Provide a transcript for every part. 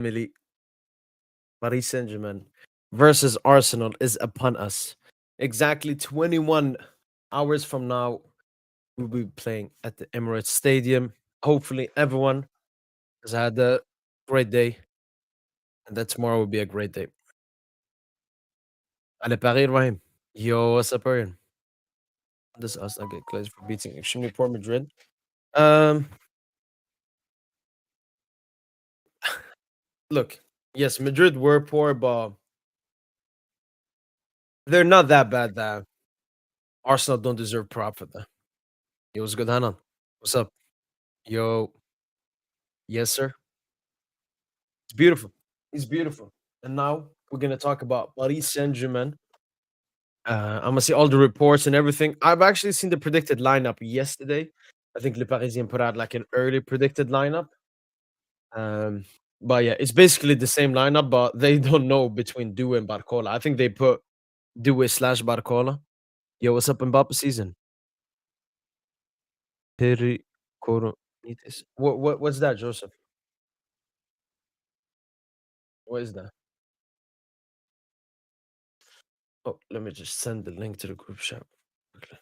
Emily, Paris Saint-Germain versus Arsenal is upon us. Exactly 21 hours from now, we'll be playing at the Emirates Stadium. Hopefully, everyone has had a great day, and that tomorrow will be a great day. Allez, Paris, Rahim. Yo, what's up, Arian? This is us. I get close for beating extremely poor Madrid. Um, Look, yes, Madrid were poor, but they're not that bad that Arsenal don't deserve prop for that. Yo, what's good, Hanan? What's up? Yo, yes, sir. It's beautiful. It's beautiful. And now we're gonna talk about Paris Saint-Germain. I'm gonna see all the reports and everything. I've actually seen the predicted lineup yesterday. I think Le Parisien put out like an early predicted lineup. Um, but yeah, it's basically the same lineup, but they don't know between Due and Barcola. I think they put Due slash Barcola. Yo, what's up, Mbappe season? Peri Coronitis. What's that, Joseph? What is that? Oh, let me just send the link to the group chat. quickly.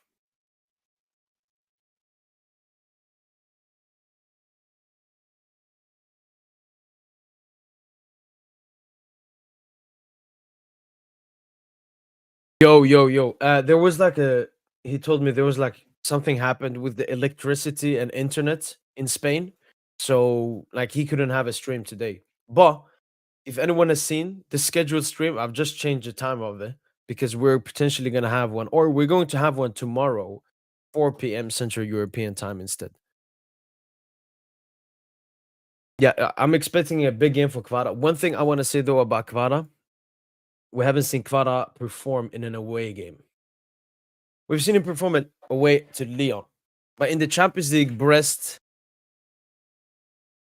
Yo, yo, yo. There was like a he told me there was like something happened with the electricity and internet in Spain. So like he couldn't have a stream today. But if anyone has seen the scheduled stream, I've just changed the time of it because we're potentially gonna have one, or we're going to have one tomorrow, 4 p.m. Central European time instead. Yeah, I'm expecting a big game for Kvara. One thing I want to say though about Kvara, we haven't seen Kvara perform in an away game. We've seen him perform it away to Lyon, but in the Champions League, Brest,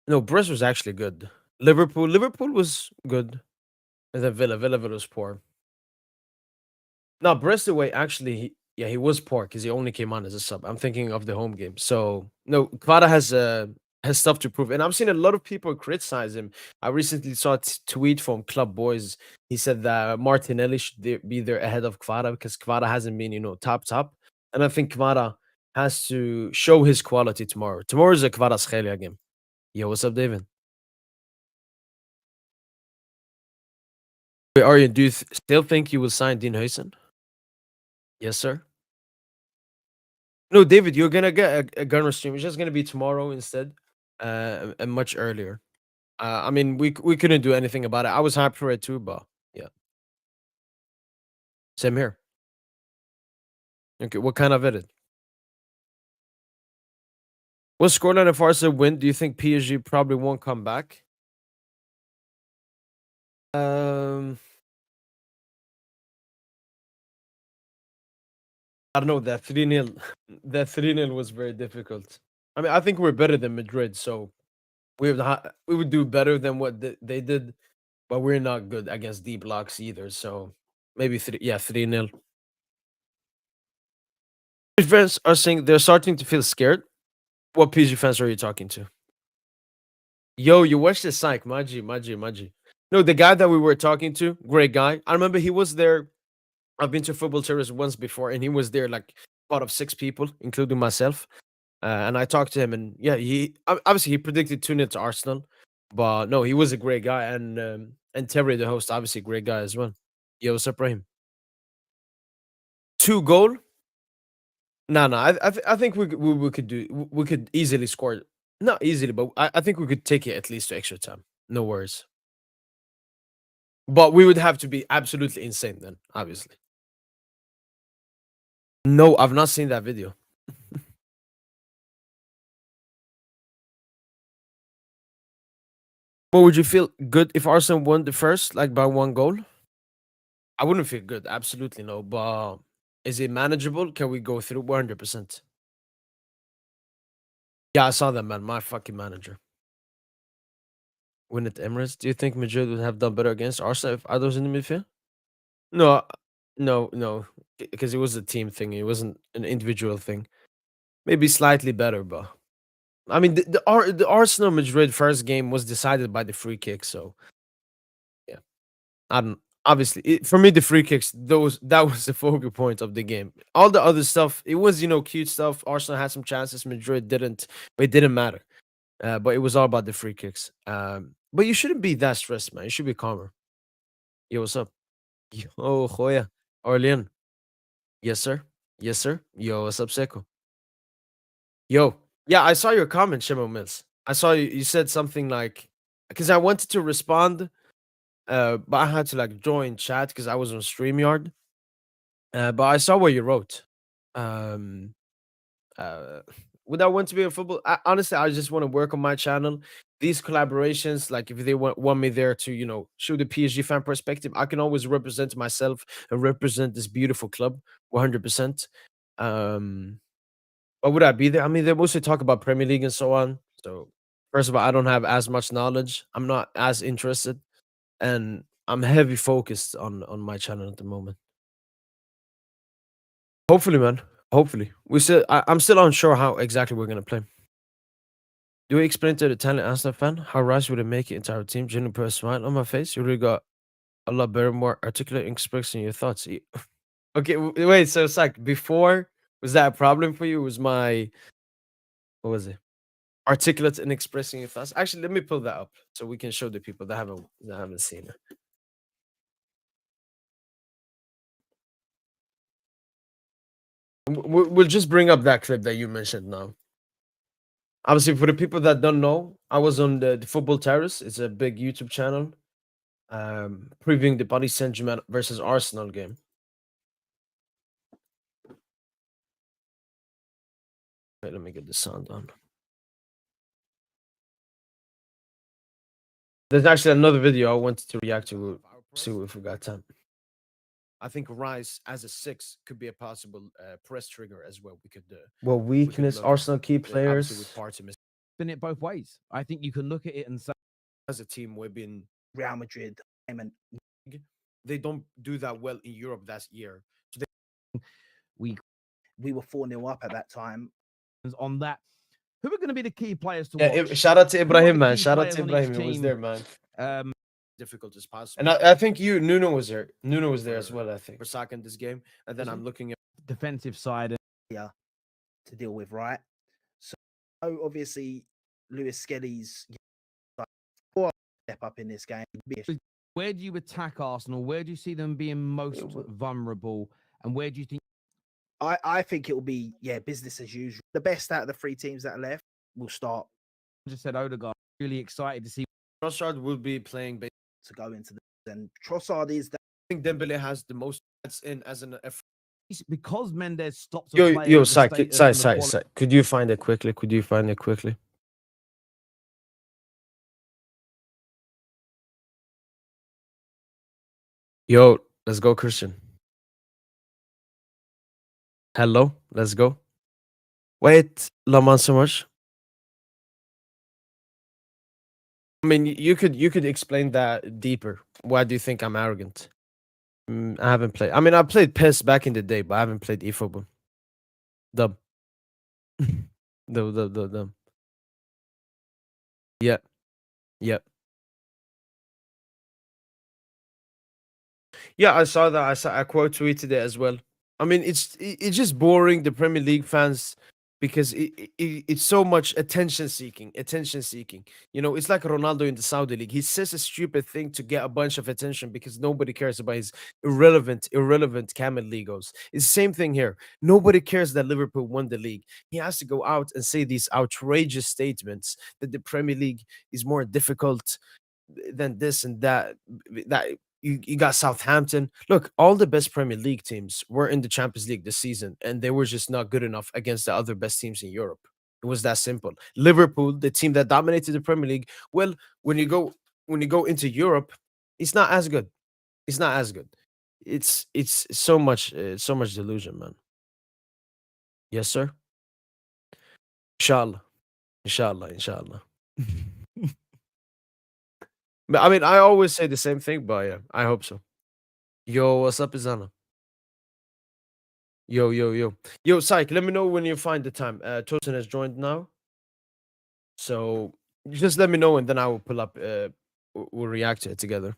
no, Brest was actually good. Liverpool was good, and then Villa was poor. No, Brest away actually, yeah, he was poor because he only came on as a sub. I'm thinking of the home game. So no, Kvara has stuff to prove, and I've seen a lot of people criticize him. I recently saw a tweet from Club Boys. He said that Martinelli should be there ahead of Kvara because Kvara hasn't been, top. And I think Kvara has to show his quality tomorrow. Tomorrow is a Kvara Schelia game. Yo, what's up, David? Wait, Aryan, do you still think you will sign Dean Huysen? Yes, sir. No, David, you're gonna get a gunner stream. It's just gonna be tomorrow instead, and much earlier. I mean, we couldn't do anything about it. I was hyped for it too, but yeah, same here. Okay, what kind of edit? What scoreline if Arsenal win? Do you think PSG probably won't come back? Um, I don't know. That 3-0, that 3-0 was very difficult. I mean, I think we're better than Madrid, so we would do better than what they did, but we're not good against deep blocks either. So maybe 3-0. Fans are saying they're starting to feel scared. What PG fans are you talking to? Yo, you watched the psych, Maji. No, the guy that we were talking to, great guy. I remember he was there. I've been to football service once before, and he was there like part of 6 people, including myself. And I talked to him, and yeah, obviously he predicted 2-0 to Arsenal, but no, he was a great guy, and Terry, the host, obviously a great guy as well. Yo, what's up, Brahim? 2 goal? No. I think we could we could easily score. Not easily, but I think we could take it at least to extra time. No worries. But we would have to be absolutely insane then, obviously. No, I've not seen that video. But would you feel good if Arsenal won the first, like by 1 goal? I wouldn't feel good. Absolutely no. But is it manageable? Can we go through 100%? Yeah, I saw that, man. My fucking manager. Win at Emirates. Do you think Madrid would have done better against Arsenal if others in the midfield? No, no. Because it was a team thing. It wasn't an individual thing. Maybe slightly better, but I mean, the Arsenal Madrid first game was decided by the free kick, so yeah. I don't obviously for me the free kicks those that was the focal point of the game. All the other stuff, it was cute stuff. Arsenal had some chances, Madrid didn't, but it didn't matter. But it was all about the free kicks. But you shouldn't be that stressed, man. You should be calmer. Yo, what's up? Yo, Hoya, Orlean. Yes, sir. Yes, sir. Yo, what's up, Seco? Yo, yeah, I saw your comment, Shimo Mills. I saw you said something like because I wanted to respond, but I had to like join chat because I was on StreamYard. But I saw what you wrote. Um, uh, would I want to be a football? Honestly, I just want to work on my channel. These collaborations, like if they want me there to, show the PSG fan perspective, I can always represent myself and represent this beautiful club 100%. Um, but would I be there? I mean, they mostly talk about Premier League and so on. So, first of all, I don't have as much knowledge. I'm not as interested, and I'm heavy focused on my channel at the moment. Hopefully, man. Hopefully, I'm still unsure how exactly we're gonna play. Do we explain to the Italian Arsenal fan how Rice would make it into our team? Genuine put a smile on my face. You really got a lot better, more articulate in expressing your thoughts. Okay, wait. So it's like before, was that a problem for you? Was my what was it? Articulate in expressing your thoughts. Actually, let me pull that up so we can show the people that haven't seen it. We'll just bring up that clip that you mentioned now. Obviously, for the people that don't know, I was on the Football Terrace. It's a big YouTube channel, previewing the Paris Saint-Germain versus Arsenal game. Wait, let me get the sound on. There's actually another video I wanted to react to. See if we got time. I think Rice as a six could be a possible press trigger as well. Well, weakness, look Arsenal key obviously with players. Party spin it both ways. I think you can look at it and say, As a team, we've been Real Madrid, and they don't do that well in Europe that year. we we were 4-0 up at that time. on that. Who are going to be the key players to Yeah, watch? shout out to Who are the Ibrahim, man. key Shout out players to on each Ibrahim. He was team? there, man. Difficult as possible. And I think Nuno was there. Nuno was there as well, I think. For Saka in this game. And then I'm looking at Defensive side. Yeah, to deal with, right? So obviously, Lewis Skelly's step up in this game. Where do you attack Arsenal? Where do you see them being most vulnerable? And where do you think? I think it will be business as usual. The best out of the three teams that are left will start. I just said Odegaard. Really excited to see. Trossard will be playing to go into the and Trossard is that. I think Dembele has the most that's in as an because Mendes stopped. Yo, Sai, could you find it quickly? Yo, let's go, Christian. Hello, let's go. Wait, Laman so much. I mean, you could explain that deeper. Why do you think I'm arrogant? I haven't played. I mean, I played PES back in the day, but I haven't played eFootball. Dub. Dub. Yeah. Yep. Yeah, I saw that. I quote tweeted it as well. I mean, it's just boring the Premier League fans because it's so much attention seeking. It's like Ronaldo in the Saudi league. He says a stupid thing to get a bunch of attention because nobody cares about his irrelevant camel legos. It's the same thing here. Nobody cares that Liverpool won the league. He has to go out and say these outrageous statements that the Premier League is more difficult than this and that. You got Southampton. Look, all the best Premier League teams were in the Champions League this season, and they were just not good enough against the other best teams in Europe. It was that simple. Liverpool, the team that dominated the Premier League, well, when you go into Europe, it's not as good. It's not as good. It's so much delusion, man. Yes, sir. Inshallah, inshallah. But I mean, I always say the same thing, but yeah, I hope so. Yo, what's up, Izana? Yo. Psych, let me know when you find the time. Tosin has joined now. So just let me know, and then I will pull up. We'll react to it together.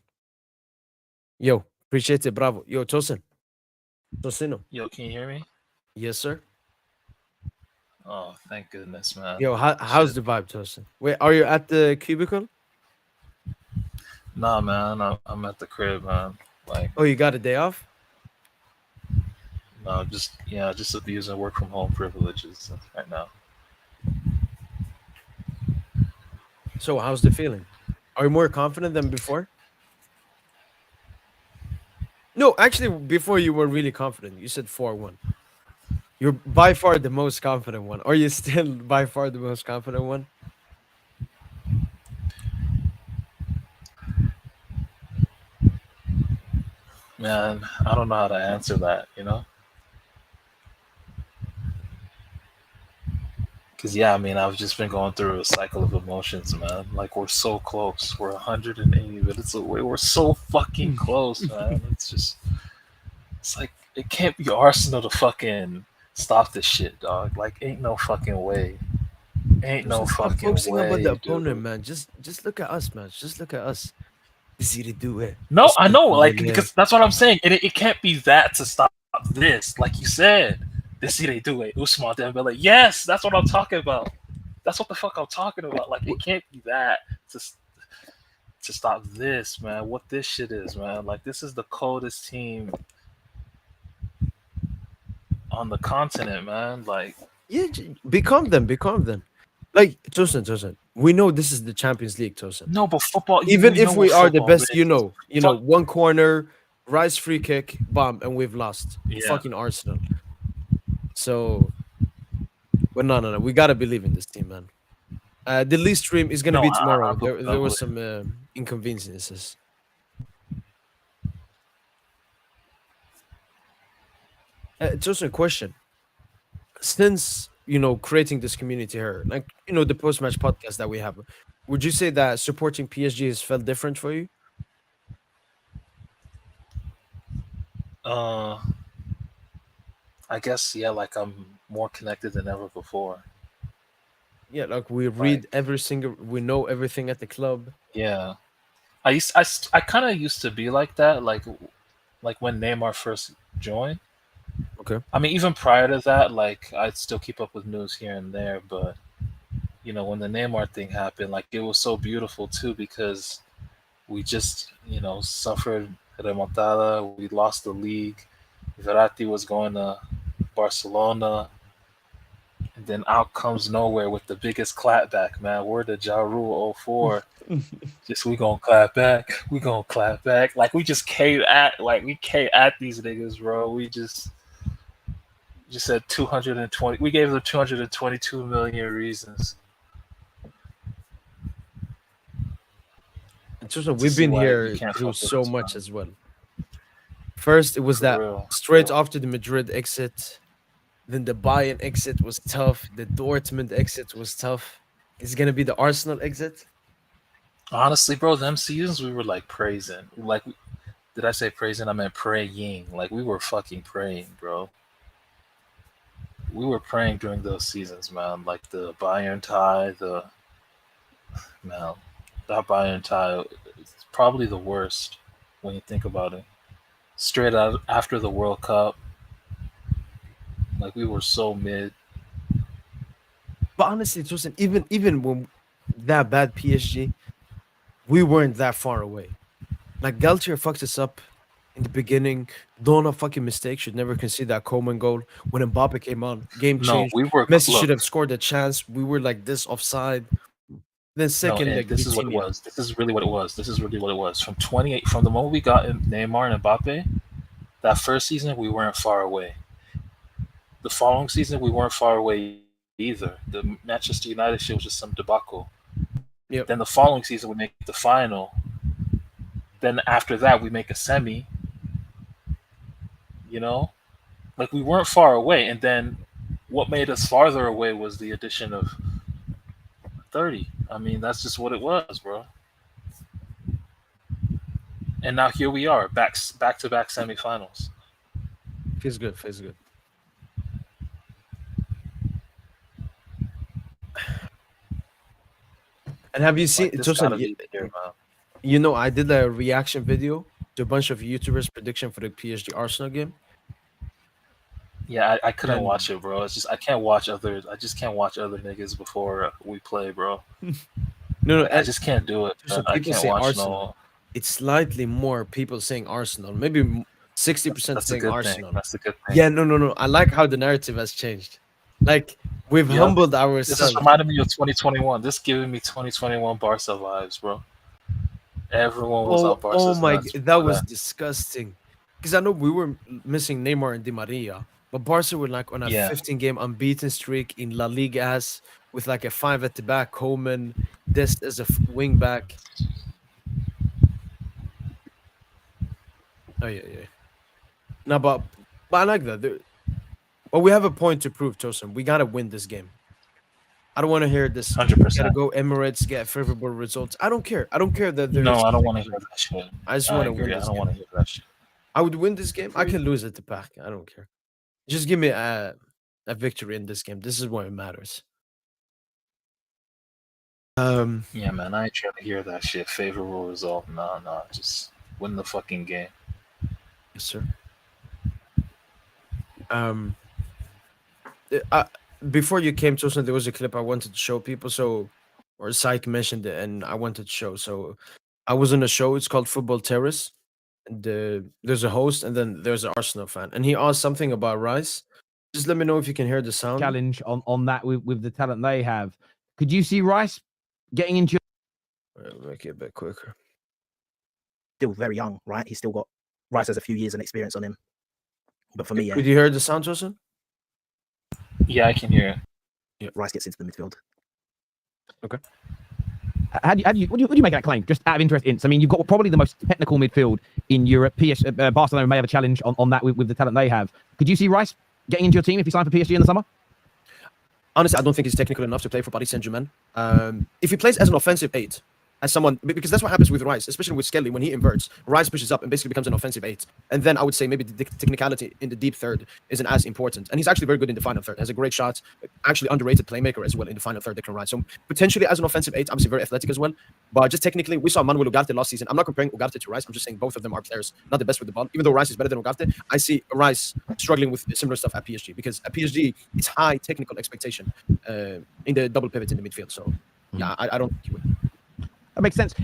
Yo, appreciate it, bravo. Yo, Tosin, Tosino. Yo, can you hear me? Yes, sir. Oh, thank goodness, man. Yo, how's the vibe, Tosin? Wait, are you at the cubicle? Nah, man, I'm at the crib, man. Like, Oh, you got a day off? no, just abusing work from home privileges right now. So how's the feeling? Are you more confident than before? No, actually, before you were really confident. You said 4-1. You're by far the most confident one. Are you still by far the most confident one? Man, I don't know how to answer that, you know? Because, yeah, I mean, I've just been going through a cycle of emotions, man. Like, we're so close. We're 180 minutes away. We're so fucking close, man. It's like, it can't be Arsenal to fucking stop this shit, dog. Like, ain't no fucking way. Ain't no Stop fucking focusing about the way, opponent, dude. man. Just look at us, man. Just look at us. Easy to do it. No, I know, like, Yeah. because that's what I'm saying. It can't be that to stop this. Like you said, they see they do it. Usman Dembele. Yes, that's what I'm talking about. That's what the fuck I'm talking about. Like, it can't be that to stop this, man. What this shit is, man. Like, this is the coldest team on the continent, man. Like, Yeah, become them. Like Tosin, we know this is the Champions League, Tosin. no, but football. Even we know if what we are the football best, is. one corner, Rice free kick, bomb, and we've lost. Yeah. Fucking Arsenal. So, but no. We gotta believe in this team, man. The least stream is gonna No, be tomorrow. I There was believe. some inconveniences. Just a question. Since creating this community here, like the post match podcast that we have, would you say that supporting PSG has felt different for you? Uh, I guess, yeah. Like, I'm more connected than ever before. Yeah, like we Like, read we know everything at the club. yeah. I kind of used to be like that, like when Neymar first joined. Okay. I mean, even prior to that, like, I'd still keep up with news here and there. But when the Neymar thing happened, like, it was so beautiful too, because we just suffered remontada. We lost the league. Verratti was going to Barcelona, and then out comes nowhere with the biggest clapback, man. We're the Ja Rule 04. Just we gonna clap back. We gonna clap back. Like, we came at these niggas, bro. We just said 220. We gave them 222 million reasons. It's just we've See been why you here can't through fuck with so us, much man. as well. First, it was For that real. straight after the Madrid exit. Then the Bayern exit was tough. The Dortmund exit was tough. It's gonna be the Arsenal exit. Honestly, bro, them seasons we were like praising. Like, did I say praising? I meant praying. Like, we were fucking praying, bro. We were praying during those seasons, man. Like, the Bayern tie, man, that Bayern tie is probably the worst when you think about it. Straight out after the World Cup, like, we were so mid. But honestly, it wasn't even when that bad PSG, we weren't that far away. Like Galtier fucked us up in the beginning. Dona fucking mistake. Should never concede that Coleman goal. When Mbappe came on, game No, changed. we were Messi should look. have scored a chance. We were like this offside. Then No, second and leg, this is what it Vitinha. was. This is really what it was. This is really what it was. From the moment we got Neymar and Mbappe, that first season we weren't far away. The following season we weren't far away either. The Manchester United shit was just some debacle. Yep. Then the following season we make the final. Then after that we make a semi. Like, we weren't far away. And then what made us farther away was the addition of 30. I mean, that's just what it was, bro. And now here we are, back to back semifinals. Feels good. Feels good. And have you seen Like, this Tosin? gotta be the year, man. You know, I did a reaction video to a bunch of YouTubers' prediction for the PSG Arsenal game. Yeah, I couldn't And watch it, bro. It's just I can't watch other. I just can't watch other niggas before we play, bro. no, Like, I just can't do it. Tosin, I people can't say watch Arsenal. It's slightly more people saying Arsenal. Maybe 60% That's a saying good Arsenal. thing. That's a good thing. Yeah, no. I like how the narrative has changed. Like we've Yep. humbled This ourselves. is reminding me of 2021. This giving me 2021 Barca vibes, bro. Everyone was on Barca's nuts. That was disgusting. Because I know we were missing Neymar and Di Maria, but Barca were like on a Yeah. 15-game unbeaten streak in La Ligas with like a 5 at the back, Coleman, this as a wing back. Oh yeah. No, but I like that. But we have a point to prove, Tosin. We gotta win this game. I don't want to hear this. 100%. Gotta go Emirates, get favorable results. I don't care. I don't care that there's. No, I don't want to hear that shit. I just want to win agree. I this don't game. want to hear that shit. I would win this game. I can lose at the back. I don't care. Just give me a victory in this game. This is what matters. Yeah, man, I ain't trying to hear that shit. Favorable result. No, just win the fucking game. Yes, sir. Before you came, Tosin, there was a clip I wanted to show people. So, or Syke mentioned it, and I wanted to show. So, I was on a show. It's called Football Terrace. And there's a host, and then there's an Arsenal fan, and he asked something about Rice. Just let me know if you can hear the sound. Challenge on that with the talent they have. Could you see Rice getting into? Make it a bit quicker. Still very young, right? He's still got Rice has a few years and experience on him. But for me, yeah, Could you hear the sound, Tosin? Yeah, I can hear it. Rice gets into the midfield. Okay. What do you make that claim? Just out of interest, I mean, you've got probably the most technical midfield in Europe. Barcelona may have a challenge on that with the talent they have. Could you see Rice getting into your team if he signed for PSG in the summer? Honestly, I don't think he's technical enough to play for Paris Saint-Germain. If he plays as an offensive 8, as someone, because that's what happens with Rice, especially with Skelly, when he inverts, Rice pushes up and basically becomes an offensive 8. And then I would say maybe the technicality in the deep third isn't as important. And he's actually very good in the final third. Has a great shot, actually underrated playmaker as well in the final third, Declan Rice. So potentially as an offensive 8, obviously very athletic as well. But just technically, we saw Manuel Ugarte last season. I'm not comparing Ugarte to Rice. I'm just saying both of them are players, not the best with the ball. Even though Rice is better than Ugarte, I see Rice struggling with similar stuff at PSG, because at PSG, it's high technical expectation in the double pivot in the midfield. So yeah, I don't think he would. That makes sense.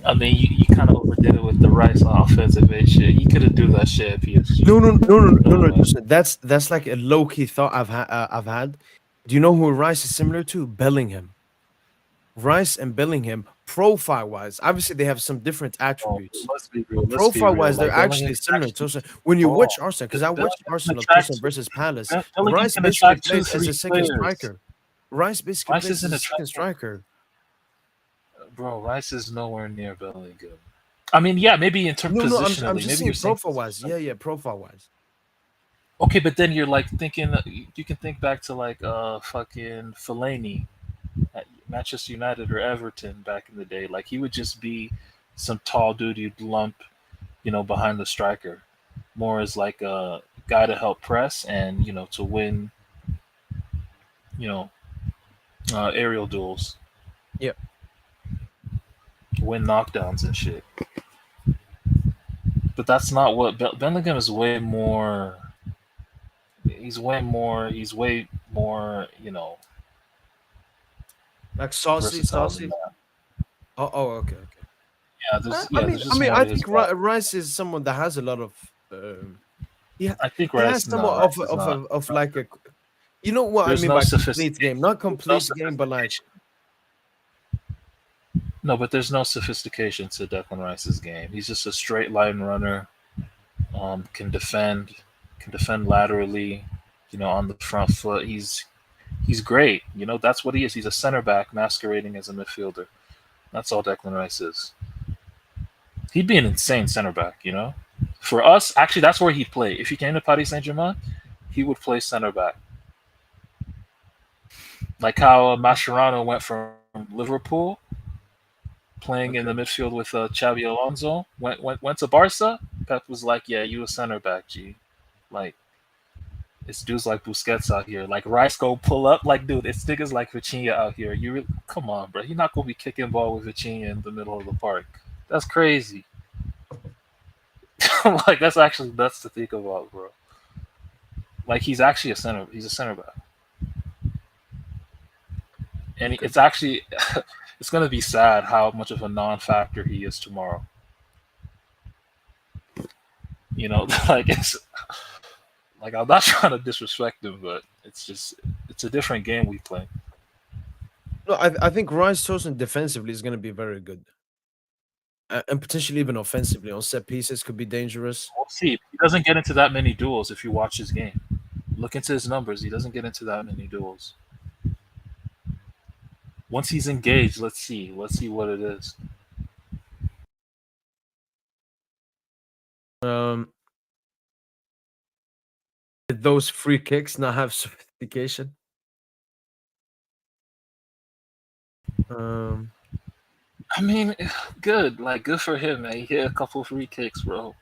I mean, you kind of overdid it with the Rice offensive edge shit. You couldn't do that shit at PSG. No. That's like a low key thought I've had. Do you know who Rice is similar to? Bellingham. Rice and Bellingham, profile wise, obviously they have some different attributes. Let's be real. Profile wise, they're Like, actually similar. So when you watch Arsenal, because I watched Arsenal versus Palace, Bellingham Rice can basically attract plays 2-3 as a second players. striker. Rice basically Rice plays isn't as a second striker. Bro, Rice is nowhere near Bellingham. I mean, yeah, maybe in terms positionally. I'm just maybe saying you're saying profile wise. Yeah, profile wise. Okay, but then you're like thinking. You can think back to like fucking Fellaini at Manchester United or Everton back in the day. Like he would just be some tall dude you'd lump, behind the striker, more as like a guy to help press and to win, aerial duels. Yep. Win knockdowns and shit. But that's not what Bellingham is. Way more. He's way more. Like saucy. versatile than that. Oh, okay. Yeah, I think Rice is someone that has a lot of. I think he has Rice. somewhat of like a. You know what I mean by complete game, not complete game, but like. No, but there's no sophistication to Declan Rice's game. He's just a straight line runner. Can defend laterally. On the front foot. He's great. That's what he is. He's a center back masquerading as a midfielder. That's all Declan Rice is. He'd be an insane center back. For us, actually, that's where he'd play. If he came to Paris Saint-Germain, he would play center back. Like how Mascherano went from Liverpool, playing in the midfield with Xabi Alonso, went to Barca. Pep was like, "Yeah, you a center back, G." Like, It's dudes like Busquets out here. Like Rice go pull up. Like, dude, it's niggas like Vitinha out here. Come on, bro. You're not gonna be kicking ball with Vitinha in the middle of the park. That's crazy. Like that's actually nuts to think about, bro. Like he's actually a center. He's a center back, and Okay. it's actually it's gonna be sad how much of a non-factor he is tomorrow. You know, like it's like I'm not trying to disrespect him, but it's a different game we play. No, I think Rice Tosin defensively is going to be very good, and potentially even offensively on set pieces could be dangerous. We'll see. He doesn't get into that many duels if you watch his game. Look into his numbers. He doesn't get into that many duels. Once he's engaged, let's see. Let's see what it is. Did those free kicks not have sophistication? I mean, good. Like, good for him, man. He hit a couple free kicks, bro.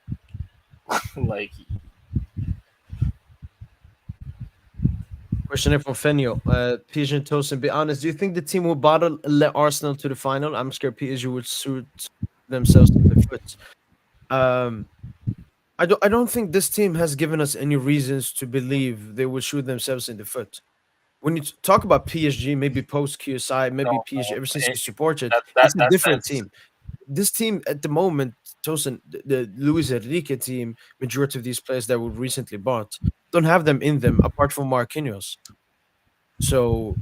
Like, Question from Fenio. PSG Tosin, be honest, do you think the team will bother let Arsenal to the final? I'm scared PSG would shoot themselves in the foot. I don't think this team has given us any reasons to believe they will shoot themselves in the foot. When you talk about PSG, maybe post QSI, maybe no, PSG, ever since it- we supported, that it's a different sense. team. This team at the moment, Tosin, the Luis Enrique team, majority of these players that we recently bought don't have them in them apart from Marquinhos. So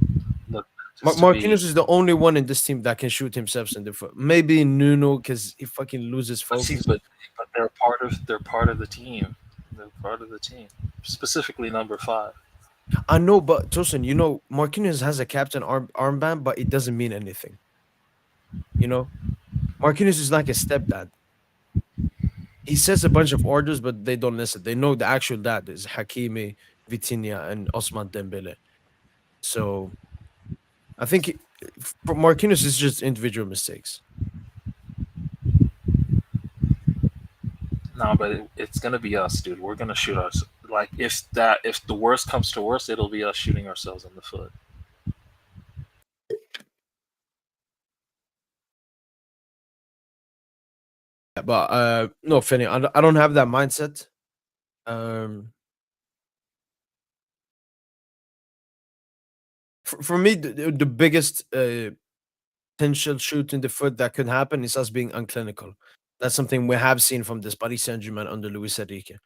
Look, just to Marquinhos be, is the only one in this team that can shoot himself in the foot. Maybe Nuno because he fucking loses but see, focus. but they're part of the team. They're part of the team. Specifically, number 5. I know, but Tosin, you know, Marquinhos has a captain armband, but it doesn't mean anything. You know, Marquinhos is like a stepdad. He says a bunch of orders, but they don't listen. They know the actual dad is Hakimi, Vitinha, and Osman Dembele. So I think for Marquinhos is just individual mistakes. No, but it's gonna be us, dude. We're gonna shoot us. Like if the worst comes to worst, it'll be us shooting ourselves in the foot. But no, Finny, I don't have that mindset. Um, for me, the biggest potential shoot in the foot that could happen is us being unclinical. That's something we have seen from this Paris Saint-Germain under Luis Enrique.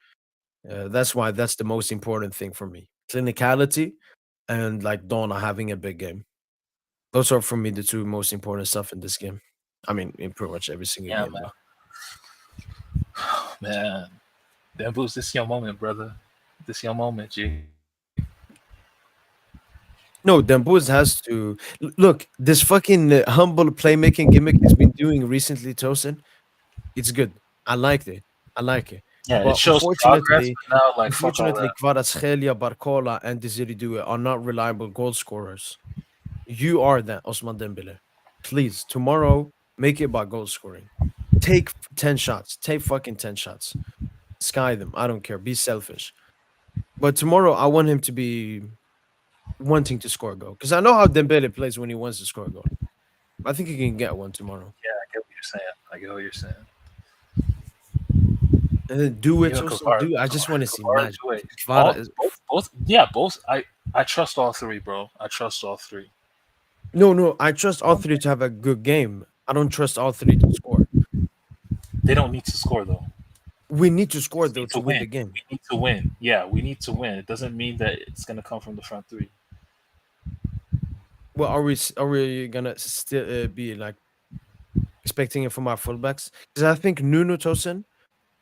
That's why that's the most important thing for me. Clinicality and like Donna having a big game. Those are for me the two most important stuff in this game. I mean, in pretty much every single Yeah, game. man. Man, Bamboos, this is your moment, brother. This is your moment, G. No, Dembuz has to look. This fucking humble playmaking gimmick he's been doing recently, Tosin. It's good. I liked it. I like it. Yeah, it But shows progress. unfortunately, But now, like, fuck all that. Kvaratskhelia, Barcola, and Desiree Due are not reliable goal scorers. You are that, Osman Dembele. Please, tomorrow, make it by goal scoring. Take 10 shots. Take fucking 10 shots. Sky them. I don't care. Be selfish. But tomorrow, I want him to be wanting to score a goal. Because I know how Dembele plays when he wants to score a goal. I think he can get one tomorrow. Yeah, I get what you're saying. I get what you're saying. And then do it. Yeah, Also, Kvara- do. I just want to see Kvara magic. do it. Kvara is- Both. Yeah, both. I trust all 3, bro. I trust all 3. No. I trust all 3 to have a good game. I don't trust all 3 to score. They don't need to score though. We need to score We though need to win the game. We need to win. Yeah, we need to win. It doesn't mean that it's gonna come from the front 3. Well, are we gonna still be like expecting it from our fullbacks? Because I think Nuno Tosin,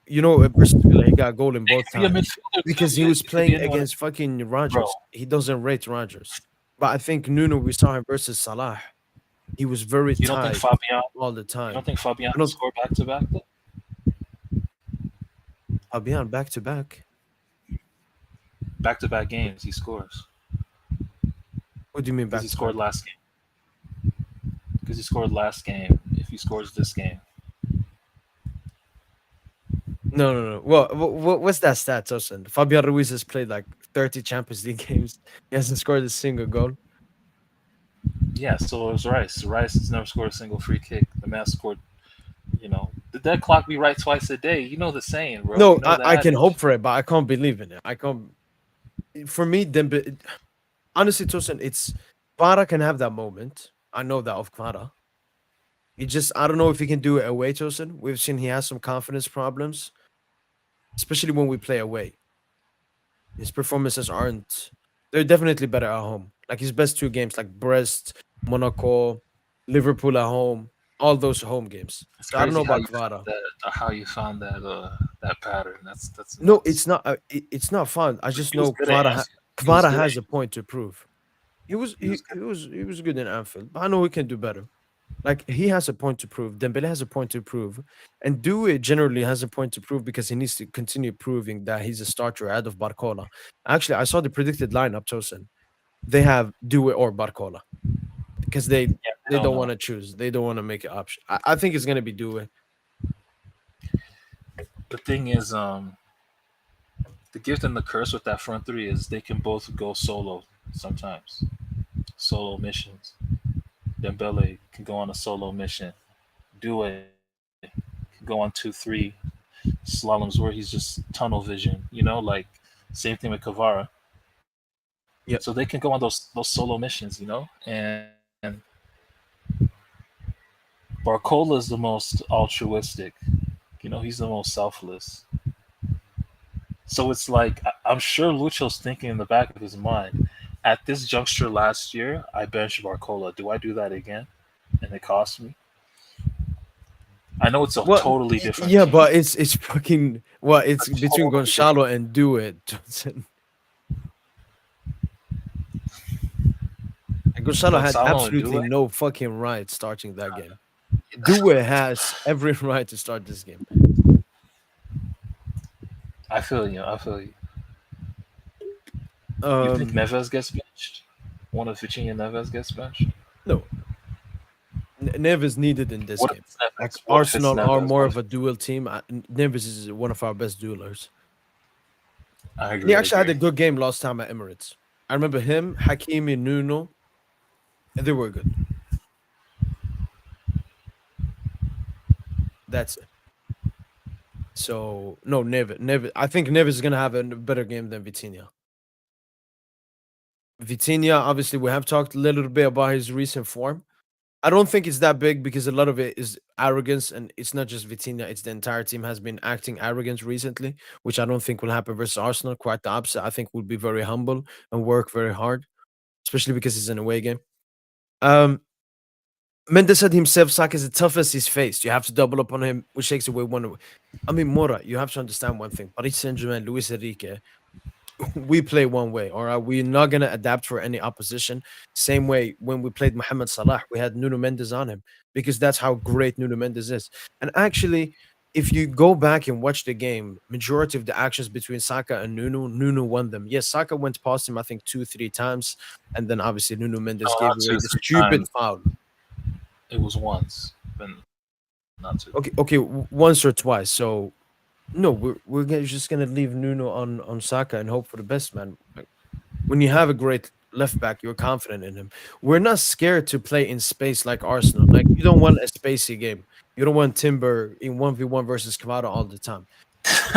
you know, versus Villa, he got a goal in both Be a times midfielder because too. he was It could be playing anyone. against fucking Rogers. Bro. He doesn't rate Rogers, but I think Nuno, we saw him versus Salah. He was very You don't think tight Fabian? all the You time. don't think Fabian I don't- score back to back? Fabian back to back. Back to back games, he scores. What do you mean back Because he to scored back? last game. Because he scored last game. If he scores this game, No. Well, what's that stat, Tosin? Fabian Ruiz has played like 30 Champions League games. He hasn't scored a single goal. Yeah, so it was Rice. Rice has never scored a single free kick. The man scored, the dead clock be right twice a day. You know the saying, bro. No, You know the I can adage. hope for it, but I can't believe in it. I can't. For me, honestly, Tosin, it's Kvara can have that moment. I know that of Kvara. I don't know if he can do it away, Tosin. We've seen he has some confidence problems, especially when we play away. His performances aren't. They're definitely better at home. Like his best 2 games, like Brest, Monaco, Liverpool at home, all those home games. It's So I don't know crazy how about you found Kvara. that. How you found that pattern. That's No, nuts. it's not fun. I But just he was know good at Anfield. He was Kvara good at. has a point to prove. He was He was good. he was good in Anfield, but I know he can do better. Like he has a point to prove. Dembele has a point to prove, and Due generally has a point to prove because he needs to continue proving that he's a starter out of Barcola. Actually, I saw the predicted lineup, Tosin. They have Due or Barcola because Yeah, I they don't don't know. want to choose. They don't want to make an option. I think it's gonna be Due. The thing is, the gift and the curse with that front three is they can both go solo sometimes. Solo missions. Dembele can go on a solo mission. Due can go on 2-3 slaloms where he's just tunnel vision. Like same thing with Kavara. So Yep. they can go on those solo missions. And Barcola is the most altruistic. He's the most selfless. So it's like I'm sure Lucho's thinking in the back of his mind, at this juncture last year, I benched Barcola. Do I do that again? And it cost me. I know it's a Well, totally different yeah, team. but it's fucking well. It's A between totally different. Gonzalo and Do It, Johnson. And Gonzalo had Gonzalo and absolutely Due. no fucking right starting that game. Due has every right to start this game. I feel you. I feel you. You think Um, Neves gets benched? One of Vitinha Neves gets benched? no, Neves needed in this What if game. it's Like Neves? What if it's Arsenal are Neves? more What of if a duel team. Neves is one of our best duelers. I And he agree? I actually had agree. a good game last time at Emirates. I remember him, Hakimi, Nuno, and they were good. That's it. So no, Neves. I think Neves is gonna have a better game than Vitinha. Vitinha, obviously, we have talked a little bit about his recent form. I don't think it's that big because a lot of it is arrogance, and it's not just Vitinha; it's the entire team has been acting arrogance recently, which I don't think will happen versus Arsenal. Quite the opposite. I think we'll be very humble and work very hard, especially because it's an away game. Um, Mendes said himself, Saka is the toughest he's faced. You have to double up on him, which takes away one. I mean, Mora, you have to understand one thing: Paris Saint-Germain, Luis Enrique, we play one way, all right? We're not gonna adapt for any opposition. Same way when we played Mohamed Salah, we had Nuno Mendes on him because that's how great Nuno Mendes is. And actually, if you go back and watch the game, majority of the actions between Saka and Nuno won them. Yes, Saka went past him, I think 2, 3 times, and then obviously Nuno Mendes No, gave not away two, the three stupid times. foul. It was once, but not two. Okay, once or twice. So no, just gonna leave Nuno on Saka and hope for the best, man. Like, when you have a great left back, you're confident in him. We're not scared to play in space like Arsenal. Like you don't want a spacey game. You don't want Timber in 1v1 versus Kamada all the time.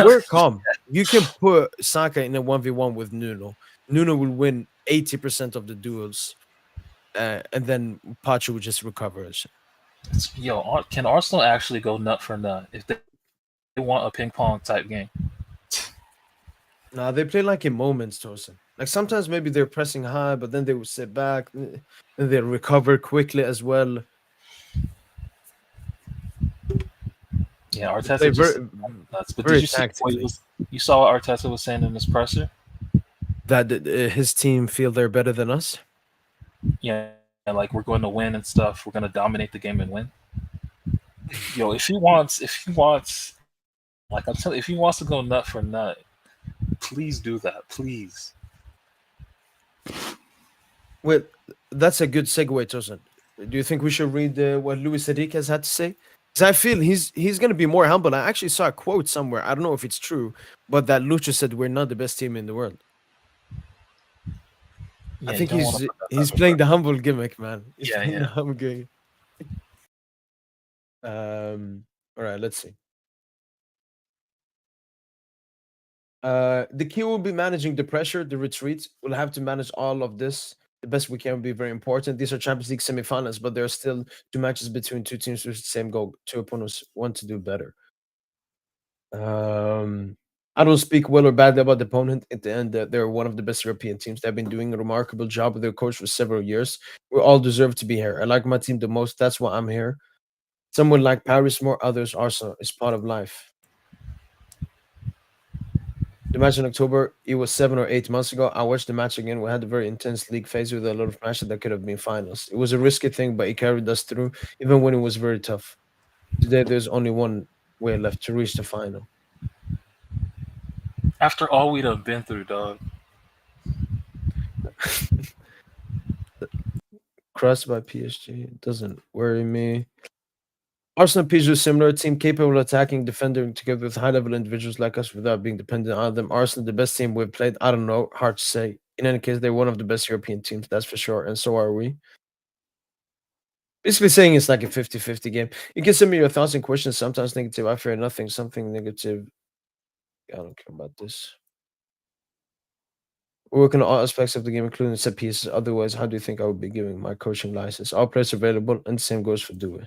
We're calm. You can put Saka in a 1v1 with Nuno. Nuno will win 80% of the duels, and then Pacho will just recover it. Can Arsenal actually go nut for nut if they want a ping pong type game? Nah, they play like in moments, Tosin. Like sometimes maybe they're pressing high, but then they will sit back and they recover quickly as well. Yeah, They play Arteta just nuts. But did very you see what tactically. you saw what Arteta was saying in his presser? That his team feel they're better than us. Yeah, like we're going to win and stuff. We're going to dominate the game and win. Yo, if he wants, like I'm telling, if he wants to go nut for nut, please do that, please. Well, that's a good segue, Tosin. Do you think we should read what Luis Enrique has had to say? Because I feel he's gonna be more humble. I actually saw a quote somewhere. I don't know if it's true, but that Lucha said we're not the best team in the world. Yeah, I you think don't want to put that he's type of playing the humble gimmick, man. He's Yeah, playing the yeah. humble gimmick. All right, let's see. The key will be managing the pressure, the retreats. We'll have to manage all of this the best we can. Will be very important. These are Champions League semifinals, but there are still two matches between two teams with the same goal. Two opponents want to do better. I don't speak well or badly about the opponent. At the end, they're one of the best European teams. They've been doing a remarkable job with their coach for several years. We all deserve to be here. I like my team the most. That's why I'm here. Some would like Paris more, others Arsenal. It's part of life. The match in October, it was 7 or 8 months ago. I watched the match again. We had a very intense league phase with a lot of matches that could have been finals. It was a risky thing, but it carried us through, even when it was very tough. Today, there's only one way left to reach the final. After all we'd have been through, dog. Crossed by PSG doesn't worry me. Arsenal PSG is similar team capable of attacking, defending together with high level individuals like us without being dependent on them. Arsenal, the best team we've played. I don't know, hard to say. In any case, they're one of the best European teams, that's for sure, and so are we. Basically saying it's like a 50-50 game. You can send me your thoughts and questions, sometimes negative. I fear nothing, something negative. I don't care about this. We work on all aspects of the game, including set pieces. Otherwise, how do you think I would be giving my coaching license? All players available, and the same goes for Due.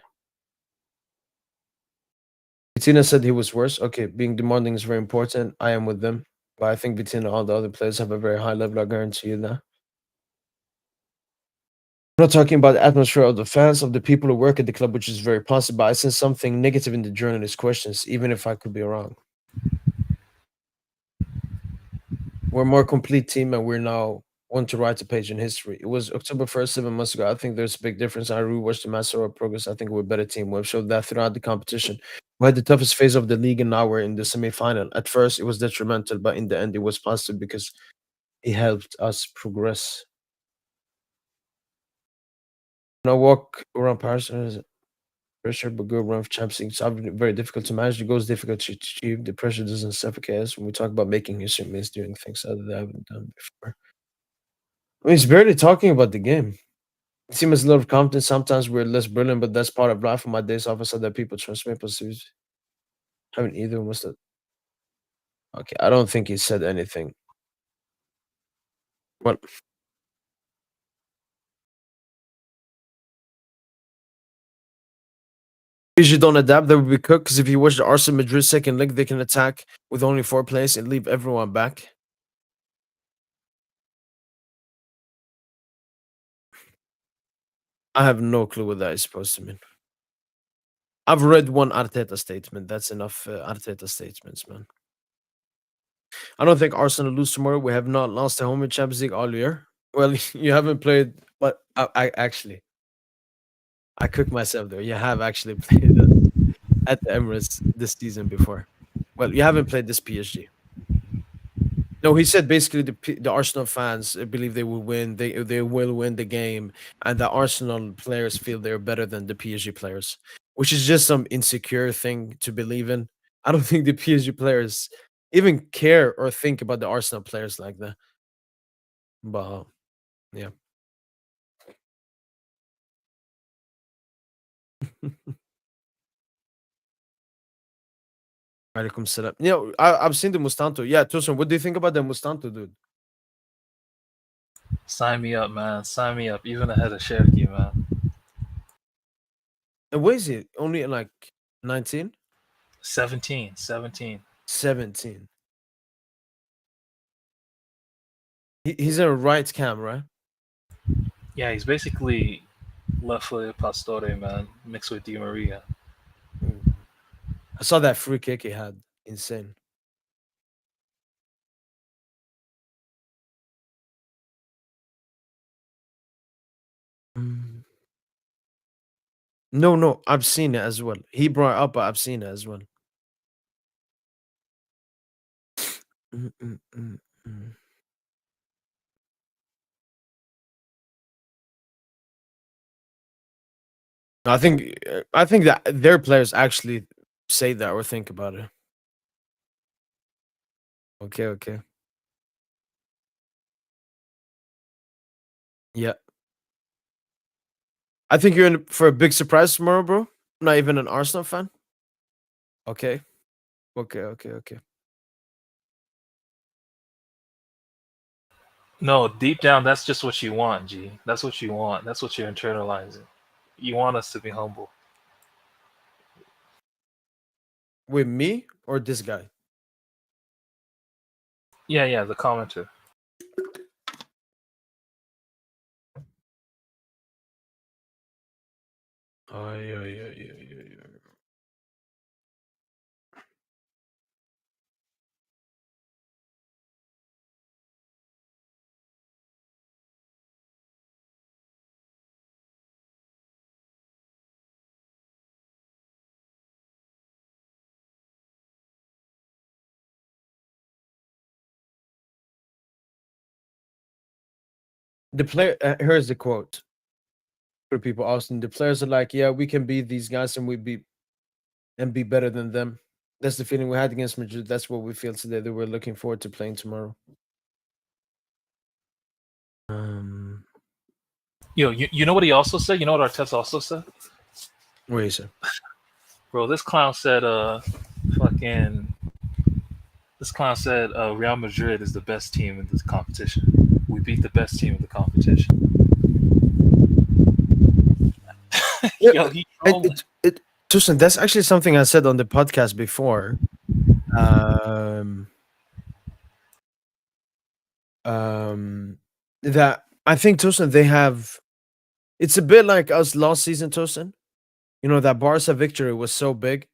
Vitina said he was worse. Okay, being demanding is very important. I am with them. But I think Vitina and all the other players have a very high level. I guarantee you that. I'm not talking about the atmosphere of the fans, of the people who work at the club, which is very possible. I sense something negative in the journalist questions, even if I could be wrong. We're a more complete team, and we're now one to write a page in history. It was October 1st, 7 months ago. I think there's a big difference. I rewatched the match of progress. I think we're a better team. We've showed that throughout the competition. We had the toughest phase of the league, and now we're in the semi-final. At first, it was detrimental, but in the end, it was positive because it helped us progress. When I walk around Paris, pressure, but good run for Champions League. It's very difficult to manage. The goal is difficult to achieve. The pressure doesn't suffocate us. When we talk about making history, it means doing things other than I haven't done before. I mean, he's barely talking about the game. It seems a lot of confidence. Sometimes we're less brilliant, but that's part of life. On my days off, I saw that people trust me. Pursues haven't either. Must have. Okay, I don't think he said anything. Well, if you don't adapt, they will be cooked. Because if you watch the Arsenal Madrid second leg, they can attack with only 4 players and leave everyone back. I have no clue what that is supposed to mean. I've read one Arteta statement. That's enough Arteta statements, man. I don't think Arsenal lose tomorrow. We have not lost at home in Champions League all year. Well, you haven't played, but I actually I cooked myself there. You have actually played at the Emirates this season before. Well, you haven't played this PSG. No, he said basically the Arsenal fans believe they will win. They will win the game, and the Arsenal players feel they're better than the PSG players, which is just some insecure thing to believe in. I don't think the PSG players even care or think about the Arsenal players like that. But yeah. Alaikum salam. You know, I've seen the Mustanto. Yeah, Tosun, what do you think about the Mustanto, dude? Sign me up, man. Sign me up. Even ahead of Cherokee, man. And what is he? Only like 19? 17. 17. 17. He's a right cam, right? Yeah, he's basically left-footed Pastore, man, mixed with Di Maria. Mm. I saw that free kick he had. Insane. Mm. No, I've seen it as well. He brought it up, but I've seen it as well. Mm, mm, mm, mm. I think that their players actually say that or think about it. Okay. Yeah. I think you're in for a big surprise tomorrow, bro. Not even an Arsenal fan. Okay. Okay. No, deep down, that's just what you want, G. That's what you want. That's what you're internalizing. You want us to be humble. With me or this guy? Yeah, the commenter. Yeah. The player here's the quote for people Austin. The players are like, yeah, we can beat these guys and be better than them. That's the feeling we had against Madrid. That's what we feel today. That we're looking forward to playing tomorrow. Yo, you know what he also said? You know what Arteta also said? What is it? Bro, this clown said, Real Madrid is the best team in this competition. We beat the best team in the competition. Yo, he Tusen, that's actually something I said on the podcast before. That I think Tusen, they have. It's a bit like us last season, Tusen. You know, that Barca victory was so big.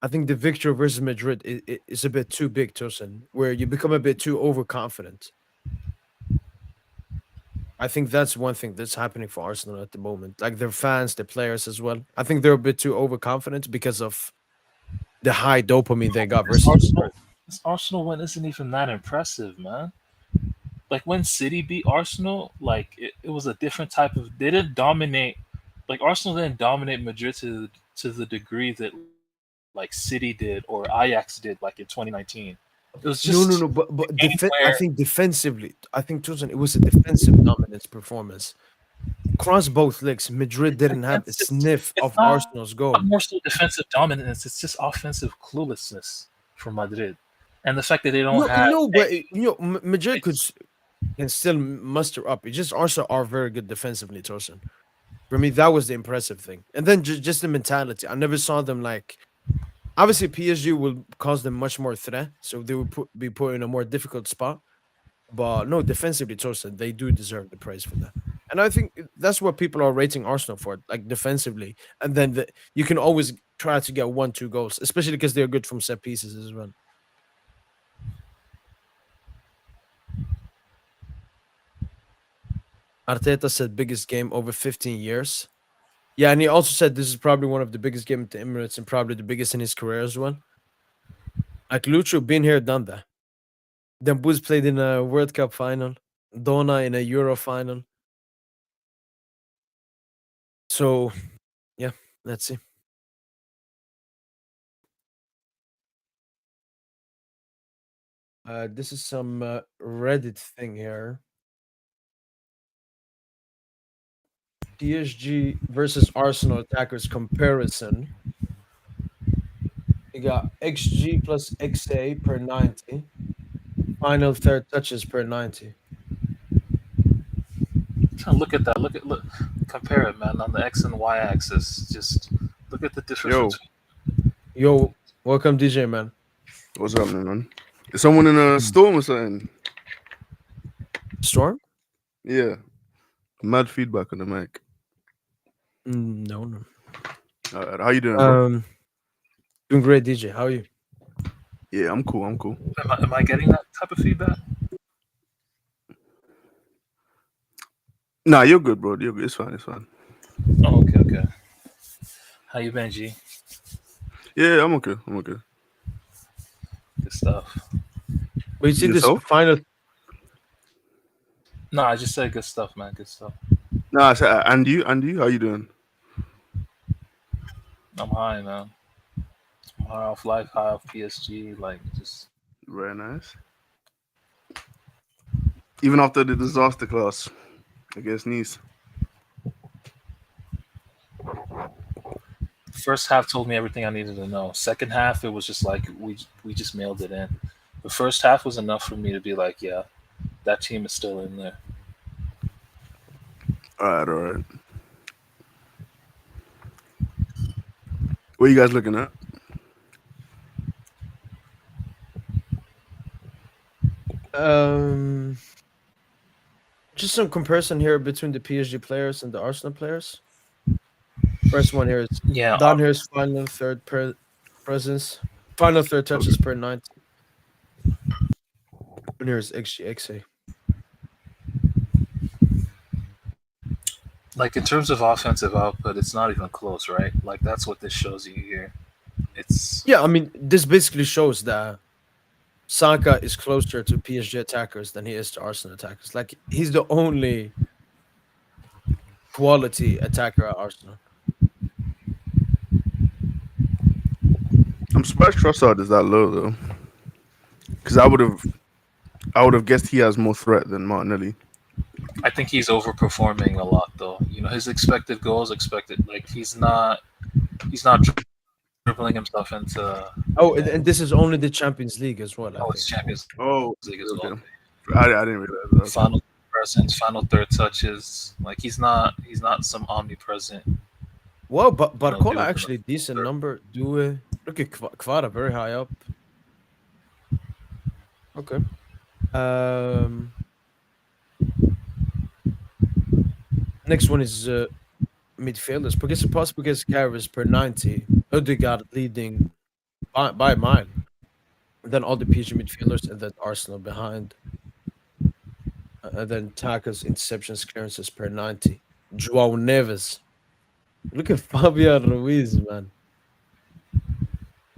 I think the victory versus Madrid is a bit too big, Tusen, where you become a bit too overconfident. I think that's one thing that's happening for Arsenal at the moment. Like their fans, their players as well. I think they're a bit too overconfident because of the high dopamine they got versus Madrid. This Arsenal win isn't even that impressive, man. Like when City beat Arsenal, like it was a different type of. They didn't dominate. Like Arsenal didn't dominate Madrid to the degree that like City did or Ajax did, like in 2019. It was just No. But I think defensively, I think Tusen, it was a defensive dominance performance. Across both legs, Madrid didn't have a sniff of Arsenal's goal. Not more so defensive dominance. It's just offensive cluelessness from Madrid, and the fact that they don't have. No, but Madrid can still muster up. It's just Arsenal are very good defensively, Tosin. For me, that was the impressive thing. And then just the mentality. I never saw them like. Obviously, PSG will cause them much more threat, so they will be put in a more difficult spot. But no, defensively, Tosin, they do deserve the praise for that. And I think that's what people are rating Arsenal for, like defensively. And then you can always try to get 1-2 goals, especially because they're good from set pieces as well. Arteta said biggest game over 15 years. Yeah, and he also said this is probably one of the biggest games at the Emirates and probably the biggest in his career as well. Like Lucho, been here, done that. Dembuz played in a World Cup final. Dona in a Euro final. So, yeah, let's see. This is some Reddit thing here. PSG versus Arsenal attackers comparison. You got XG plus XA per 90. Final third touches per 90. Look at that. Look. Compare it, man. On the X and Y axis, just look at the difference. Yo, welcome, DJ, man. What's up, man? Is someone in a storm or something? Storm? Yeah. Mad feedback on the mic. No. How you doing, bro? Doing great, DJ. How are you? Yeah, I'm cool. Am I getting that type of feedback? Nah, you're good, bro. You're good. It's fine. Oh, okay. How you been, G? Yeah, I'm okay. Good stuff. But you see yourself? This final. No, I just said good stuff, man. Good stuff. Nah, I said, and you? How you doing? I'm high, man. I'm high off life, high off PSG. Like, just Very nice. Even after the disaster class against Nice. first half told me everything I needed to know. Second half, it was just like we just mailed it in. The first half was enough for me to be like, yeah, that team is still in there. All right. What are you guys looking at? Just some comparison here between the PSG players and the Arsenal players. First one here is Yeah, down here is final third presence, final third touches per 90. And here's XG. like in terms of offensive output, it's not even close, right? Like that's what this shows you here. It's Yeah, I mean, this basically shows that Saka is closer to PSG attackers than he is to Arsenal attackers. Like, he's the only quality attacker at Arsenal. I'm surprised Trossard is that low though, because I would have guessed he has more threat than Martinelli. I think he's overperforming a lot though. You know, his expected goals expected like he's not dribbling himself into Oh, and this is only the Champions League as well. I it's think. Champions Oh, League as okay. well. I didn't realize that. Final presence, final third touches. Like he's not some omnipresent. Well, but dude, Barcola actually decent third. number. Look at Kvara very high up. Okay. Next one is midfielders. Porque se posso porque carries per 90. Odegaard leading by mile. And then all the PSG midfielders and then Arsenal behind. And then tackles, interceptions, clearances per 90. João Neves. Look at Fabian Ruiz, man.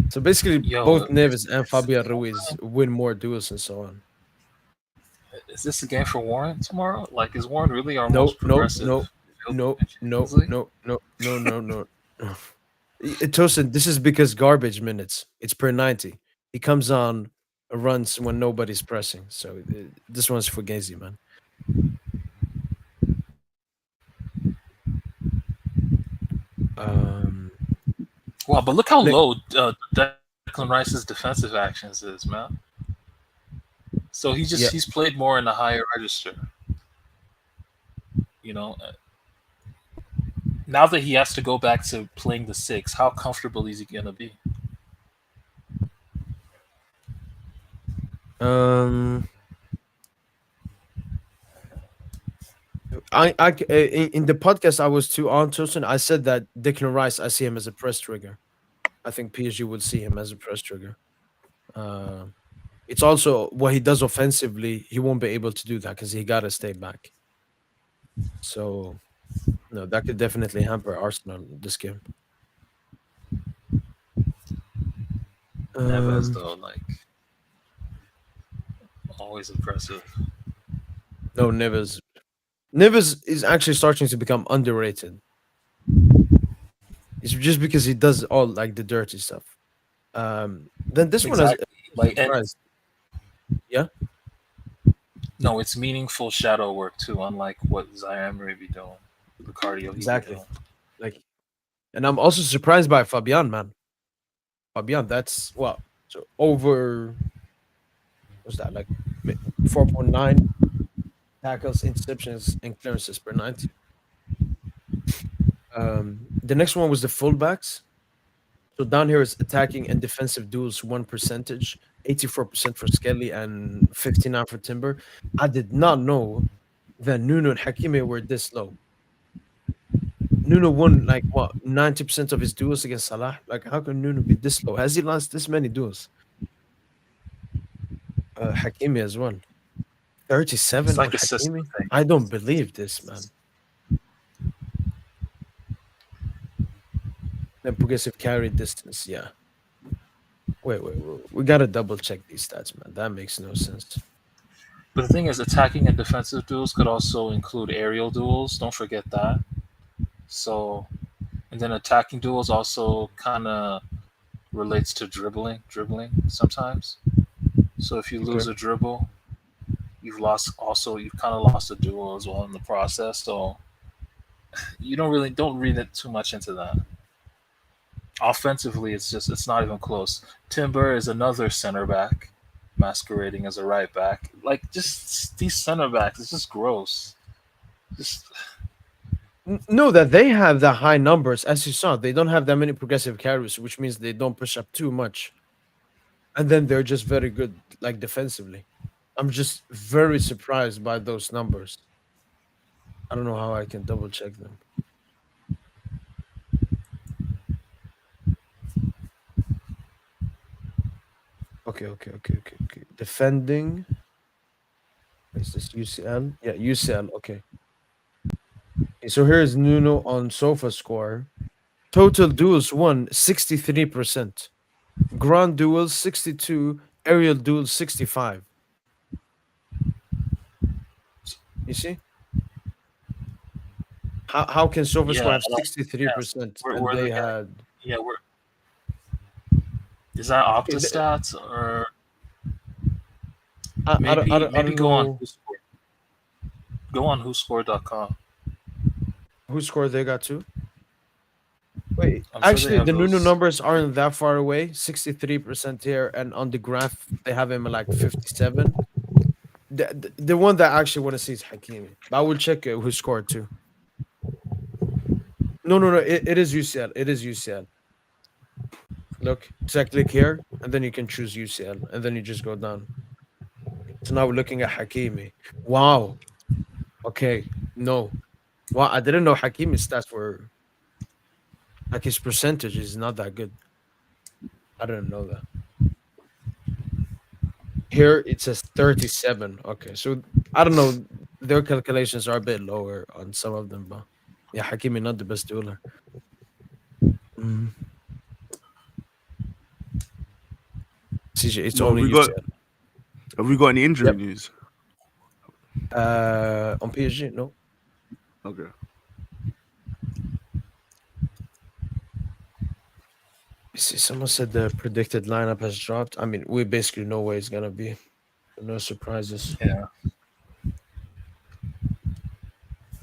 So basically, both Neves and Fabian Ruiz win more duels and so on. Is this a game for Warren tomorrow? Like, is Warren really our most progressive? No. Tosin, this is because garbage minutes. It's per 90. He comes on, runs when nobody's pressing. So this one's for Gazy, man. Wow, but look how low Declan Rice's defensive actions is, man. So he's played more in the higher register. You know, now that he has to go back to playing the 6, how comfortable is he gonna be? In the podcast I was too on Tosin, I said that Declan Rice, I see him as a press trigger. I think PSG would see him as a press trigger. It's also what he does offensively. He won't be able to do that because he got to stay back. So, no, that could definitely hamper Arsenal this game. Neves, though, like, always impressive. No, Neves is actually starting to become underrated. It's just because he does all like the dirty stuff. Then this one has like yeah. No, it's meaningful shadow work too, unlike what Zaire Emery be doing. The cardio. Exactly. Like, and I'm also surprised by Fabian, man. Fabian, that's what? So over what's that, like 4.9 tackles, interceptions, and clearances per 90. The next one was the fullbacks. So down here is attacking and defensive duels 1%, 84% for Skelly and 59 for Timber. I did not know that Nuno and Hakimi were this low. Nuno won like what 90% of his duels against Salah. Like, how can Nuno be this low? Has he lost this many duels? Hakimi as well. 37 it's like on a system Hakimi? thing. I don't believe this, man. Then progressive carry distance, yeah. Wait. We gotta double check these stats, man. That makes no sense. But the thing is, attacking and defensive duels could also include aerial duels. Don't forget that. So, And then attacking duels also kind of relates to dribbling sometimes. So if you lose Okay. a dribble, you've kind of lost a duel as well in the process. So you don't read it too much into that. Offensively, it's not even close. Timber is another center back masquerading as a right back. Like just these center backs, it's just gross. Just No, that they have the high numbers, as you saw. They don't have that many progressive carries, which means they don't push up too much. And then they're just very good, like defensively. I'm just very surprised by those numbers. I don't know how I can double check them. Okay. Defending. Is this UCL? Yeah, UCL. Okay. So here's Nuno on Sofa score. Total duels won 63%. Ground duels 62. Aerial duels 65. You see? How can Sofa score yeah, have 63% and we're they looking at had yeah we're is that okay, Optastats or I don't, I maybe don't, I don't go on know whoscore.com. who scored they got to. Wait, I'm sure they actually, have the Nuno those. numbers aren't that far away. 63% here, and on the graph they have him like 57. The one that I actually want to see is Hakimi. But I will check who scored too. No. It is UCL. It is UCL. Look, so click here, and then you can choose UCL, and then you just go down. So now we're looking at Hakimi. Wow. Okay. No. Wow. I didn't know Hakimi's stats were like his percentage is not that good. I didn't know that. Here it says 37. Okay, so I don't know. Their calculations are a bit lower on some of them, but yeah, Hakimi not the best dueler. Mm. CJ, it's Well, only you said. have we got any injury Yep. news? On PSG, no. Okay. See, someone said the predicted lineup has dropped. I mean, we basically know where it's gonna be. No surprises. Yeah.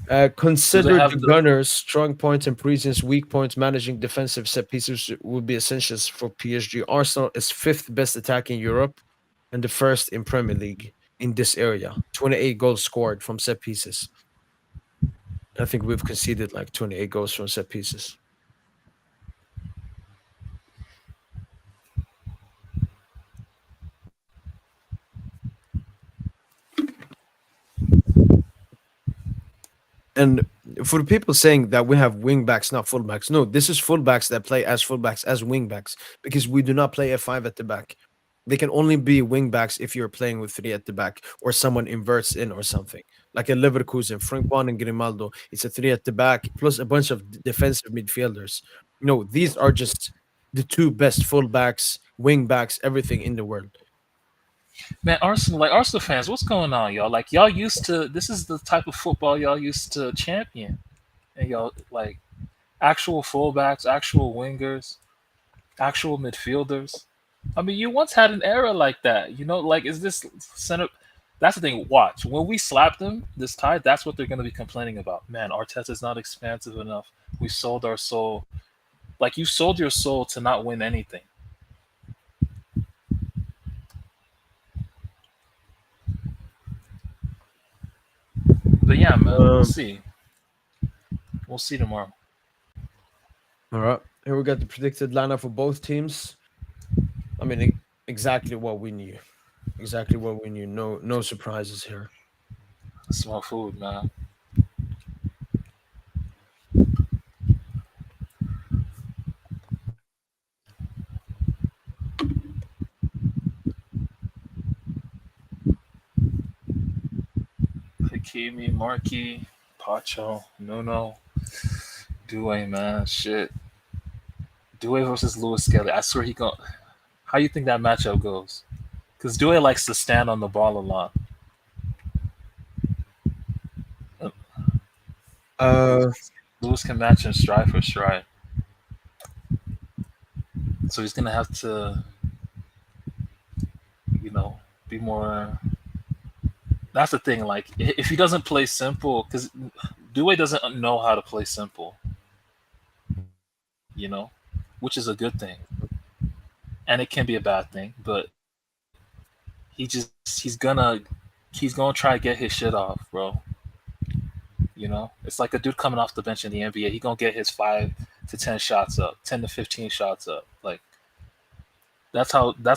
Do they Consider have the the Gunners' strong points and Parisians' weak points. Managing defensive set pieces would be essentials for PSG. Arsenal is fifth best attack in Europe and the first in Premier League in this area. 28 goals scored from set pieces. I think we've conceded like 28 goals from set pieces. And for the people saying that we have wingbacks, not fullbacks, no, this is fullbacks that play as fullbacks, as wingbacks, because we do not play a five at the back. They can only be wingbacks if you're playing with three at the back or someone inverts in or something. Like a Leverkusen, Frank Juan and Grimaldo, it's a three at the back plus a bunch of defensive midfielders. No, these are just the two best fullbacks, wingbacks, everything in the world. man Arsenal fans? What's going on, y'all? Like y'all used to. This is the type of football y'all used to champion, and y'all like actual fullbacks, actual wingers, actual midfielders. I mean, you once had an era like that. Like is this center? That's the thing. Watch when we slap them this tide. That's what they're going to be complaining about. Man, Arteta's not expansive enough. We sold our soul. Like you sold your soul to not win anything. But yeah, man, we'll see. We'll see tomorrow. All right. Here we got the predicted lineup for both teams. I mean, exactly what we knew. Exactly what we knew. No surprises here. Small food, man. Hakimi, Marquis, Pacho, Nuno, Due, man, shit. Due versus Lewis Skelly. I swear he go. How you think that matchup goes? Because Due likes to stand on the ball a lot. Uh, Lewis can match him stride for stride. So he's gonna have to, be more. That's the thing. Like, if he doesn't play simple, because Due doesn't know how to play simple, which is a good thing, and it can be a bad thing. But he's gonna try to get his shit off, bro. It's like a dude coming off the bench in the NBA. He gonna get his 5 to 10 shots up, 10 to 15 shots up. Like that's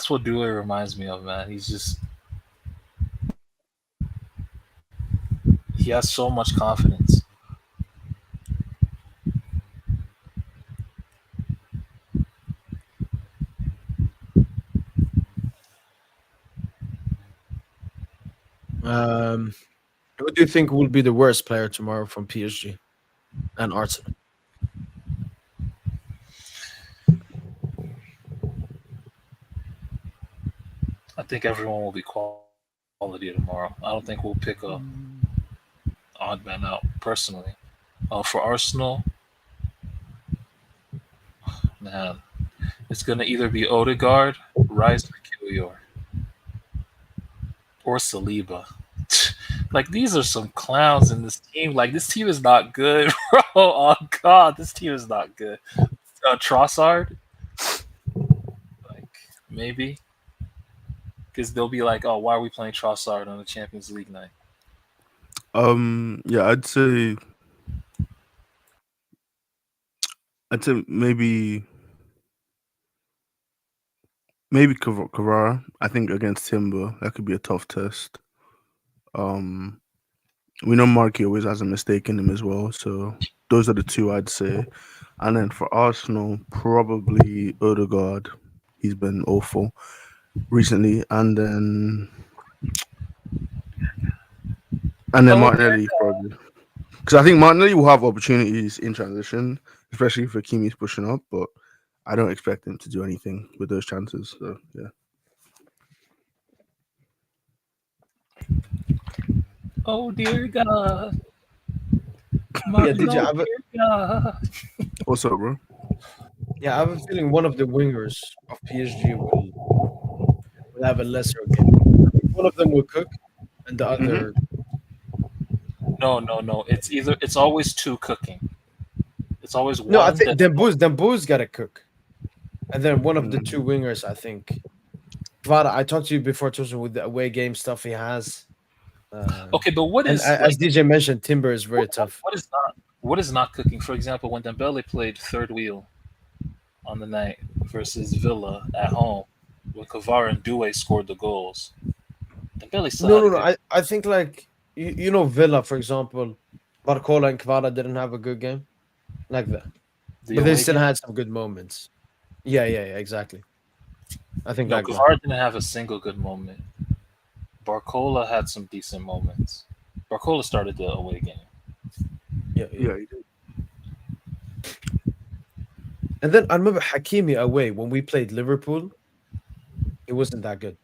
what Due reminds me of, man. He has so much confidence. Who do you think will be the worst player tomorrow from PSG and Arsenal? I think everyone will be quality tomorrow. I don't think we'll pick a odd man out personally. For Arsenal, man, it's gonna either be Odegaard, Rice, or Kiwior, or Saliba. Like, these are some clowns in this team. Like, this team is not good, bro. Oh God, this team is not good. Trossard, like, maybe, because they'll be like, "Oh, why are we playing Trossard on the Champions League night?" Yeah, I'd say maybe Carrara. I think against Timber, that could be a tough test. We know Marky always has a mistake in him as well, so those are the two I'd say. And then for Arsenal, probably Odegaard. He's been awful recently, and then Martinelli probably, because I think Martinelli will have opportunities in transition, especially if Hakimi's pushing up, but I don't expect him to do anything with those chances. So yeah. Oh dear God! What's up, bro? Yeah, I have a feeling one of the wingers of PSG will have a lesser game. One of them will cook, and the other. No. It's always two cooking. It's always one. No, I think Dembouz got to cook, and then one of the two wingers. I think. Kvara, I talked to you before, Tosin, with the away game stuff he has. Okay, but what is, as DJ mentioned, Timber is very tough. What is not cooking? For example, when Dembele played third wheel on the night versus Villa at home, when Kvara and Due scored the goals, Dembele still No. I think, like, Villa, for example, Barcola and Kvara didn't have a good game like that, but they still had some good moments. Yeah, exactly. I think Kvara didn't have a single good moment. Barcola had some decent moments. Barcola started the away game. Yeah, he did. And then I remember Hakimi away when we played Liverpool. It wasn't that good.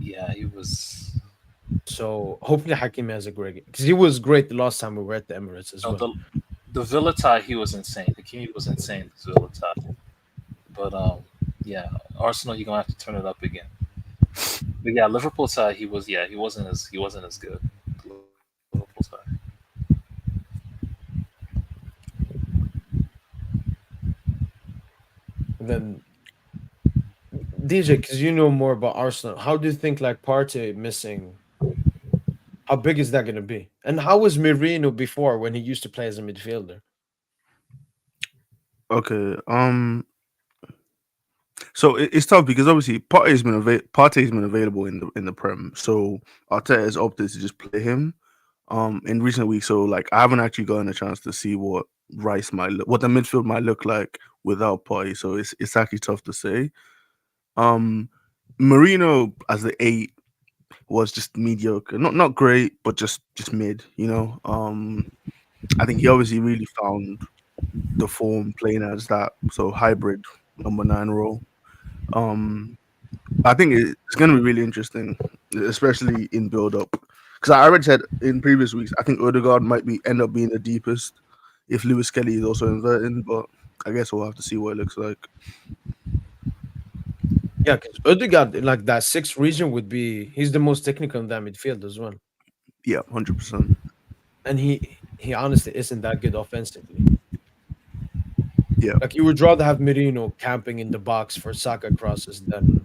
Yeah, he was. So hopefully Hakimi has a great game, because he was great the last time we were at the Emirates as well. The Villa tie, he was insane. Hakimi was insane. The Villa tie. But yeah, Arsenal, you're gonna have to turn it up again. But yeah, Liverpool side, he wasn't as good. Liverpool side. And then DJ, because you know more about Arsenal, how do you think, like, Partey missing? How big is that going to be? And how was Merino before, when he used to play as a midfielder? Okay. So it's tough because obviously Partey's been available in the Prem, so Arteta has opted to just play him in recent weeks. So, like, I haven't actually gotten a chance to see what what the midfield might look like without Partey. So it's actually tough to say. Merino as the 8 was just mediocre, not great, but just mid. I think he obviously really found the form playing as that hybrid number 9 role. I think it's going to be really interesting, especially in build-up. Because I already said in previous weeks, I think Odegaard might end up being the deepest if Lewis Kelly is also inverting. But I guess we'll have to see what it looks like. Yeah, because Odegaard, like that sixth region would be, he's the most technical in that midfield as well. Yeah, 100%. And he honestly isn't that good offensively. Yeah. Like you would rather have Merino camping in the box for Saka crosses than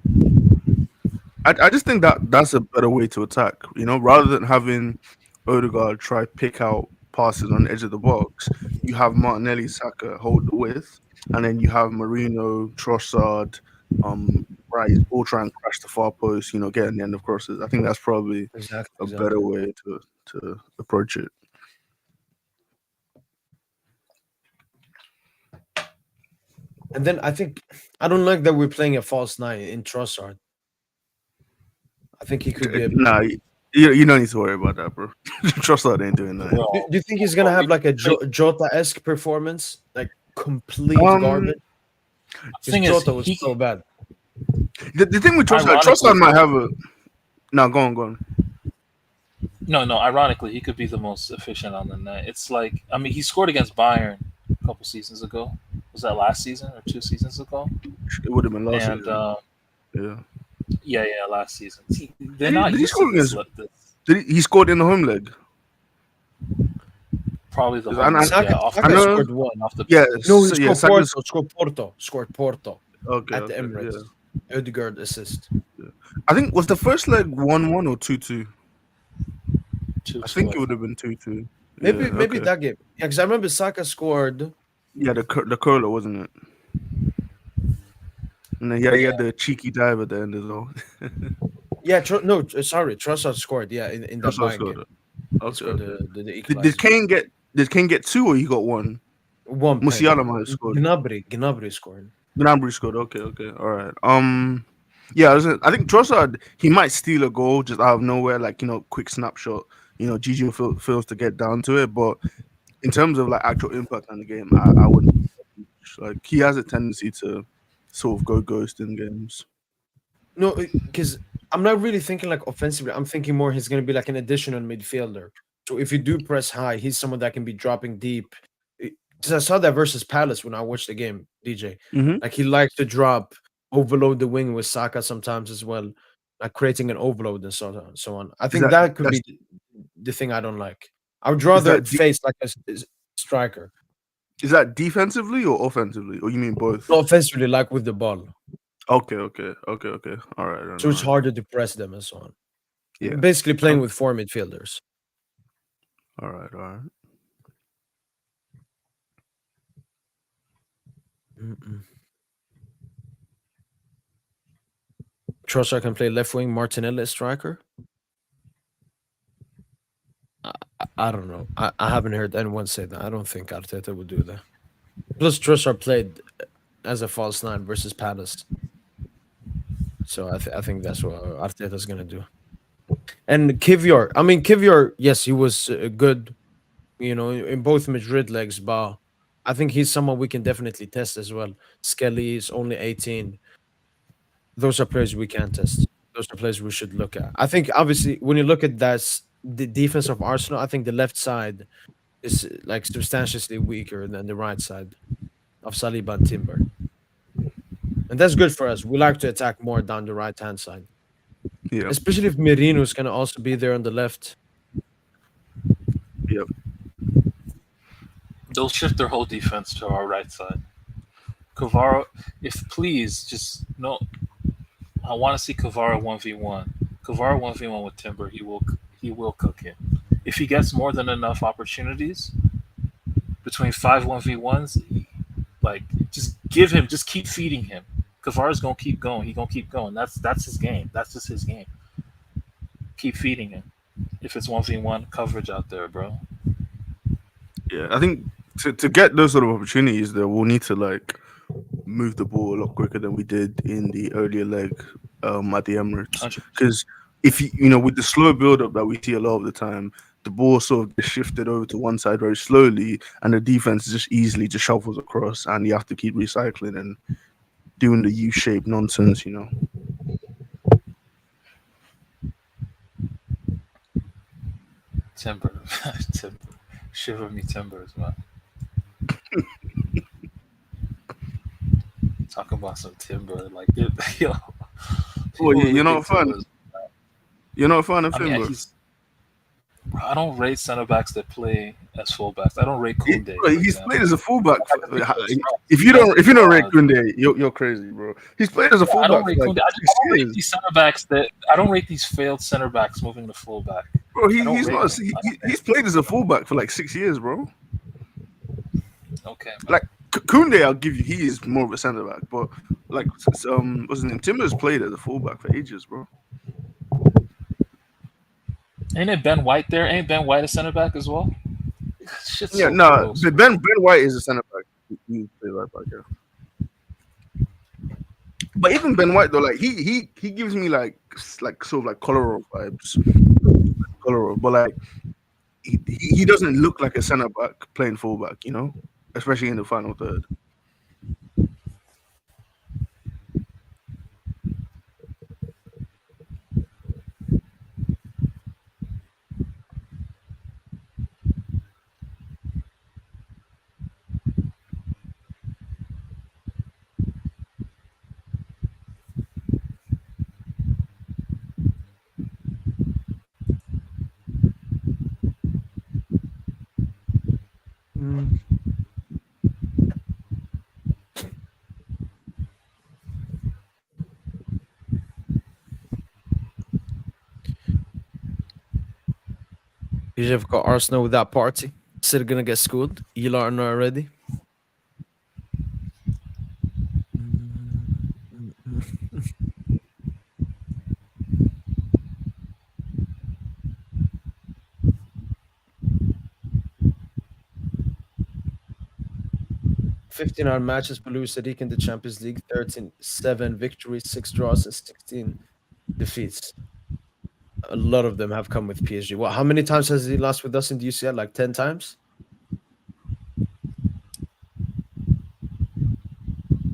I just think that's a better way to attack. You know, rather than having Odegaard try pick out passes on the edge of the box, you have Martinelli, Saka hold the width, and then you have Marino, Trossard, Rice all try and crash the far post. You know, get in the end of crosses. I think that's probably a better way to approach it. And then I don't like that we're playing a false nine in Trossard. I think he could be a Nah, you don't need to worry about that, bro. Trossard ain't doing that. Well, Do you think he's gonna have like a Jota-esque performance? Like complete garbage? the thing is, Jota was so bad. The thing with Trossard might have a. No, go on. No. Ironically, he could be the most efficient on the net. It's like, I mean, he scored against Bayern a couple seasons ago. Was that last season or 2 seasons ago? It would have been last season. Yeah, last season. They're not did used to this. He scored in the home leg? Probably the I know- Saka I know- scored one. off the Yeah, No, he yeah, scored Saka's- Porto. Scored Porto Okay, at the okay, Emirates. yeah. Odegaard assist. I think was the first leg 1-1 or 2-2. 2-2, I think it would have been 2-2. Maybe Yeah, maybe okay. that game. Yeah, because I remember Saka scored. Yeah, the curler, wasn't it? And then he had the cheeky dive at the end as well. Yeah, Trossard scored. Yeah, in that Trossard Bayern scored game. it. He Okay, scored okay. the Did equalizer. Kane get 2 or he got 1? One. Musiala might have scored. Gnabry scored. Gnabry scored. Okay, all right. Yeah, I think Trossard, he might steal a goal just out of nowhere, like, you know, quick snapshot. You know, Gigi feels to get down to it, but in terms of like actual impact on the game, I wouldn't. Like, he has a tendency to sort of go ghost in games. No, because I'm not really thinking like offensively. I'm thinking more he's going to be like an additional midfielder. So if you do press high, he's someone that can be dropping deep. Because I saw that versus Palace when I watched the game, DJ. Mhm. Like he likes to drop, overload the wing with Saka sometimes as well, like creating an overload and so on. I think that could be the thing I don't like. I would rather face like a striker. Is that defensively or offensively? Or you mean both? Not offensively, like with the ball. Okay. All right. So it's harder to press them and so on. Yeah. Basically playing with 4 midfielders. All right. Trossard can play left wing, Martinelli striker. I don't know. I haven't heard anyone say that. I don't think Arteta would do that. Plus, Trossard played as a false nine versus Palace. So I think that's what Arteta's going to do. And Kivior, yes, he was good, you know, in both Madrid legs, but I think he's someone we can definitely test as well. Skelly is only 18. Those are players we can test. Those are players we should look at. I think, obviously, when you look at the defense of Arsenal, I think the left side is like substantially weaker than the right side of Saliba and Timber. And that's good for us. We like to attack more down the right-hand side. Yeah. Especially if Merino is going to also be there on the left. Yep. They'll shift their whole defense to our right side. Kvara, I want to see Kvara 1v1. Kvara 1v1 with Timber, he will cook him. If he gets more than enough opportunities between 5 1v1s, like just keep feeding him. Kvara's gonna keep going. He's gonna keep going. That's his game. That's just his game. Keep feeding him. If it's 1v1 coverage out there, bro. Yeah, I think to get those sort of opportunities, though, we'll need to like move the ball a lot quicker than we did in the earlier leg at the Emirates. Because if you know, with the slow build-up that we see a lot of the time, the ball sort of gets shifted over to one side very slowly, and the defense just easily just shuffles across, and you have to keep recycling and doing the U-shaped nonsense, you know. Timber. Shiver me timbers, man. Talk about some timber, like yo, Well, people really you're not a think fan. Timber's. You're not a fan of I mean, Timber. I don't rate center backs that play as fullbacks. I don't rate He, Koundé. bro, for he's example. played as a fullback. I think he's strong. If you don't rate Koundé, you're crazy, bro. He's played as a I fullback don't for rate like Koundé. I 6 don't rate years. these center backs that I don't rate these failed center backs moving to fullback. Bro, I don't he's rate not. them. He's played as a fullback for like 6 years, bro. Okay, man. Like Koundé, I'll give you. He is more of a centre back, but like what's his name? Timber's played as a fullback for ages, bro. Ain't it Ben White there? Ain't Ben White a center back as well? Shit's Yeah, so no, gross, but bro. Ben White is a centre back. He plays right back, yeah. But even Ben White though, like he gives me like sort of like Colorado vibes, Colorado. But like he doesn't look like a centre back playing fullback, you know, especially in the final third. You've got Arsenal with that party. Still gonna get schooled. You lot know already. "59 matches for Luis Enrique in the Champions League, 13-7 victories, 6 draws, and 16 defeats. A lot of them have come with PSG. Well, how many times has he lost with us in the UCL? Like 10 times?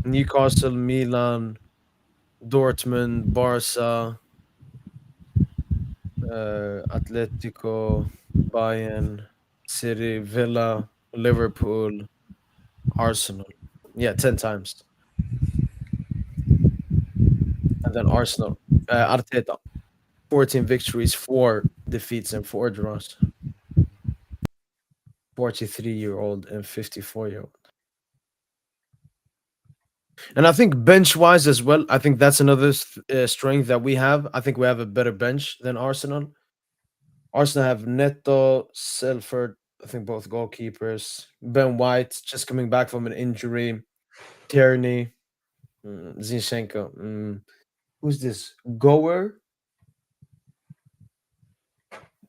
Newcastle, Milan, Dortmund, Barca, Atletico, Bayern, City, Villa, Liverpool, Arsenal. Yeah, 10 times. And then Arsenal, Arteta, 14 victories, 4 defeats, and 4 draws. 43-year-old and 54-year-old. And I think bench-wise as well, I think that's another strength that we have. I think we have a better bench than Arsenal. Arsenal have Neto, Selford, I think both goalkeepers. Ben White just coming back from an injury. Tierney, Zinchenko. Who's this? Goer?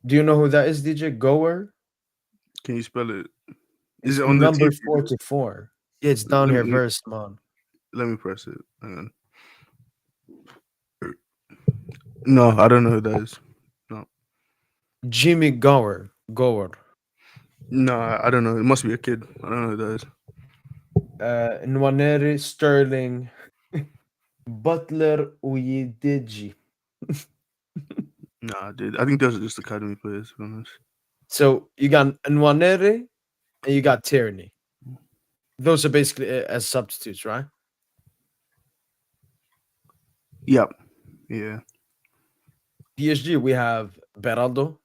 Do you know who that is, DJ? Goer? Can you spell it? It's Is it on the number TV? 44. Yeah, it's down here very small. Let me press it. Hang on. No, I don't know who that is. No. Jimmy Gower. No, I don't know. It must be a kid. I don't know who that is. Nwaneri, Sterling, Butler, Uyideji. Nah, dude. I think those are just academy players, to be honest. So you got Nwaneri and you got Tierney. Those are basically as substitutes, right? Yep. Yeah. PSG, we have Beraldo.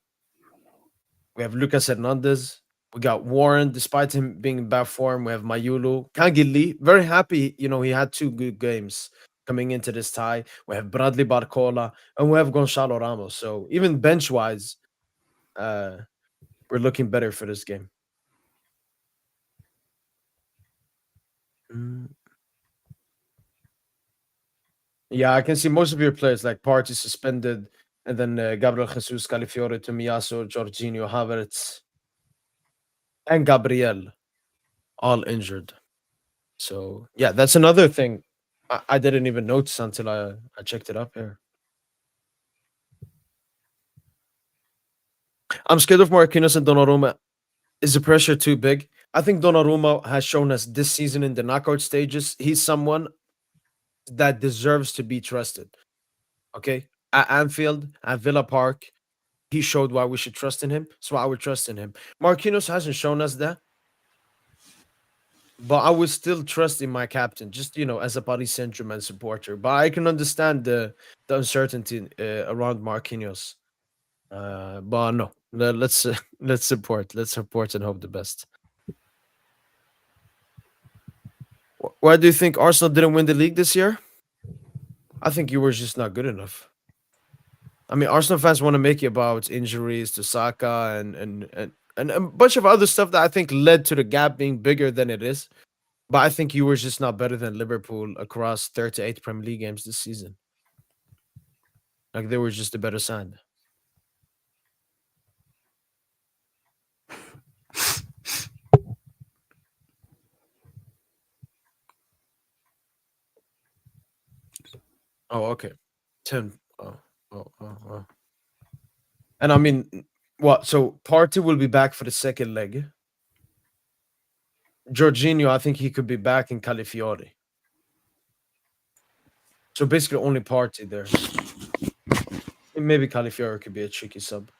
We have Lucas Hernandez. We got Warren, despite him being in bad form. We have Mayulu. Kangili, very happy. You know, he had 2 good games coming into this tie. We have Bradley Barcola. And we have Gonçalo Ramos. So even bench-wise, we're looking better for this game. Yeah, I can see most of your players like Partey suspended, and then Gabriel Jesus, Calafiore, Tomiyasu, Jorginho, Havertz, and Gabriel all injured. So yeah, that's another thing I didn't even notice until I checked it up here. I'm scared of Marquinhos and Donnarumma. Is the pressure too big? I think Donnarumma has shown us this season in the knockout stages, he's someone that deserves to be trusted. Okay? At Anfield, at Villa Park, he showed why we should trust in him. So I would trust in him. Marquinhos hasn't shown us that. but I would still trust in my captain, just as a Paris Saint-Germain supporter. But I can understand the uncertainty around Marquinhos. But no, let's let's support and hope the best. Why do you think Arsenal didn't win the league this year? I think you were just not good enough. I mean, Arsenal fans want to make it about injuries to Saka and a bunch of other stuff that I think led to the gap being bigger than it is. But I think you were just not better than Liverpool across 38 Premier League games this season. Like they were just a better side. Oh, okay. 10. Oh. And I mean, what? So Partey will be back for the second leg. Jorginho, I think he could be back in Calafiori. So basically only Partey there. Maybe Calafiori could be a tricky sub.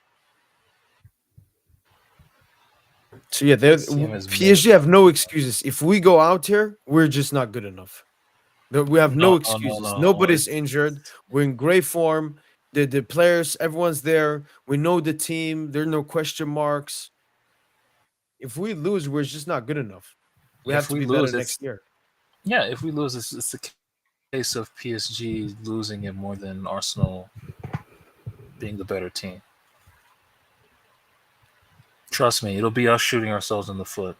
So yeah, PSG have no excuses. If we go out here, we're just not good enough. We have no excuses. no. Nobody's injured. We're in great form. The players, everyone's there. We know the team. There are no question marks. If we lose, we're just not good enough. We have to be better next year. Yeah, if we lose, it's a case of PSG losing it more than Arsenal being the better team. Trust me, it'll be us shooting ourselves in the foot,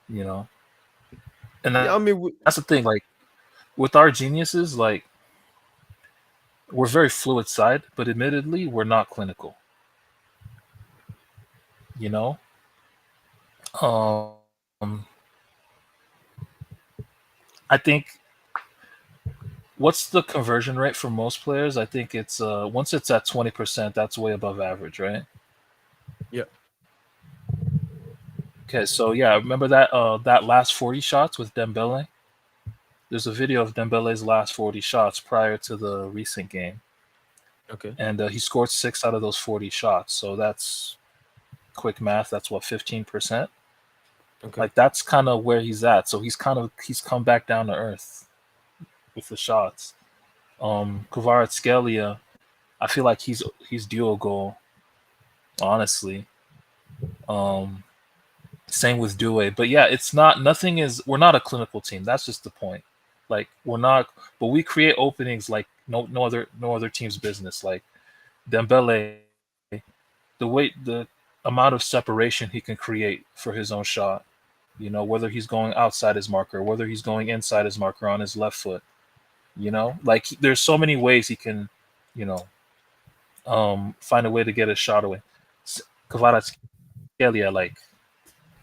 And that's the thing. Like with our geniuses, like we're very fluid side, but admittedly, we're not clinical. I think what's the conversion rate for most players? I think it's once it's at 20%, that's way above average, right? Yeah. Okay, so yeah, remember that last 40 shots with Dembele? There's a video of Dembele's last 40 shots prior to the recent game. Okay. And he scored 6 out of those 40 shots. So that's quick math. That's what, 15%? Okay. Like that's kind of where he's at. So he's come back down to earth with the shots. Kvaratskhelia, I feel like he's due a goal, honestly. Same with Doué. But yeah, we're not a clinical team. That's just the point. Like we're not, but we create openings like no other team's business. Like Dembele, the amount of separation he can create for his own shot, whether he's going outside his marker, whether he's going inside his marker on his left foot, like there's so many ways he can, find a way to get a shot away. Kvaratskhelia, like,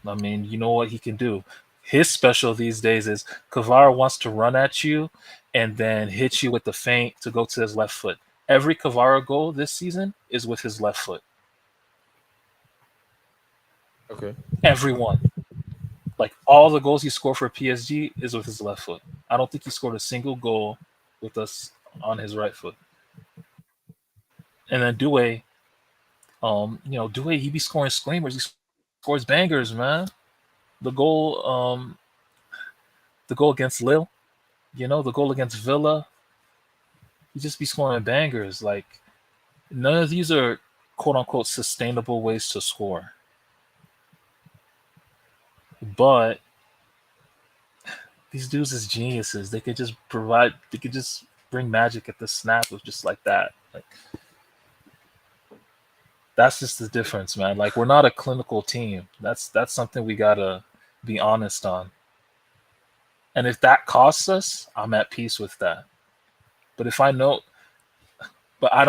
I mean, you know what he can do. His special these days is Kvara wants to run at you and then hit you with the feint to go to his left foot. Every Kvara goal this season is with his left foot. Okay. Everyone. Like all the goals he scored for PSG is with his left foot. I don't think he scored a single goal with us on his right foot. And then Doué, Doué, he be scoring screamers. He scores bangers, man. The goal against Lille, the goal against Villa, he just be scoring bangers. Like none of these are quote unquote sustainable ways to score. But these dudes is geniuses. They could just bring magic at the snap of just like that. Like that's just the difference, man. Like we're not a clinical team. That's something we gotta be honest on. And if that costs us, I'm at peace with that. But if I know, but I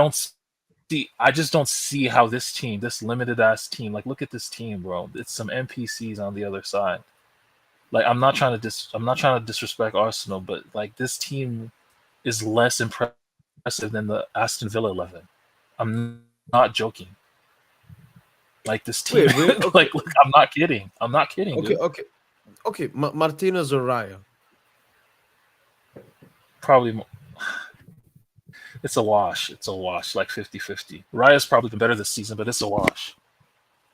just don't see how this team, this limited ass team, like look at this team, bro. It's some NPCs on the other side. Like I'm not trying to disrespect Arsenal, but like this team is less impressive than the Aston Villa 11. I'm not joking. Like this team, Wait, really? Okay. like look, I'm not kidding. Okay, dude. okay. Martinez or Raya? Probably it's a wash. It's a wash, like 50-50. Raya's probably been better this season, but it's a wash.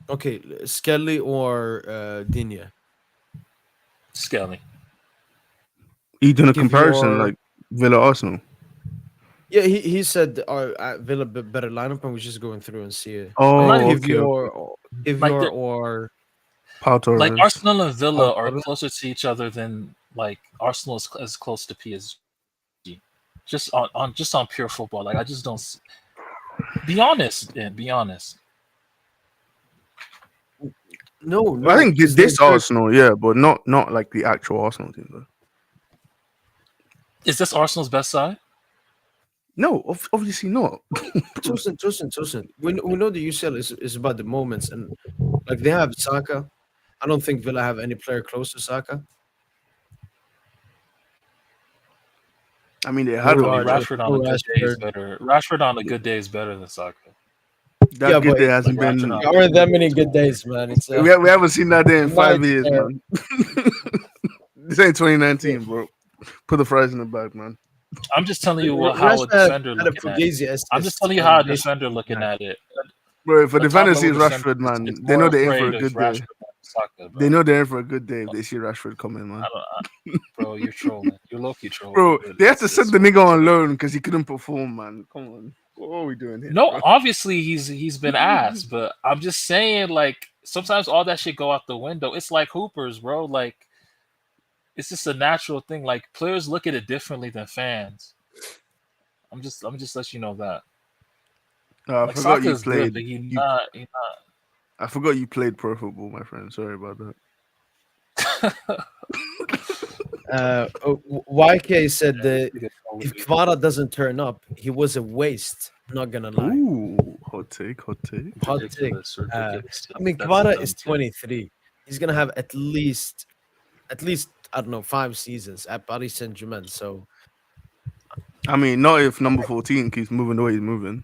Okay, Skelly or Digne? Skelly. He done a give comparison your- like Villa Arsenal. Yeah, he said Villa better lineup, and we're just going through and see it. Oh, not even- Give okay. your Like the- or Pau Torres. Like Arsenal and Villa are Torres. closer to each other than like Arsenal is as close to PSG. Just on pure football. Like I just don't. Be honest, man. Be honest. no. I think because this they're- Arsenal, yeah, but not like the actual Arsenal team though. Is this Arsenal's best side? No, obviously not. Tosin. We know the UCL is about the moments, and like they have Saka. I don't think Villa have any player close to Saka. I mean, they had Who one. are- Rashford on a good day is Rashford. better. Rashford on a good day is better than Saka. That Yeah, good but day hasn't like been. Rashford There aren't that many good days, man. It's We haven't seen that day in 5 Nice, years, man. This ain't 2019, bro. Put the fries in the bag, man. I'm just telling you how a defender had a looking at it. Fugazi assist. I'm just telling you how a and they- defender looking at it. Bro, if a The defender top sees level Rashford, defender man, is they know more they're in for afraid a of good day. Rashford than Saka, bro. They know they're in for a good day if they see Rashford coming, man. Bro, you're trolling. You're low-key trolling. Bro, but they had to it's send the what- nigga on loan because he couldn't perform, man. Come on. What are we doing here? No, bro? obviously he's been asked, but I'm just saying, like, sometimes all that shit go out the window. It's like hoopers, bro. Like, it's just a natural thing. Like, players look at it differently than fans. I'm just letting you know that. I Like, forgot Saka you is good, played. but he's not. I forgot you played pro football, my friend. Sorry about that. YK said that if Kvara doesn't turn up, he was a waste. Not gonna lie. Ooh, hot take, hot take. Hot take. Ridiculous, ridiculous. I mean, That's Kvara dumb is take. 23. He's gonna have at least I don't know 5 seasons at Paris Saint-Germain. So I mean, not if number 14 keeps moving the way he's moving.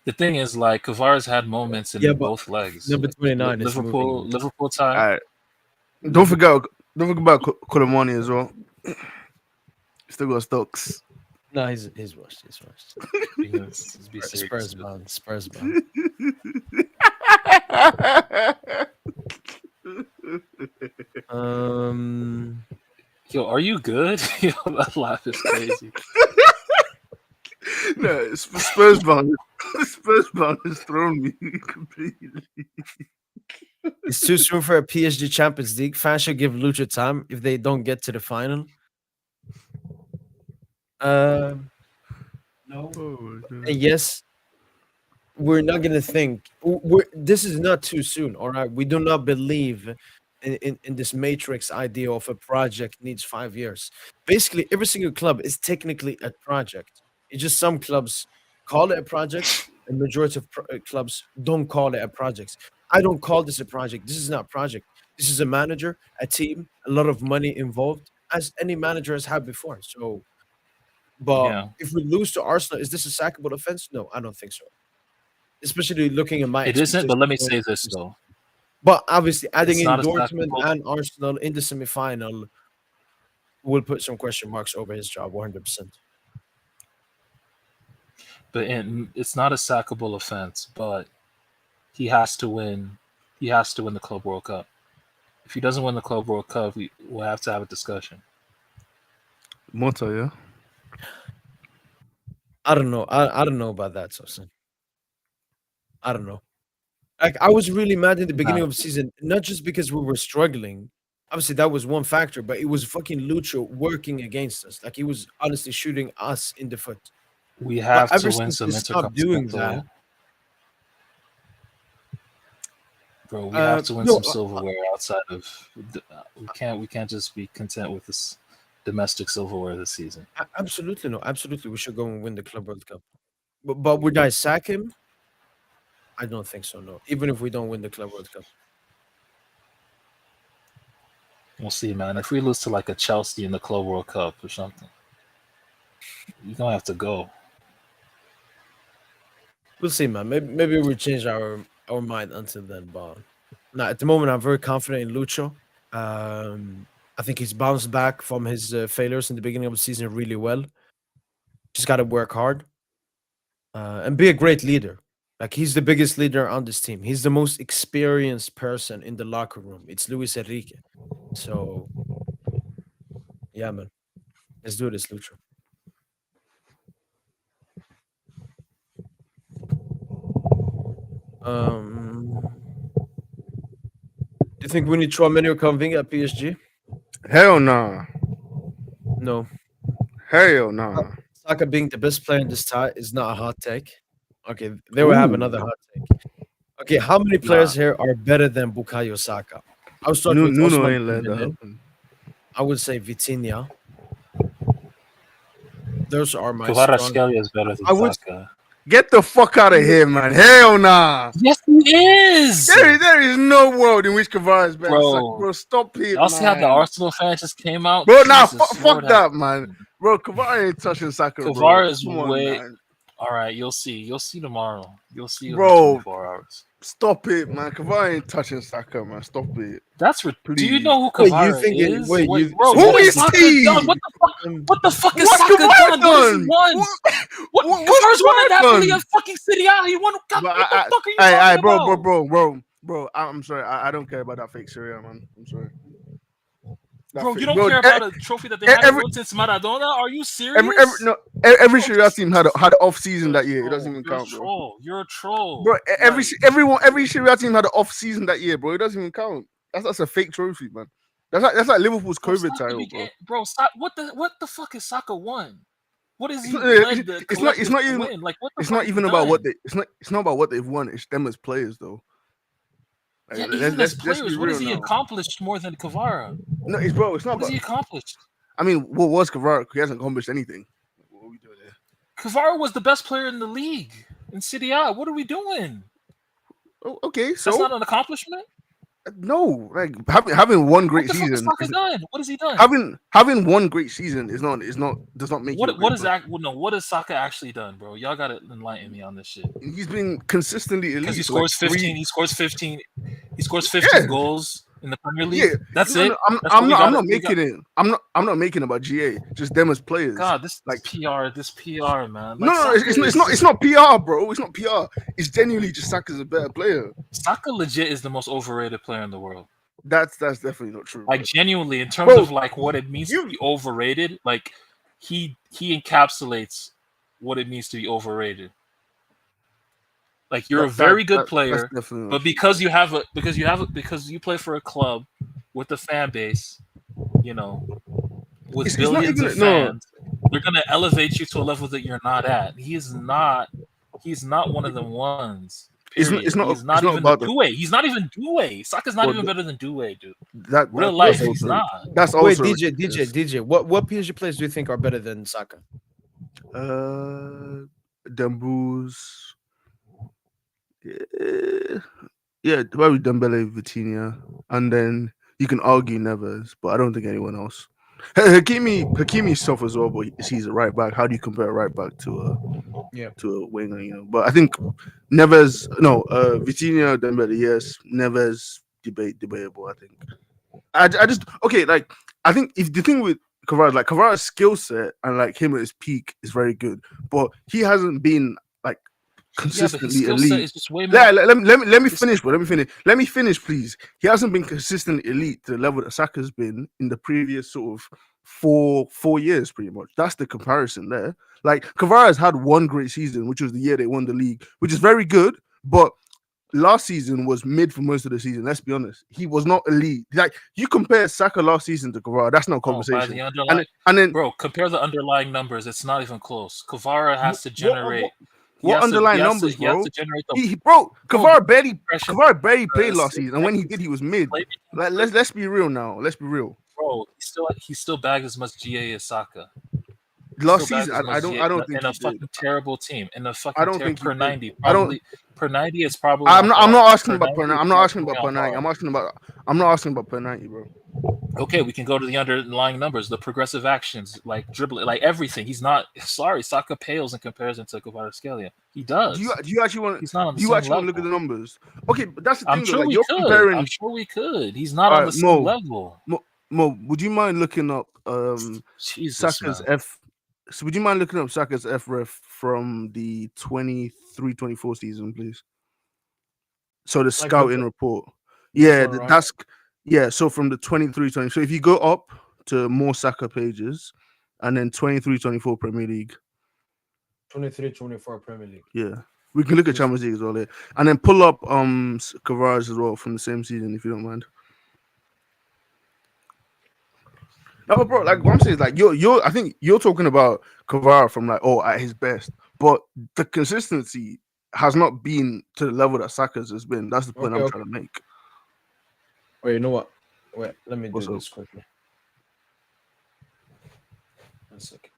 The thing is, like, Kvara's had moments in Yeah, but both legs. number 29 is Liverpool, moving. Liverpool time. All right. Don't forget about Kolomani as well. Still got Stokes. No, he's washed. He's washed. Let's be serious. Spurs bound. Spurs bound. Yo, are you good? Yo, that laugh is crazy. No, Spurs bound. Spurs bound has thrown me completely. It's too soon for a PSG Champions League. Fans should give Lucha time if they don't get to the final. No. Oh my God. And yes, we're not gonna think. This is not too soon. All right, we do not believe in this matrix idea of a project needs 5 years. Basically, every single club is technically a project. It's just some clubs call it a project, and majority of clubs don't call it a project. I don't call this a project. This is not a project. This is a manager, a team, a lot of money involved, as any manager has had before. So, but Yeah. if we lose to Arsenal, is this a sackable offense? No, I don't think so. Especially looking at my. It isn't, but let me expectations say this going though. But obviously, adding It's in not a Dortmund sackable- and Arsenal in the semi-final will put some question marks over his job, 100%. But it's not a sackable offense, but he has to win. He has to win the Club World Cup. If he doesn't win the Club World Cup, we'll have to have a discussion. Mota, yeah. I don't know. I don't know about that, Sosin. I don't know. Like, I was really mad in the beginning of the season, not just because we were struggling. Obviously, that was one factor, but it was fucking Lucho working against us. Like, he was honestly shooting us in the foot. We have ever to win since some they stopped doing that, intercontinental. Bro, we have to win no, some silverware outside of. We can't just be content with this domestic silverware this season. Absolutely no. Absolutely, we should go and win the Club World Cup. But would I sack him? I don't think so. No, even if we don't win the Club World Cup. We'll see, man. If we lose to like a Chelsea in the Club World Cup or something, you're gonna have to go. We'll see, man. Maybe we'll change our mind until then. But no, at the moment, I'm very confident in Lucho. I think he's bounced back from his failures in the beginning of the season really well. Just got to work hard and be a great leader. Like, he's the biggest leader on this team. He's the most experienced person in the locker room. It's Luis Enrique. So Yeah, man. Let's do this, Lucho. Do you think we need Chouameni or Camavinga at PSG? Hell nah. No. Hell nah. Saka being the best player in this tie is not a hot take. Okay, there we have another hot take. Okay, how many players here are better than Bukayo Saka? I was talking with Nuno Osman ain't let that Dembele. happen. I would say Vitinha. Those are my Kvara strong. Scalia is better than I would- Saka. Get the fuck out of here, man. Hell nah. Yes, he is. There is no world in which Kvara is better than Saka. Bro. Bro, stop it, Y'all see how the man. Arsenal fans just came out? Bro, nah, Jesus, fuck Lord that, have- man. Bro, Kvara ain't touching Saka, bro. Kvara is Come on, way- man. All right, you'll see. You'll see tomorrow. You'll see in Bro. 24 hours. Stop it, man. Kvara ain't touching Saka, man. Stop it. That's do you Please. know who Wait, you Kvara think it- is? wait, you- bro, so what who has is Saka he? done? What the fuck is What's Saka Kvara done? What has he done? won? What What's Kvara's won Kvara at Napoli done? and fucking City A. He won. God, But what the fuck are you talking about? bro. I'm sorry. I don't care about that fake Syria, man. I'm sorry. That Bro, fake- you don't bro, care about a trophy that they haven't every- won since Maradona? Are you serious? every Syria team had off season that year. It doesn't even count, bro. You're a troll. Bro, every Syria team had an off season that year, bro. It doesn't even count. That's a fake trophy, man. That's like Liverpool's COVID title, bro. What the fuck is Saka won? What is he It's not- led the it's not- it's not collective to even- win? Like what the It's fuck not has even he about done? what they. It's not about what they've won. It's them as players, though. Like, Yeah, let's- even let's as be players, what has real he now. accomplished more than Kvara? No, it's bro. It's not What has about. he accomplished? I mean, what was Kvara? He hasn't accomplished anything. What are we doing there? Kvara was the best player in the league in City A. What are we doing? Oh, okay, so That's not an accomplishment. no, like having one great What the fuck has season. Saka done? What has he done? Having one great season does not make you a What great is player. that? No, what has Saka actually done, bro? Y'all gotta enlighten me on this shit. He's been consistently elite. Because he for scores like 15. He scores 15. He scores 15 Yeah. goals in the Premier League. Yeah, That's no, it. no, That's what I'm we not. I'm gotta- not we making it. I'm not making it about GA. Just them as players. God, this Like- PR, this PR, man. No, Like, it's not PR, bro. It's not PR. It's genuinely just Saka's a better player. Saka legit is the most overrated player in the world. That's definitely not true. Like bro. genuinely, in terms Bro, of like what it means to you- be overrated, like he encapsulates what it means to be overrated. Like you're a very good player, That's definitely not but true. because you play for a club with a fan base, you know, with It's not billions even- of no. fans, they're gonna elevate you to a level that you're not at. He's not one of them ones. It's Period. not- He's not it's not even about the the- Doué. He's not even Doué. Saka's not Well, even better than Doué, dude. That Real that's life, he's also- not. That's also Wait, DJ, ridiculous. what PSG players do you think are better than Saka? Dembouz. Yeah, probably Dembele, Vitinha, and then you can argue Neves, but I don't think anyone else. Hakimi's tough as well, but he's a right back. How do you compare a right back to a winger? You know, but I think Neves, Vitinha, Dembele, yes, Neves, debatable. I think. I just okay. Like I think if the thing with Kvara, like Kvara's skill set and like him at his peak is very good, but he hasn't been like consistently skill elite. set is just way more. Yeah, let me finish, bro. Let me finish, please. He hasn't been consistently elite to the level that Saka's been in the previous sort of four years, pretty much. That's the comparison there. Like Kvara has had one great season, which was the year they won the league, which is very good, but last season was mid for most of the season. Let's be honest. He was not elite. Like you compare Saka last season to Kvara, that's no By conversation. the underlying, and then bro, compare the underlying numbers. It's not even close. Kvara has to generate. What underlying numbers, He has bro? to generate the Kvara barely pressure, played last season, and when he did, he was mid. play- Like, let's be real now. Let's be real. bro. He still bagged as much GA as Saka. Last Still bagged season, as much I GA don't think in a he did. fucking terrible team. In a fucking I don't think he per did. 90. I don't- Probably per 90 is probably. I'm on not par. asking about per 90. I'm not asking about per 90. I'm not asking about per 90, bro. Okay, we can go to the underlying numbers, the progressive actions, like dribbling, like everything. He's not. Sorry, Saka pales in comparison to Kvaratskhelia. He does. Do you actually want? He's not on the Do you same actually want to look at the level. numbers? Okay, but that's the I'm thing. sure Though, like, we you're could. comparing. I'm sure we could. He's not on Alright, the same Mo. level. Mo, would you mind looking up Jesus, Saka's man. F? So would you mind looking up Saka's F ref from the 23-24 season, please? So the scouting report. Yeah, one, right? that's so from the 23-20. So if you go up to more Saka pages, and then 23-24 Premier League. 23-24 Premier League. Yeah, we can look at Champions League as well there, and then pull up Cavara's as well from the same season if you don't mind. No, but bro, like what I'm saying is like you're I think you're talking about Cavara from like at his best, but the consistency has not been to the level that Saka's has been. That's the point I'm trying to make. Wait, you know what? Wait, let me do What's up? this quickly. 1 second.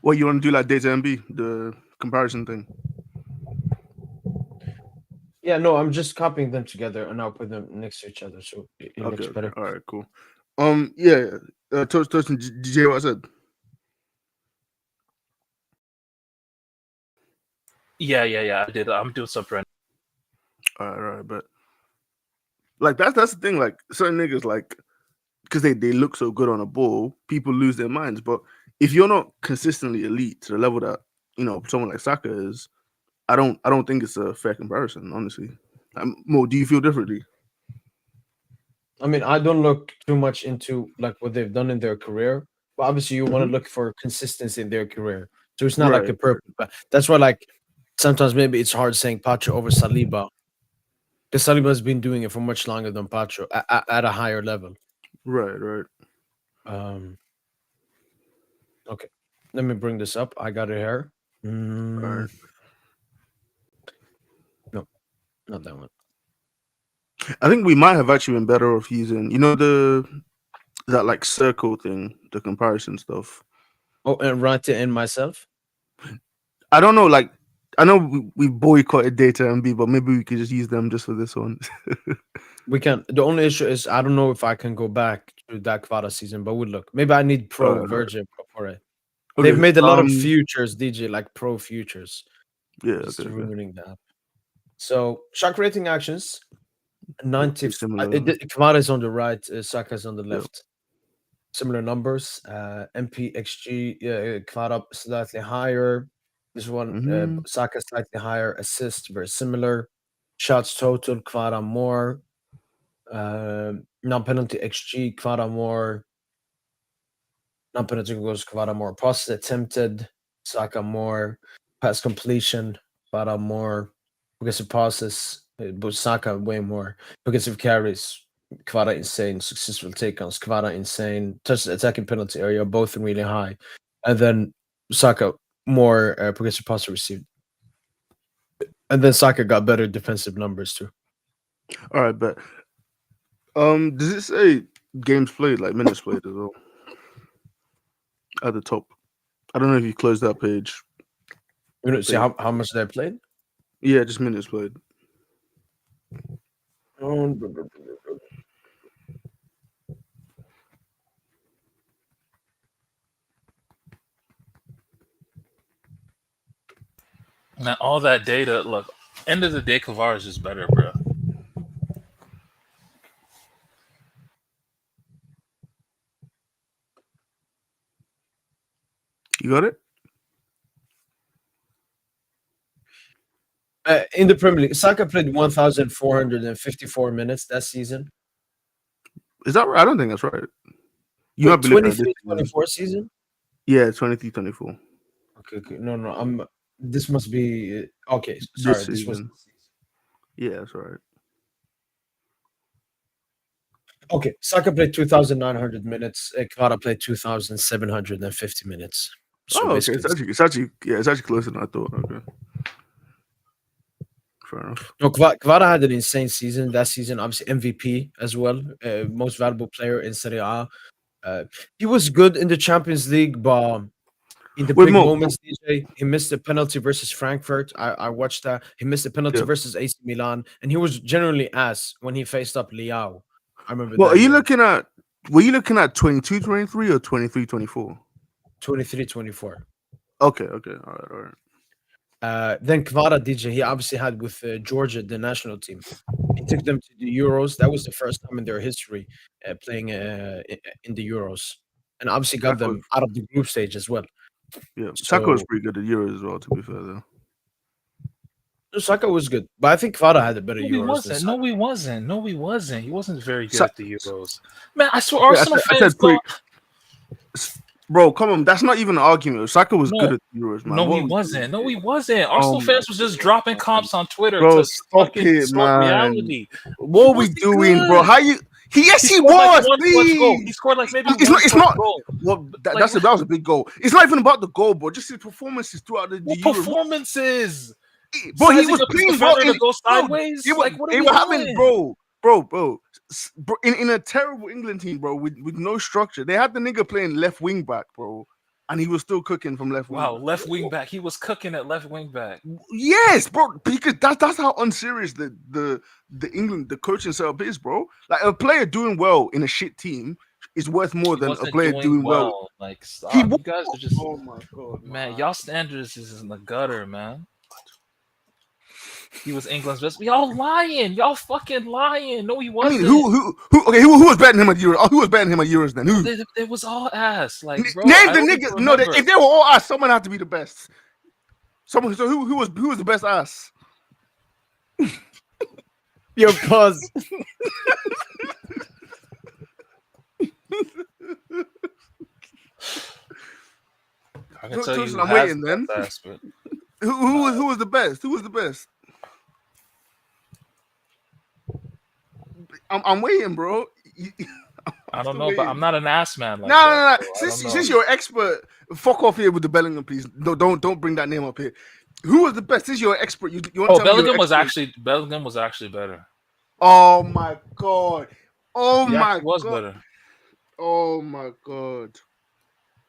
What you want to do like data MB, the comparison thing? Yeah, no, I'm just copying them together and I'll put them next to each other so it looks better. All right, cool. Yeah. Toasting DJ, what I said. Yeah, I did. I'm doing something. All right, but like that's the thing. Like certain niggas, like because they look so good on a ball, people lose their minds. But if you're not consistently elite to the level that someone like Saka is, I don't think it's a fair comparison, honestly. Mo, do you feel differently? I mean, I don't look too much into like what they've done in their career, but obviously you want to look for consistency in their career. So it's not like a perfect. But that's why, like, sometimes maybe it's hard saying Pacho over Saliba, because Saliba has been doing it for much longer than Pacho at a higher level. Right. Okay, let me bring this up. I got it here. Right. No, not that one. I think we might have actually been better off using, that like circle thing, the comparison stuff. Oh, and Rante and myself. I don't know. Like, I know we boycotted Data MB, but maybe we could just use them just for this one. We can. The only issue is I don't know if I can go back to that Kvara season, but we'll look. Maybe I need pro version for it. Okay, They've made a lot of futures, DJ, like pro futures. Yeah, just ruining the app. So shock rating actions, 90. Kvara is on the right, Saka's on the left. Similar numbers. MPXG, Kvara slightly higher. This one, Saka slightly higher. Assist very similar. Shots total, Kvara more. Non-penalty XG, Kvara more. Non-penalty goals, Kvara more. Passes attempted, Saka more. Pass completion, Kvara more. Progressive passes, but Saka way more. Progressive carries, Kvara insane. Successful takedowns, Kvara insane. Touch attacking penalty area, both really high. And then Saka more progressive passes received. And then Saka got better defensive numbers too. All right, but does it say games played, like minutes played as well? At the top. I don't know if you closed that page. You don't see how much they played? Yeah, just minutes played. Now, all that data, look, end of the day, Kvara is just better, bro. You got it? In the Premier League, Saka played 1,454 minutes that season. Is that right? I don't think that's right. You might be looking at this 23-24 season? Yeah, 23-24. Okay. No. This must be okay. Sorry, this was. Yeah, that's right. Okay, Saka played 2,900 minutes. Kvara played 2,750 minutes. So okay. It's actually closer than I thought. Okay. Fair enough. No, Kvara had an insane season. That season, obviously MVP as well. Most valuable player in Serie A. He was good in the Champions League, but in the big moments, DJ, he missed a penalty versus Frankfurt. I watched that. He missed a penalty versus AC Milan, and he was generally ass when he faced up Leao. I remember. Well, were you looking at 22-23 or 23-24? 23-24. Okay. All right. Then Kvara DJ, he obviously had with Georgia, the national team. He took them to the Euros. That was the first time in their history playing in the Euros. And obviously got them out of the group stage as well. Yeah, Saka was pretty good at Euros as well, to be fair, though. Saka was good, but I think Kvara had a better No, he Euros than wasn't. Saka. No, he wasn't. No, he wasn't. He wasn't very good Sa- at the Euros. Man, I swear, Yeah, Arsenal I fans said pre. thought. Bro, come on. That's not even an argument. Saka was good No, at the Euros, man. no, What he are we wasn't. doing No, here? he wasn't. Oh Arsenal my fans was just dropping God, comps on Twitter bro, to stop fucking it, distort man. reality. What are we wasn't doing, bro? good. How you? Yes, he scored like was. one clutch goal. He Please. scored like maybe It's one not. It's clutch not. goal. Well, Like, that was a big goal. It's not even about the goal, bro. Just his performances throughout the what Euros. performances? Bro, he Sizing was up his playing, bro. defender to go sideways? Like, what are They we were having, doing? bro, in a terrible England team, bro, with no structure. They had the nigga playing left wing back, bro, and he was still cooking from left wing. Wow, back. left wing back. He was cooking at left wing back. Yes, bro, because that's how unserious the England the coaching setup is, bro. Like a player doing well in a shit team is worth more He than a wasn't player doing well. Like, stop. He You guys are just, Oh my god, man. Y'all standards is in the gutter, man. He was England's best. Y'all lying. Y'all fucking lying. No, he I wasn't. mean, who was betting him at Euros? Oh, who was betting him at Euros then? Who? They was all ass. Like, bro, Name I the don't niggas. even No, remember. if they were all ass, someone had to be the best. Someone. So who was the best ass? Yo, pause. I can tell you I'm who waiting has then. the best ass, but Who was the best? Who was the best? I'm waiting, bro. I don't know, but I'm not an ass man. Like No. that, so I don't Since know. you're an expert, fuck off here with the Bellingham, please. No, don't bring that name up here. Who was the best? Since you're an expert, you want Oh, to tell me you're Bellingham was actually better. Oh my god. Oh He my actually was god. better. Oh my god.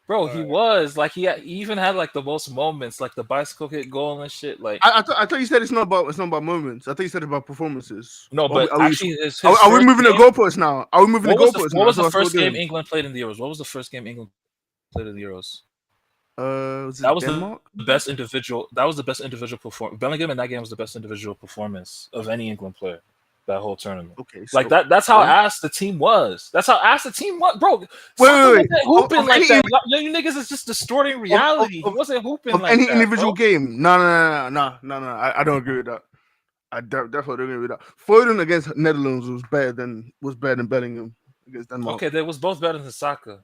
Bro, he was like he even had like the most moments, like the bicycle kick goal and shit. Like I thought you said it's not about moments. I thought you said about performances. no, but actually, his are we first moving the game- goalposts now? Are we moving the goalposts now? What was That's the first we're game doing. England played in the Euros? What was the first game England played in the Euros? Was it That was Denmark? the best individual. That was the best individual performance. Bellingham in that game was the best individual performance of any England player that whole tournament. Okay, Like that. That's how ass the team was. That's how ass the team was, bro. Wait. Wasn't hooping like any- that. You niggas is just distorting reality. He wasn't hooping Of like any that, individual bro. game. No. I don't agree with that. I definitely don't agree with that. Foden against Netherlands was better than Bellingham against Denmark. Okay, they was both better than Saka.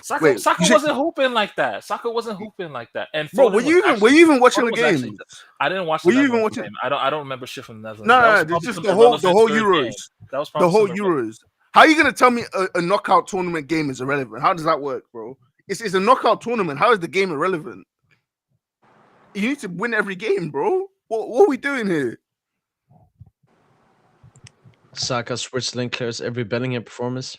Saka Wait, wasn't hooping like that. Saka wasn't hooping like that. And bro, Foden were you was even watching Foden the was game? actually- I didn't watch. Were the you even Netherlands watching? game. I don't remember shit from the Netherlands. No, That was it's probably just some the whole irrelevant third Euros. game. That was The probably whole some irrelevant- Euros. How are you gonna tell me a knockout tournament game is irrelevant? How does that work, bro? It's a knockout tournament. How is the game irrelevant? You need to win every game, bro. What are we doing here? Saka, Switzerland clears every Bellingham performance.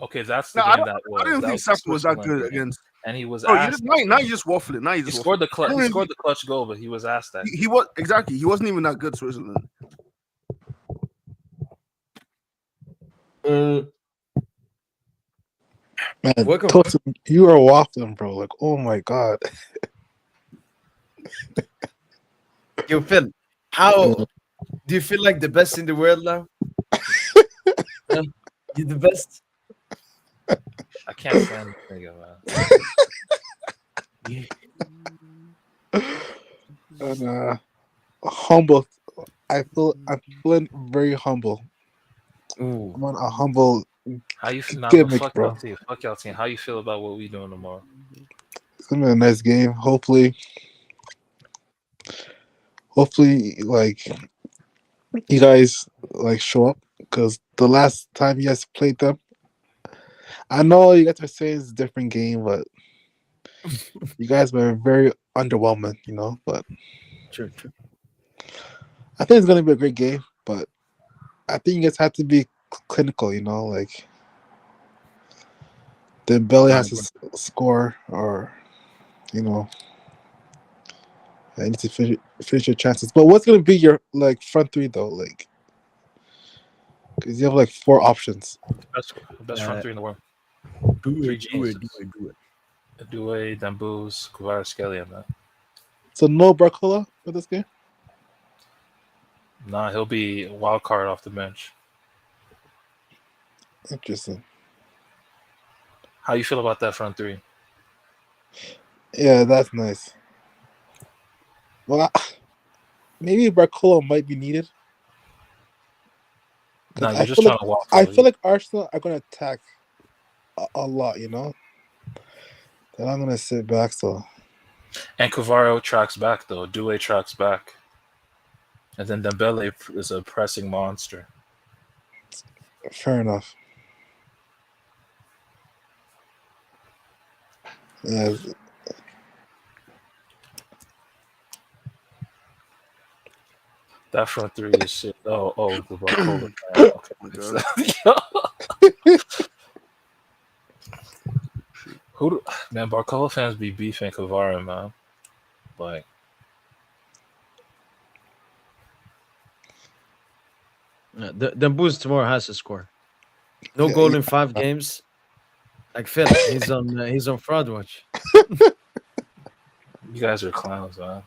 Okay, that's the No, I game that was. I don't that think was the Saka was that Switzerland good game. against. And he was Bro, asked. now you're just waffling. Now you He just scored the waffling. clutch. He scored the clutch goal, but he was asked that. He was exactly. He wasn't even that good, Switzerland. Man, Welcome. Tosin, you are waffling, bro. Like, oh my god. Yo, Phil, how do you feel like the best in the world now? Yeah, you're the best. I can't stand the nigga, man. And humble. I'm feeling very humble. Ooh. I'm on a humble How you feel? Nah, gimmick, fuck bro. y'all team. Fuck y'all team. How you feel about what we doing tomorrow? It's gonna be a nice game. Hopefully, like you guys like show up because the last time you guys played them, I know you guys are saying it's a different game, but you guys were very underwhelming, you know. But True. I think it's gonna be a great game. But I think you guys have to be clinical, you know, like then Belly has to score or, you know, I need to finish your chances. But what's gonna be your like front three though, like? Because you have like 4 options. Best front three in the world. Do Three it. geniuses. Due, Dambus, Kvaratskhelia, man. So no Barcola for this game. Nah, he'll be a wild card off the bench. Interesting. How you feel about that front three? Yeah, that's nice. Well, maybe Barcola might be needed. No, 'Cause you're just trying to walk. I feel like Arsenal are going to attack a lot, you know? Then I'm going to sit back, so. And Cavaro tracks back though. Doué tracks back, and then Dembele is a pressing monster. Fair enough. Yeah, That front three is shit. Oh, the Barcola. Okay. my God. Man, Barcola fans be beefing Cavaro, man. Like, Dembouz tomorrow has to score. No Yeah, goal in 5 games. Like Phil, he's on fraud watch. you guys are clowns, man.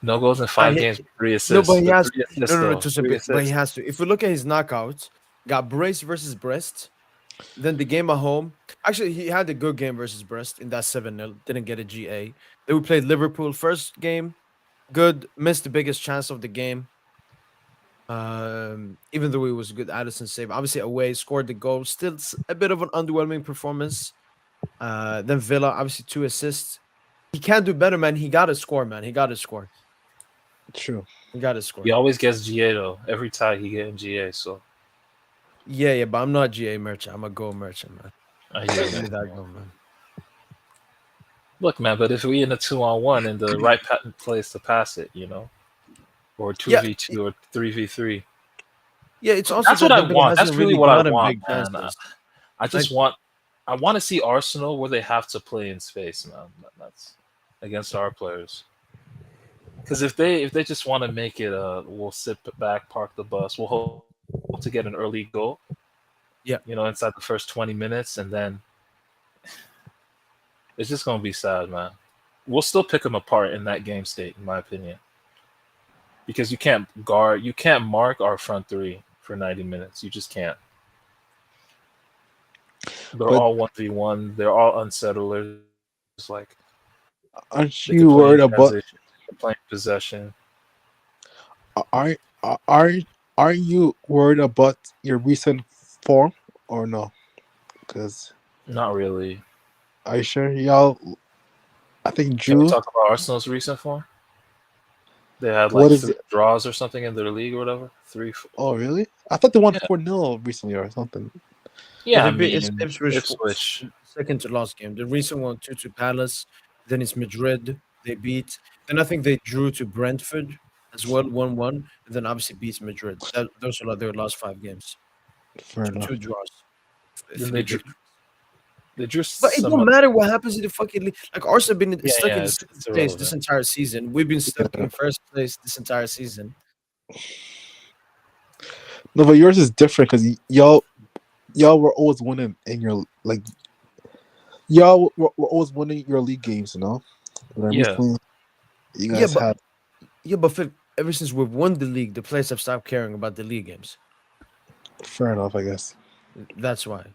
No goals in 5 he- games, 3 assists. No, but he The has 3 assists, no, though. to 3 submit, but he assists. has to. If we look at his knockouts, got Brace versus Brest, then the game at home. Actually, he had a good game versus Brest in that 7-0. Didn't get a GA. Then we played Liverpool first game, good. Missed the biggest chance of the game. Even though it was a good Addison save, obviously away scored the goal. Still a bit of an underwhelming performance. Then Villa, obviously 2 assists. He can do better, man. He got to score, man. He got to score. true. He got to score. He always gets GA, though. Every tie he get in GA, so. Yeah, but I'm not GA merchant. I'm a goal merchant, man. I hear Give me you. that goal, man. Look, man, but if we in a 2-on-1 in the right place to pass it, or 2v2 or 3v3. Yeah, it's also That's what that I Dembele want. That's hasn't really really what I gotten want, big man. chances. I just want to see Arsenal where they have to play in space, man. That's against our players. Because if they just want to make it, we'll sit back, park the bus, we'll hope to get an early goal. Yeah. Inside the first 20 minutes, and then it's just gonna be sad, man. We'll still pick them apart in that game state, in my opinion. Because you can't mark our front three for 90 minutes. You just can't. They're But- all 1v1. They're all unsettlers. It's like Aren't they you can play worried in about? transition, they can play in possession. Are you worried about your recent form or no? Because Not really. are you sure y'all? I think Can we Drew. talk about Arsenal's recent form? They had What like is 3 draws or something in their league or whatever. 3. Oh, really? I thought they won Yeah. 4-0 recently or something. Yeah, I they beat mean, Ipswich second to last game. The recent one 2-2 Palace. Then it's Madrid. They beat. Then I think they drew to Brentford as well, 1-1. And then obviously beats Madrid. Those are like their last 5 games. Fair enough. 2 draws. Then 3 they drew. victories. They drew But it some don't matter what happens in the fucking league. Like Arsenal been stuck in it's the place irrelevant. this entire season. We've been stuck in first place this entire season. No, but yours is different because y'all were always winning in your y'all were always winning your league games, you know. But Yeah. recently, you Yeah, guys but- had But Phil, ever since we've won the league, the players have stopped caring about the league games. fair enough, I guess. That's why.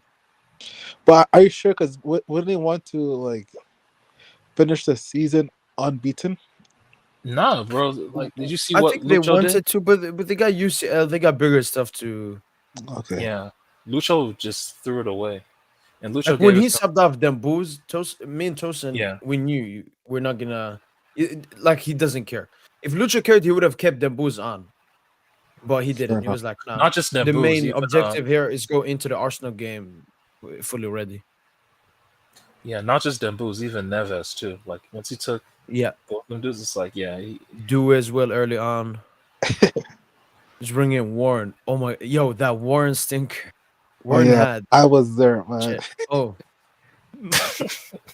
But are you sure? Because wouldn't they want to finish the season unbeaten? Nah, bro. Like, did you see I what think they Lucho wanted did? to, but they got UCL. They got bigger stuff to. Okay. Yeah, Lucho just threw it away, and Lucho Like when gave he us some- subbed off Dembouz, me and Tosin, Yeah. we knew we're not gonna. Like he doesn't care. If Lucho cared, he would have kept Dembouz on, but he didn't. He enough. was like, nah. not just The Dembouz, main even, objective here is go into the Arsenal game fully ready. yeah, not just Dembouz, even Neves too. Like once he took Yeah, both of them dudes, it's like do as well early on. Just bring in Warren. Oh my, that Warren stinker. Warren yeah. had I was there, man. shit. Oh,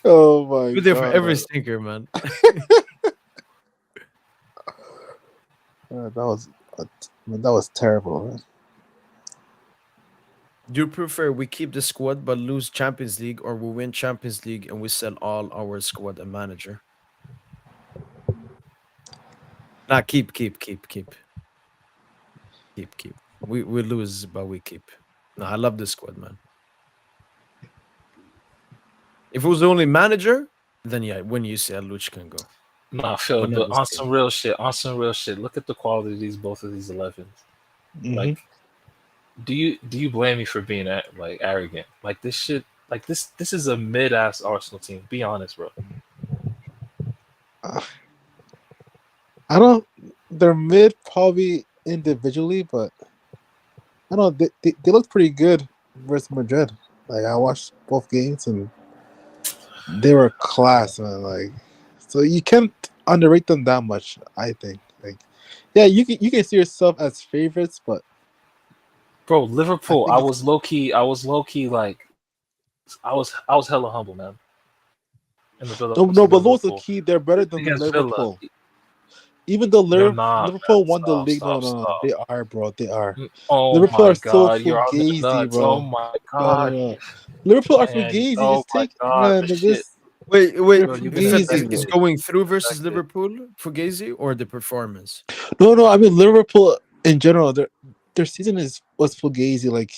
Oh my you're there for god. every stinker, man. That was terrible, man. Do you prefer we keep the squad but lose Champions League, or we win Champions League and we sell all our squad and manager? Nah, keep. We lose, but we keep. No, I love this squad, man. If it was the only manager, then yeah, when you say Luch can go. Nah, Phil, But not but this on team. some real shit, look at the quality of both of these 11s. Mhm. Like, do you blame me for being like arrogant? Like this shit, like this is a mid ass Arsenal team. Be honest, bro. I don't. They're mid probably individually, but I don't. They look pretty good versus Madrid. Like I watched both games and they were class, man. Like, so you can't underrate them that much. I think. Like, yeah, you can see yourself as favorites, but Bro, I Liverpool, think I it's was low key like I was hella humble, man. In the build up to no. But those are Liverpool key. They're better than against Villa. Liverpool. Even though They're not, Liverpool man. won the Stop, league, stop, no. stop. They are, bro. They are. Oh Liverpool my are so god, you're on the fugazi, nuts. Oh bro. my No, god. no. Liverpool are Man, fugazi. oh Just my take god, man. the They're shit. just Wait, they're Bro, you've been you said that fugazi. it's infected. going through versus Infected. Liverpool for Fugazi or the performance? No. I mean Liverpool in general. Their season was fugazi. Like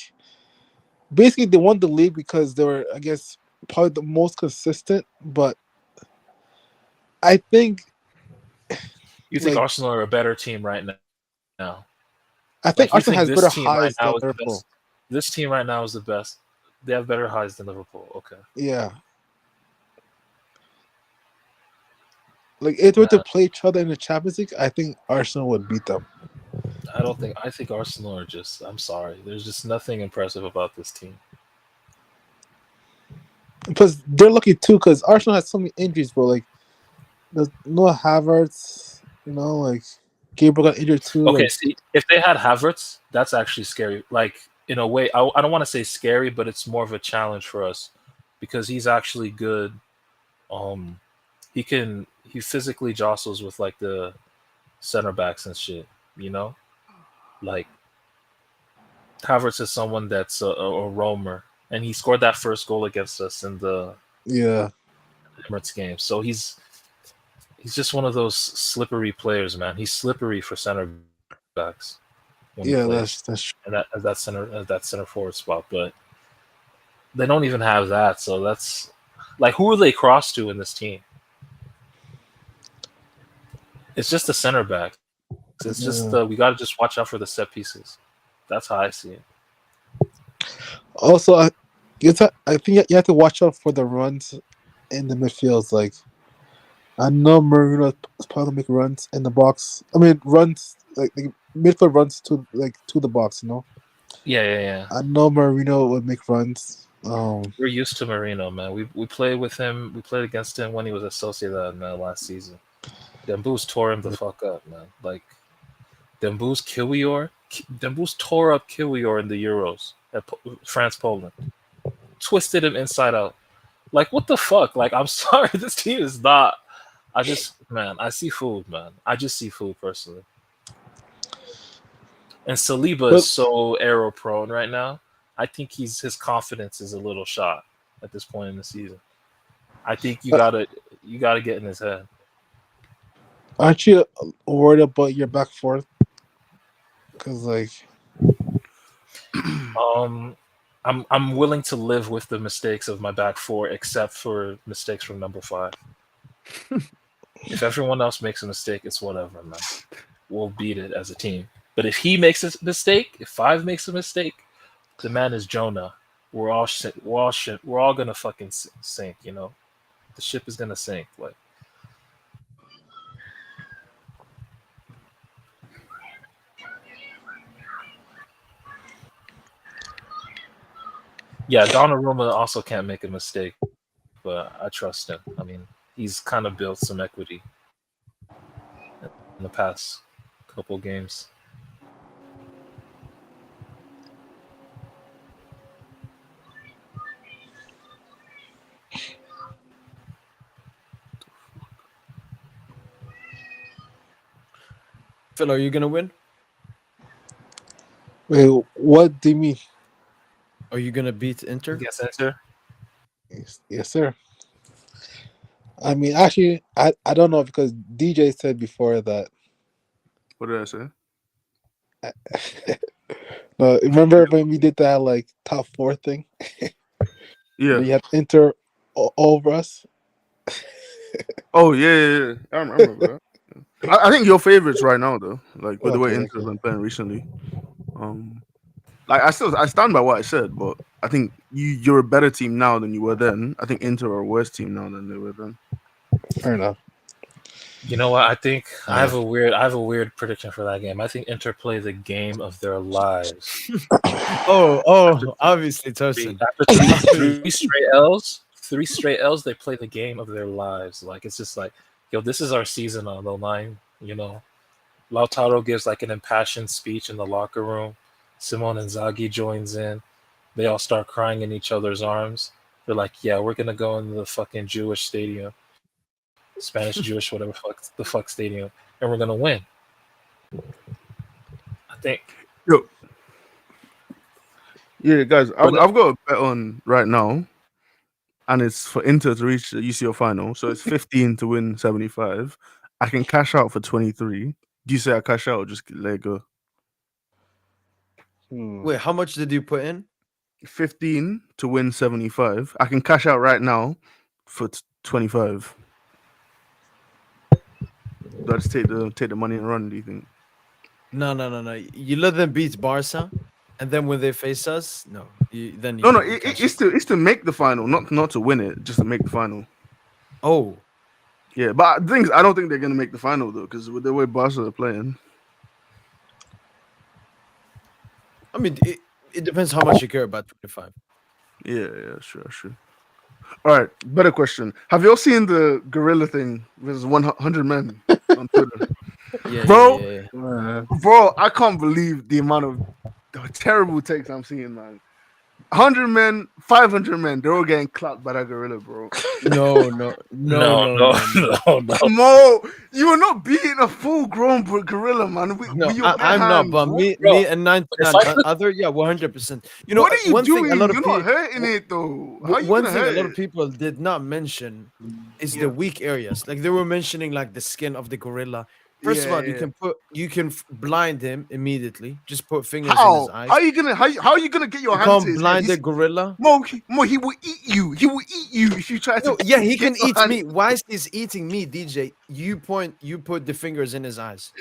basically they won the league because they were, I guess, probably the most consistent. But I think You think like Arsenal are a better team right now? I Like think you Arsenal think has this better team right highs than now is the Liverpool. best? This team right now is the best. They have better highs than Liverpool. Okay. Yeah. Like if they were to Man, play each other in the Champions League, I think Arsenal would beat them. I think Arsenal are just I'm sorry. There's just nothing impressive about this team. Because they're lucky too, because Arsenal has so many injuries, bro. Like there's no Havertz, like Gabriel got injured too. Okay, Like see, if they had Havertz, that's actually scary. Like in a way, I don't want to say scary, but it's more of a challenge for us because he's actually good. Um, he physically jostles with like the center backs and shit. You know, like Havertz is someone that's a roamer, and he scored that first goal against us in the yeah, Emirates game. So he's just one of those slippery players, man. He's slippery for center backs when he yeah, plays, that's and that center forward spot. But they don't even have that, so that's like who are they cross to in this team? It's just the center back. It's just yeah. we got to just watch out for the set pieces. That's how I see it. Also, I think you have to watch out for the runs in the midfields. Like I know Marino is probably gonna make runs in the box. I mean, runs like midfield runs to the box. Yeah. I know Marino would make runs. We're used to Marino, man. We played with him. We played against him when he was at Sociedad, man, last season. Dembouz tore him the fuck up, man. Like Dembouz tore up Kiwior in the Euros at France Poland. Twisted him inside out. Like what the fuck? Like I'm sorry, this team is not. I see food, man. I just see food personally. And Saliba is but so arrow prone right now. I think his confidence is a little shot at this point in the season. I think you gotta get in his head. aren't you worried about your back fourth? Because like, I'm willing to live with the mistakes of my back four, except for mistakes from number 5. If everyone else makes a mistake, it's whatever, man. We'll beat it as a team. But if he makes a mistake, if 5 makes a mistake, the man is Jonah. We're all gonna fucking sink. The ship is gonna sink. Like, yeah, Donnarumma also can't make a mistake, but I trust him. I mean, he's kind of built some equity in the past couple games. Phil, are you gonna win? wait, what do you mean? Are you gonna beat Inter? Against Inter? Yes, sir. I mean, actually, I don't know because DJ said before that. What did I say? Remember when we did that like top 4 thing? Yeah. You had Inter over us. Oh yeah. I remember that. I think your favorites right now though, like with the way Okay, Inter's okay. been playing recently. Like I stand by what I said, but I think you're a better team now than you were then. I think Inter are a worse team now than they were then. Fair enough. You know what? I think I Yeah. have a weird prediction for that game. I think Inter play the game of their lives. Obviously, Tosin. After three straight L's, they play the game of their lives. Like it's just like, yo, this is our season on the line. You know, Lautaro gives like an impassioned speech in the locker room. Simone Inzaghi joins in. They all start crying in each other's arms. They're like, yeah, we're gonna go into the fucking Jewish stadium, Spanish Jewish whatever the fuck stadium, and we're gonna win. I think. Yo, yeah, guys, I've But- got a bet on right now, and it's for Inter to reach the UCL final. So it's 15 to win 75. I can cash out for 23. Do you say I cash out or just let it go? Wait, how much did you put in? 15 to win 75. I can cash out right now for 25. Do I just take the money and run? Do you think? No. You let them beat Barca, and then when they face us, no. Then you No, you cash it's to make the final, not to win it, just to make the final. Oh, Yeah, but the thing is, I don't think they're gonna make the final though, because with the way Barca are playing. I mean, it depends how much you care about 25. Yeah, sure. All right, better question. Have you all seen the gorilla thing with 100 men on Twitter? Yeah, Bro. yeah. Bro, I can't believe the amount of terrible takes I'm seeing, man. 100 men, 500 men, they're all getting clapped by that gorilla, bro. No. Mo, you are not beating a full-grown gorilla, man. No, with your I'm bare not, hands, but bro. me and 99 if I could- other, yeah, 100%. You know, What are you one doing? thing a lot of You're people, not hurting it though. How you one gonna thing a hurt lot of it? people did not mention is Yeah. the weak areas. Like they were mentioning, like the skin of the gorilla. First of all, you can blind him immediately. Just put fingers in his eyes. How are you gonna get your You hands can't to his blind head? the gorilla. Mo, he will eat you. He will eat you if you try to. No, yeah, he get can your eat hand- me. Why he's eating me, DJ? You put the fingers in his eyes.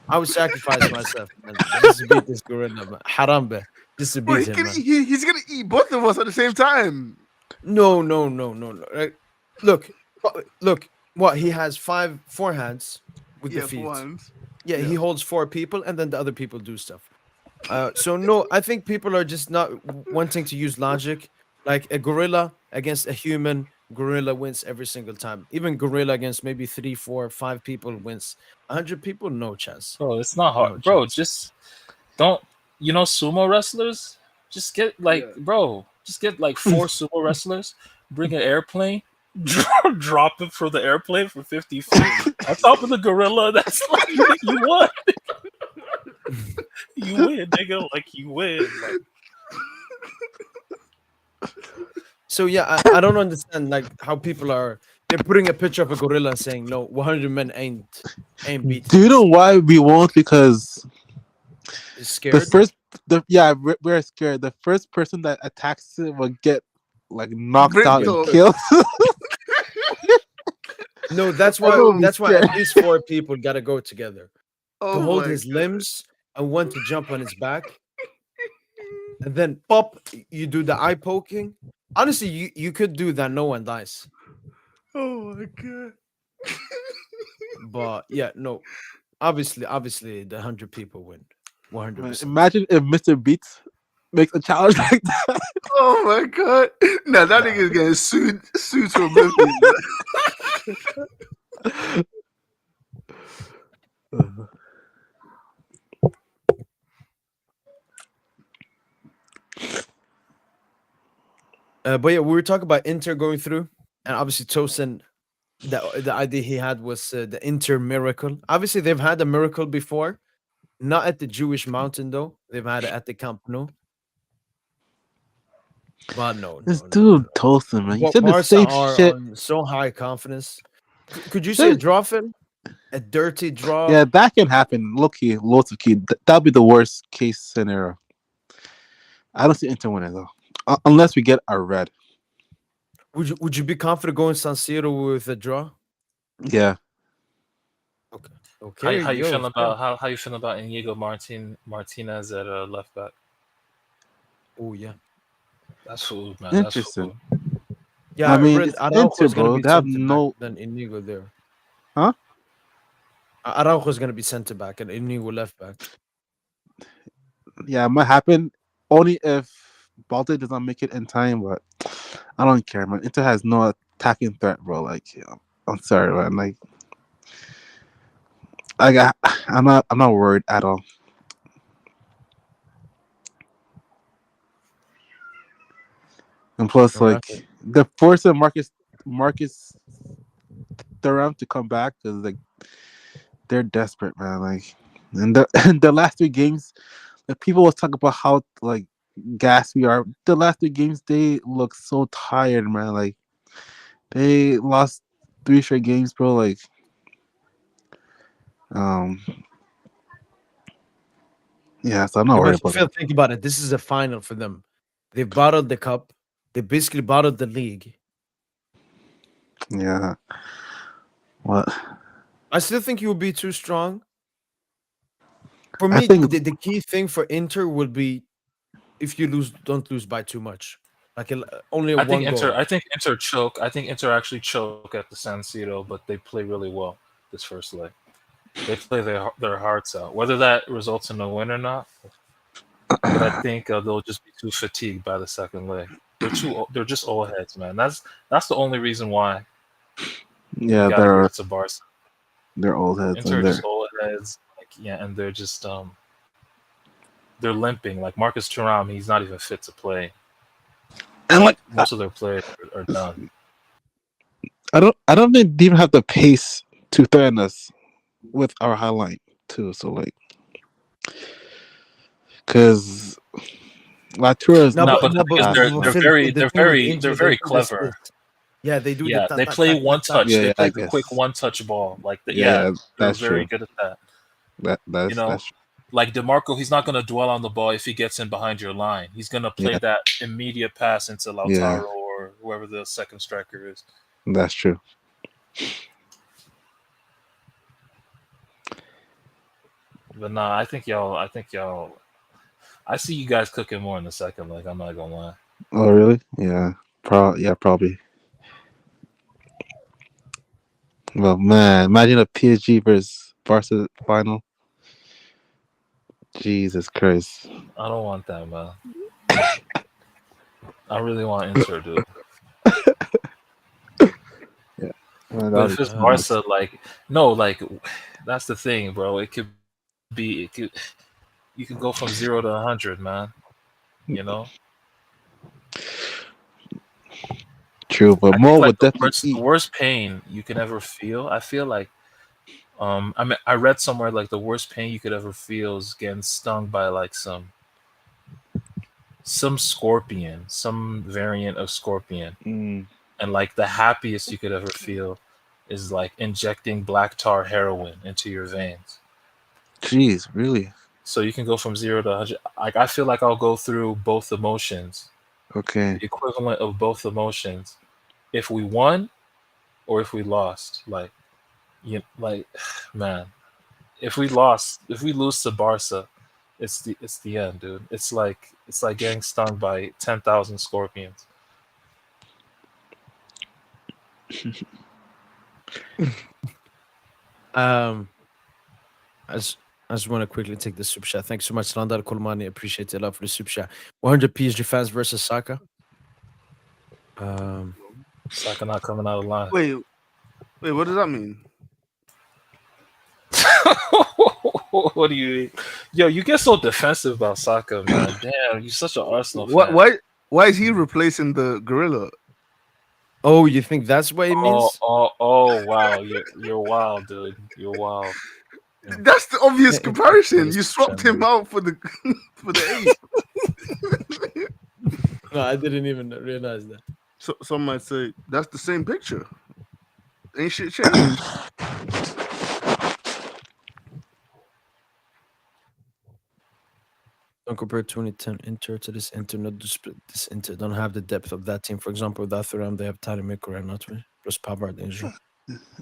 I would sacrifice myself, man. Just to beat this gorilla, man. Haram, be. Just to Bro, beat him, man. he's gonna eat both of us at the same time. No. Like, look. What he has four hands with the feet. Yeah, he holds four people, and then the other people do stuff. So no, I think people are just not wanting to use logic. Like a gorilla against a human, gorilla wins every single time. Even gorilla against maybe 3, 4, 5 people wins. 100 people, no chance. Bro, it's not hard. No Bro, chance. just don't. You know, sumo wrestlers. Just get just get like 4 sumo wrestlers. Bring an airplane. Drop it from the airplane for 50 feet on top of the gorilla. That's like you won. You win, nigga. Like you win. Like, So yeah, I don't understand like how people they're putting a picture of a gorilla saying no, 100 men ain't beat. Do you know why we won't? Because Scared. we're scared. The first person that attacks it will get like knocked Bricked out and off. killed. No, that's why. Everyone be That's why at scared. least 4 people gotta go together Oh to hold my his God. limbs and one to jump on his back, and then pop. You do the eye poking. Honestly, you could do that. No one dies. Oh my God. But yeah, no. Obviously, the 100 people win. 100%. Imagine if Mr. Beats makes a challenge like that. Oh my God. Now that nigga's getting sued to oblivion. But yeah, we were talking about Inter going through, and obviously Tosin, the idea he had was the Inter miracle. Obviously, they've had a miracle before, not at the Jewish mountain though. They've had it at the Camp Nou. But no. This dude Tosin, man. You said the same shit. On so high confidence. Could you say a draw, Phil? A dirty draw? Yeah, that can happen. Low-key, lots of key. That'll be the worst case scenario. I don't see Inter winning though, unless we get a red. Would you be confident going San Siro with a draw? Yeah. Okay, How you yo, feeling fair. about how you feeling about Inigo Martinez at left back? Oh yeah. That's food, man. That's Interesting. food. Yeah, I mean, read it's Araujo is Inter, gonna bro. be They have center back no. than Inigo there. Huh? Araujo is gonna be center back and Inigo left back. Yeah, it might happen only if Baltic does not make it in time. But I don't care, man. Inter has no attacking threat, bro. Like, I'm sorry, man. Like, I'm not worried at all. And plus, Alright. like, the forcing Marcus Thuram to come back because like they're desperate, man. Like, and the in the last 3 games, like people was talking about how like gas we are. The last 3 games, they look so tired, man. Like they lost 3 straight games, bro. Like, um, yeah. So I'm not Yeah, worried but about Phil, it. think about it. This is a final for them. They bottled the cup. They basically bottled the league. Yeah. What? I still think you will be too strong. For I me, think the key thing for Inter will be if you lose, don't lose by too much. Like only I think one goal. I think Inter choke. I think Inter actually choke at the San Siro, but they play really well this first leg. They play their hearts out. Whether that results in a win or not, but I think they'll just be too fatigued by the second leg. They're just old heads, man. That's the only reason why you yeah, gotta give it to Barca. they're old heads Inter and are they're just old heads, like yeah, and they're just they're limping. Like Marcus Thuram, he's not even fit to play. and like Most of their players are done. I don't think they even have the pace to threaten us with our high line too. So like, because Latour is No, not But the thing is, fast, man. Phil, the thing with Inter, they're they very do this. clever. Yeah, they do the Yeah, ta they ta play ta ta one ta. touch. Yeah, They yeah, play I the quick guess. one touch ball. Like Yeah, they're that's very true. good at that. That's You know, that's true. like DeMarco, he's not going to dwell on the ball if he gets in behind your line. He's going to play Yeah, that immediate pass into yeah, Lautaro or whoever the second striker is. that's true. But nah, I think y'all. I see you guys cooking more in the second leg. I'm not gonna lie. Oh, really? Yeah, probably. Well, man, imagine a PSG versus Barca final. Jesus Christ. I don't want that, man. I really want Inter, dude. Man, But that'd if be it's too much. Barca, like no, like that's the thing, bro. It could be. You can go from 0 to 100, man. You know. True, but I think Mo like would definitely the eat. worst pain you can ever feel. I feel like I mean I read somewhere like the worst pain you could ever feel is getting stung by like some scorpion, some variant of scorpion. Mm, And like the happiest you could ever feel is like injecting black tar heroin into your veins. jeez, really? So you can go from 0 to 100. Like I feel like I'll go through both emotions, Okay. the equivalent of both emotions, if we won or if we lost. Like like man, if we lose to Barca, it's the end, dude. It's like getting stung by 10,000 scorpions. I just want to quickly take the super chat. Thanks so much, Landar Kolmani. Appreciate it a lot for the super chat. 100 PSG fans versus Saka. Saka not coming out of line. Wait, what does that mean? What do you mean? Yo, you get so defensive about Saka, man. Damn, you're such an Arsenal What? fan. Why is he replacing the gorilla? Oh, you think that's what it means? Oh, wow. You're wild, dude. You're wild. That's the obvious comparison. Yes, You swapped him out for the for the 8. No, I didn't even realize that. So some might say that's the same picture. Ain't shit changed. compare 2010 Inter to this Inter. Not this Inter don't have the depth of that team. For example, without Thuram, they have Tani Mikko and not plus Pavard injury.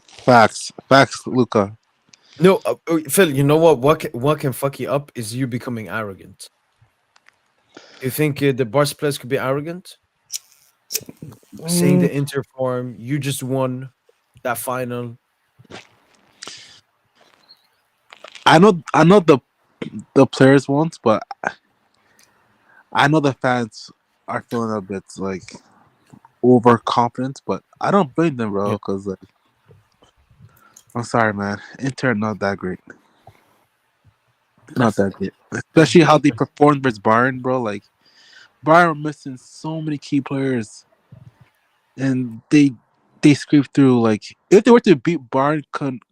Facts, Luca. No, Phil. You know what? What can fuck you up is you becoming arrogant. You think the Barca players could be arrogant? Seeing the Inter form, you just won that final. I know the players won't, but I know the fans are feeling a bit like overconfident. But I don't blame them, bro. Because like, I'm sorry, man. Inter not that great. Not that great, especially how they performed versus Bayern, bro. Like Bayern were missing so many key players, and they scraped through. Like if they were to beat Bayern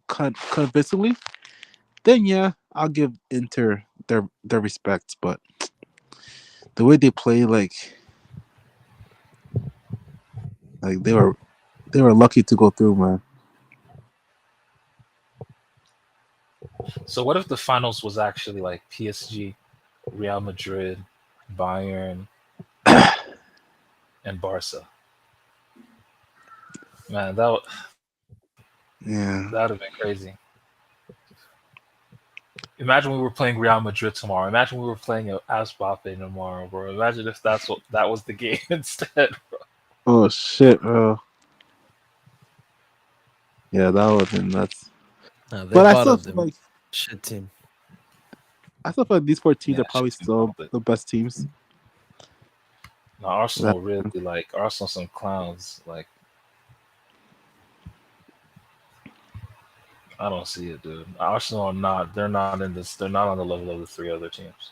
convincingly, then yeah, I'll give Inter their respects. But the way they play, like they were lucky to go through, man. So what if the finals was actually like PSG, Real Madrid, Bayern, and Barca? Man, that would have been crazy. Imagine we were playing Real Madrid tomorrow. Imagine we were playing Asbape tomorrow, bro. Imagine if that was the game instead, bro. Oh shit, bro. Yeah, that would have been nuts. No, but I still feel like shit team. I still feel like these 4 teams are probably still the best teams. No, Arsenal really Arsenal some clowns. Like I don't see it, dude. Arsenal are not. They're not in this. They're not on the level of the 3 other teams.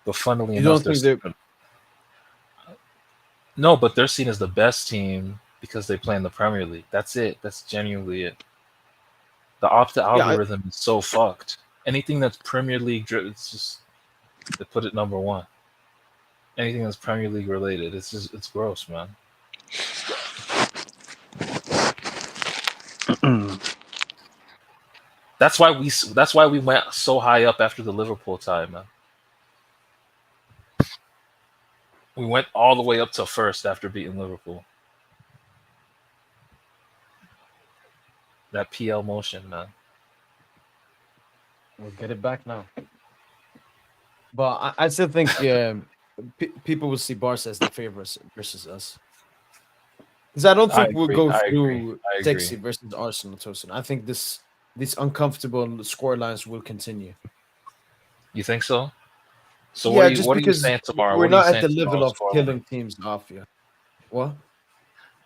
But funnily enough, no, but they're seen as the best team because they play in the Premier League. That's it. That's genuinely it. The algorithm is so fucked. Anything that's Premier League driven, it's just they put it number 1. Anything that's Premier League related, it's gross, man. That's why we went so high up after the Liverpool tie, man. We went all the way up to first after beating Liverpool. That PL motion, man. We'll get it back now. But I still think people will see Barca as the favorites versus us. Because I don't think we'll go through sexy versus Arsenal, Tosin. I think these uncomfortable score lines will continue. You think so? So yeah, what are you saying tomorrow? We're not at the level of killing teams off yet. What?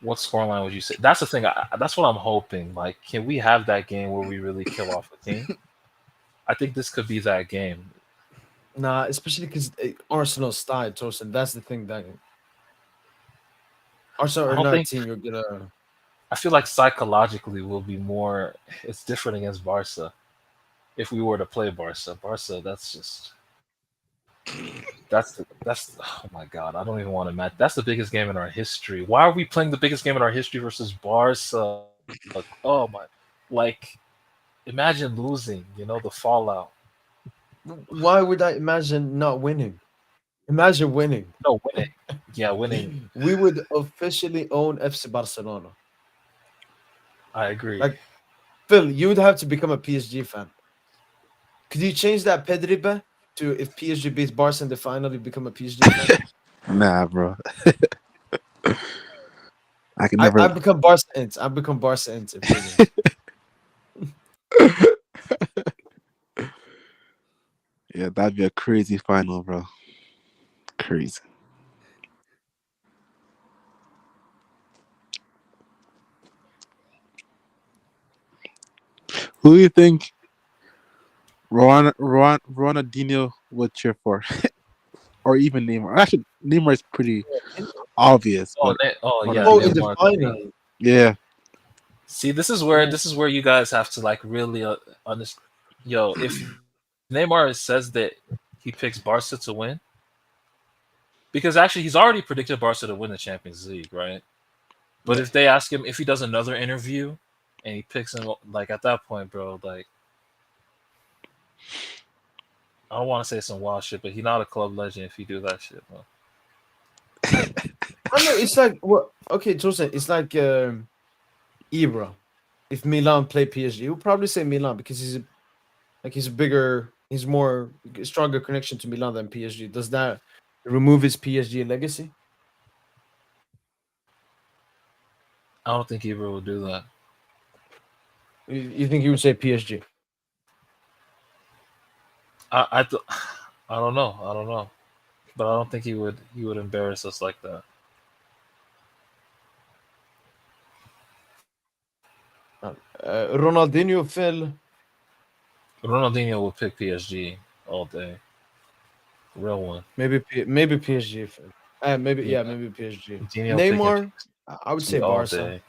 What scoreline would you say? That's the thing. That's what I'm hoping. Like, can we have that game where we really kill off a team? I think this could be that game. Nah, especially because Arsenal's style, Tosin. That's the thing that Arsenal are not a team you're gonna. I feel like psychologically we'll be more. It's different against Barca. If we were to play Barca, that's just. That's oh my god, I don't even want to match. That's the biggest game in our history. Why are we playing the biggest game in our history versus Barca? Like, oh my, like imagine losing, the fallout. Why would I imagine not winning? Imagine winning. No, winning. Yeah, winning. We would officially own FC Barcelona. I agree. Like, Phil, you would have to become a PSG fan. Could you change that Pedribe to if PSG beats Barca in the final, you become a PSG fan? Nah, bro. I can never. I become Barca Int. I become Barca Int. Yeah, that'd be a crazy final, bro. Crazy. Who do you think Ronaldinho would cheer for? Or even Neymar? Actually, Neymar is pretty obvious. Yeah. In the final. Yeah. See, this is where you guys have to like really understand. Yo, if Neymar says that he picks Barca to win, because actually he's already predicted Barca to win the Champions League, right? But if they ask him if he does another interview and he picks him, like at that point, bro, like I don't want to say some wild shit, but he's not a club legend if you do that shit, man. I know it's like what? Okay, Jose, it's like Ibra. If Milan play PSG, he would probably say Milan because he's bigger, he's more stronger connection to Milan than PSG. Does that remove his PSG legacy? I don't think Ibra will do that. You think he would say PSG? I don't know. I don't know. But I don't think he would embarrass us like that. Ronaldinho fell. Ronaldinho would pick PSG all day. Real one. Maybe PSG. Maybe Yeah. maybe PSG. Ronaldinho Neymar, I would say all Barca. day. I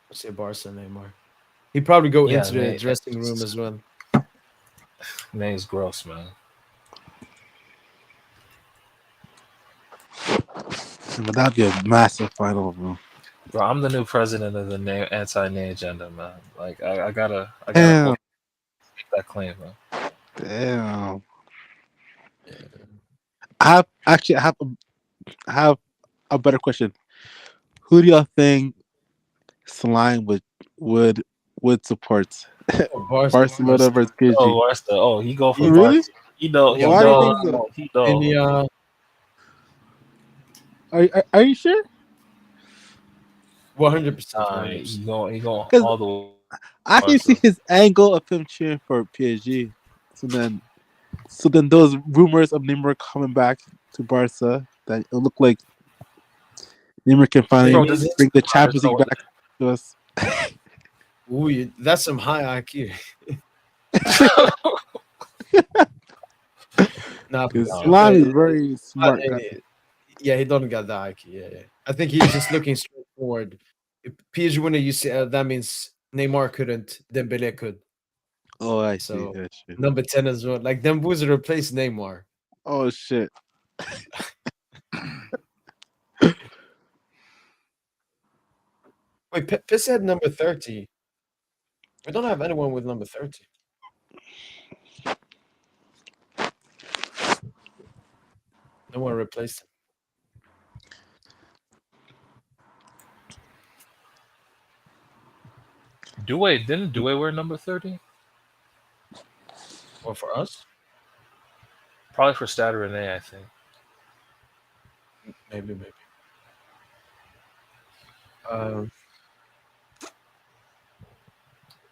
would say Barca. Neymar. He'd probably go Yeah, into the dressing room as well. Ney's gross, man. But that'd be a massive final, bro. Bro, I'm the new president of the anti-Ney agenda, man. Like I gotta Damn. make that claim, man. Damn. I have a better question. Who do y'all think Slime would support? Barcelona versus PSG. Oh, Barca. Oh, he go for Really? Barca. He know. He Why do you know. think so? He know. Are you sure? 100%. He going 'Cause all the way. I can see his angle of him cheering for PSG. So then those rumors of Neymar coming back to Barca, that it looked like Neymar can finally Bro, does he- bring the Champions League back to us. Ooh, that's some high IQ. Nah, Because but- Slime is very smart. Yeah, he doesn't got that IQ. Yeah. I think he's just looking straightforward. If PSG win a UCL, that means Neymar couldn't, Dembele could. Oh, I see. So That's true. number 10 as well. Like them boys replace Neymar. Oh shit. Wait, Piss had number 30. We don't have anyone with number 30. No one replaced him. Didn't Due wear number 30? Or for us? Probably for Stade Rennais, I think. Maybe.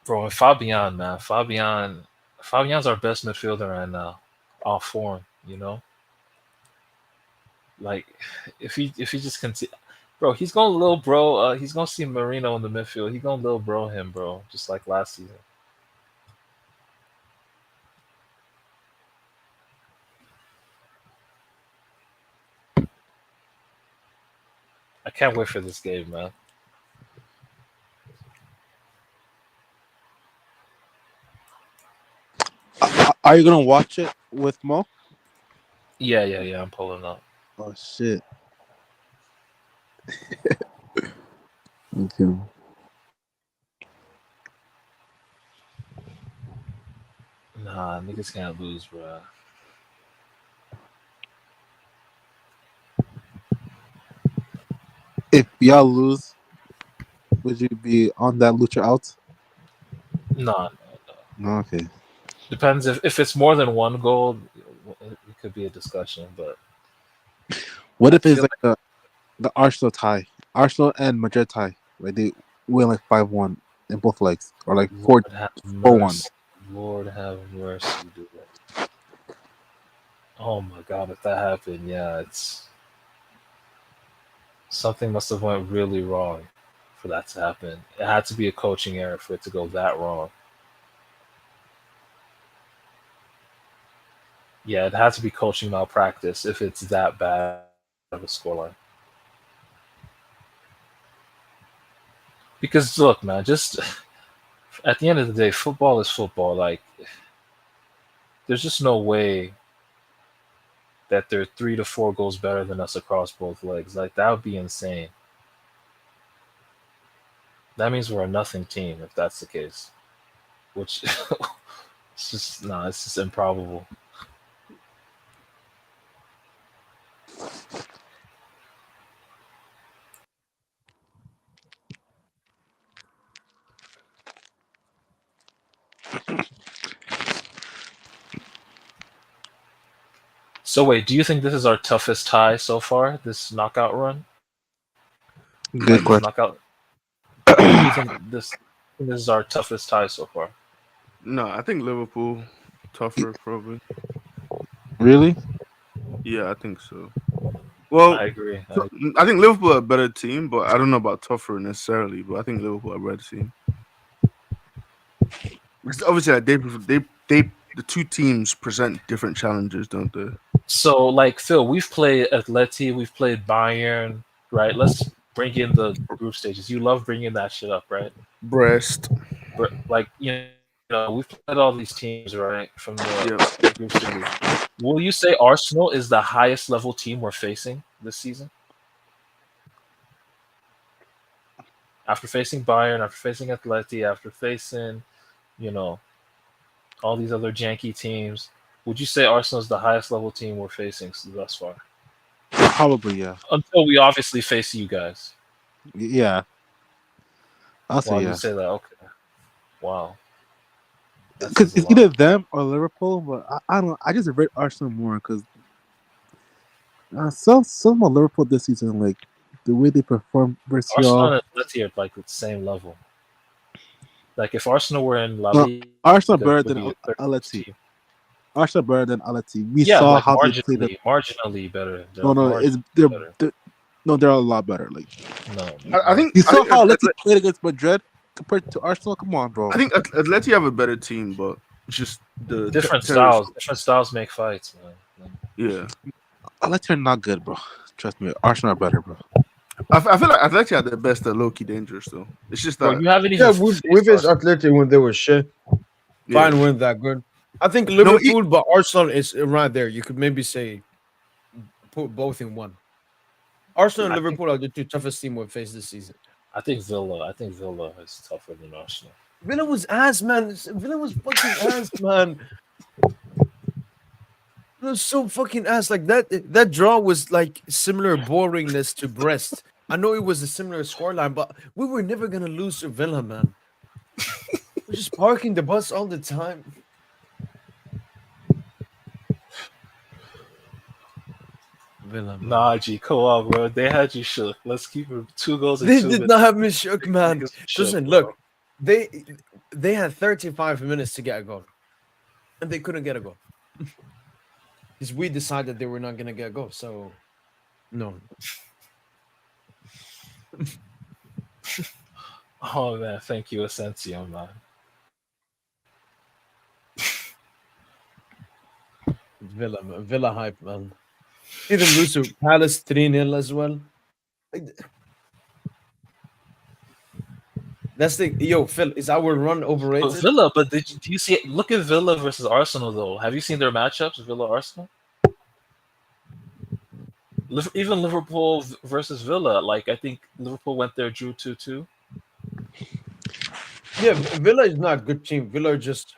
Bro, and Fabian, man. Fabian's our best midfielder right now. Off form, you know? Like, if he just continue, bro, he's gonna little bro. He's gonna see Marino in the midfield. He's gonna little bro him, bro, just like last season. I can't wait for this game, man. Are you gonna watch it with Mo? Yeah. I'm pulling up. Oh shit. Okay. Nah, niggas can't lose, bro. If y'all lose, would you be on that Lucha out? Nah. No, okay. Depends if it's more than one goal, it could be a discussion. But What if I it's feel like the Arsenal tie? Arsenal and Madrid tie. Like they win like 5-1 in both legs. Or like 4-1. Lord have mercy, dude. Oh my god, if that happened, yeah, it's something must have went really wrong for that to happen. It had to be a coaching error for it to go that wrong. Yeah, it has to be coaching malpractice if it's that bad of a scoreline. Because look, man, just at the end of the day, football is football. Like, there's just no way that they're 3 to 4 goals better than us across both legs. Like, that would be insane. That means we're a nothing team if that's the case. Which it's just improbable. So wait, do you think this is our toughest tie so far? This knockout run, Good like this question. knockout. Do you think this is our toughest tie so far? No, I think Liverpool tougher probably. Really? Yeah, I think so. Well, I agree. I think Liverpool are a better team, but I don't know about tougher necessarily. But I think Liverpool are a better team because obviously like, the two teams present different challenges, don't they? So, like Phil, we've played Atleti, we've played Bayern, right? Let's bring in the group stages. You love bringing that shit up, right? Brest. Like we've played all these teams, right, from Yeah. the group stages. Will you say Arsenal is the highest level team we're facing this season? After facing Bayern, after facing Atleti, after facing, you know, all these other janky teams, would you say Arsenal is the highest level team we're facing thus far? Probably, yeah. Until we obviously face you guys. Yeah. I'll say Why do yeah. you say that? Okay. Wow. That Because says a it's lot. either them or Liverpool, but I don't know. I just rate Arsenal more because some of Liverpool this season, like the way they perform versus Arsenal y'all. and Atleti are like the same level. Like if Arsenal were in La No, Liga, Arsenal it better would than be a third place Aleti. team. Arsenal better than Aleti. We Yeah, saw like how they played. marginally better. They're No, like no, it's marginally better. they're a lot better. Like No, I think you I saw think how Aleti played against Madrid compared to Arsenal. Come on, bro. I think Atleti have a better team, but it's just the different terrorists. styles. Different styles make fights, man. Yeah, Aleti are not good, bro. Trust me, Arsenal are better, bro. I feel like Atleti are the best at low key dangerous though. It's just Bro, that you haven't Yeah, even we faced faced Arsenal. Atleti when they were shit. yeah. Fine, weren't that good. I think No, Liverpool, but Arsenal is right there. You could maybe say put both in one. Arsenal and I think Liverpool are the two toughest team we've faced this season. I think Villa is tougher than Arsenal. Villa was ass, man. Villa was fucking ass, man. It was so fucking ass. Like that draw was like similar boringness to Brest. I know it was a similar scoreline, but we were never gonna lose to Villa, man. We're just parking the bus all the time. Villa, man. Nah, G, come on, bro. They had you shook. Let's keep it 2 goals in They 2 did minutes. not have me shook, man. Niggas shook, Listen, bro. look, they had 35 minutes to get a goal, and they couldn't get a goal because we decided they were not gonna get a goal. So, no. Oh man, thank you, Asensio, man. Villa hype, man. See them lose to Palace 3-0 as well. That's the Phil. Is our run But overrated? Villa, but do you see it? Look at Villa versus Arsenal though. Have you seen their matchups, Villa Arsenal? Even Liverpool versus Villa, like I think Liverpool went there, drew 2-2. Yeah, Villa is not a good team. Villa are just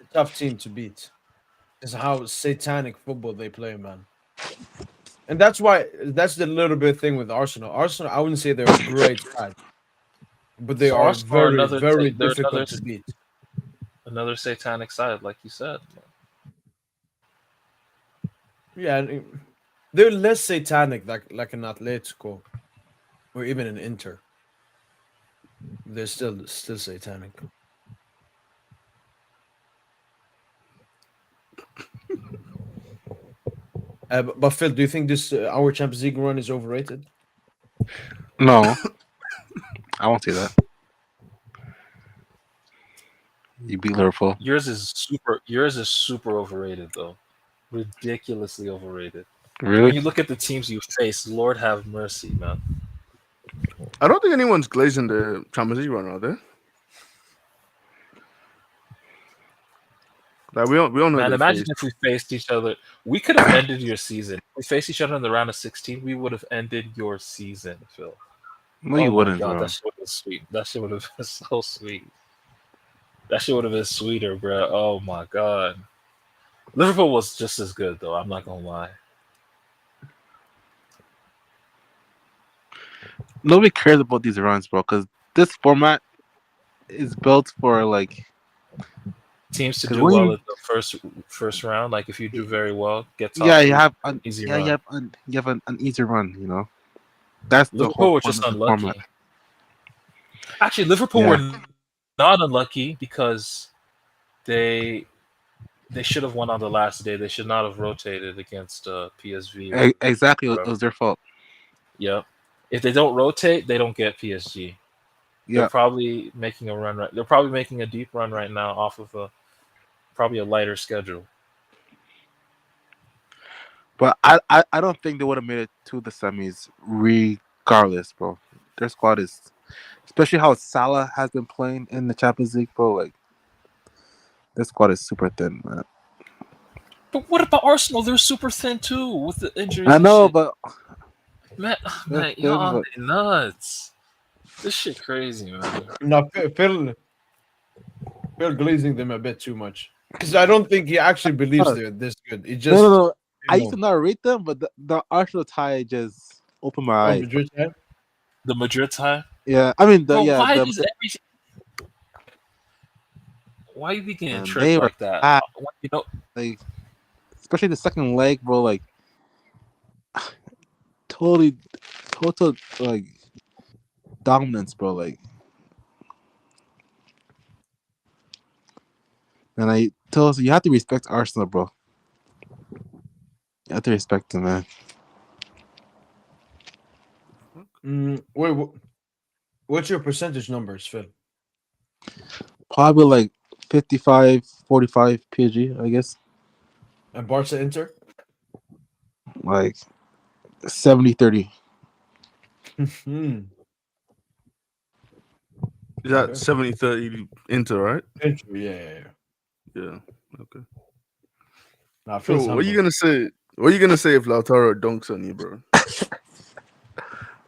a tough team to beat. Is how satanic football they play, man. And that's the little bit thing with Arsenal. Arsenal, I wouldn't say they're a great side, but they So are Arsenal are very, very they're difficult to beat. another satanic side, like you said. Yeah, and they're less satanic, like an Atletico or even an Inter. They're still satanic. But Phil, do you think this our Champions League run is overrated? No, I won't say that. You beat Liverpool. Yours is super overrated though. Ridiculously overrated. When Really? you look at the teams you face, Lord have mercy, man. I don't think anyone's glazing the Champions League run, are they? Like we all know. Man, they imagine faced- if we faced each other. We could have ended your season. If we faced each other in the round of 16, we would have ended your season, Phil. No, you my wouldn't, God, bro. that shit would have been sweet. That shit would have been so sweet. That shit would have been sweeter, bro. Oh my God. Liverpool was just as good, though. I'm not gonna lie. Nobody cares about these runs, bro, because this format is built for like teams to 'Cause do when well you- in the first round. Like if you do very well, get top Yeah, three, you have easy you run. have an easy run. That's the Liverpool whole were point just of the format. unlucky. Actually, Liverpool Yeah. were not unlucky because they should have won on the last day. They should not have rotated against PSV. Exactly, it was their fault. Yep. If they don't rotate, they don't get PSG. They're Yeah, probably making a run right. They're probably making a deep run right now off of probably a lighter schedule. but I don't think they would have made it to the semis regardless, bro. Their squad is, especially how Salah has been playing in the Champions League, bro. Like, their squad is super thin, man. But what about Arsenal? They're super thin too with the injuries. I and know, shit. but man, they're y'all thin, nuts. This shit crazy, man. No, Phil glazing them a bit too much because I don't think he actually believes they're this good. He just no. I used to not rate them, but the Arsenal tie just opened my eyes. Madrid side? The Madrid tie. Yeah, I mean, Bro, why you be getting Man, tricked they were like that? bad. You know, like, especially the second leg, bro. Like, total like dominance, bro. Like, and I told you have to respect Arsenal, bro. You have to respect them, man. Wait, what's your percentage numbers, Phil? Probably like 55-45 PSG, I guess. And Barca Inter? Like 70-30. Hmm. Is that Okay. 70-30 Inter, right? Inter, yeah. Yeah. Okay. Nah, So Phil's what are you humble. gonna say? What are you gonna say if Lautaro dunks on you, bro?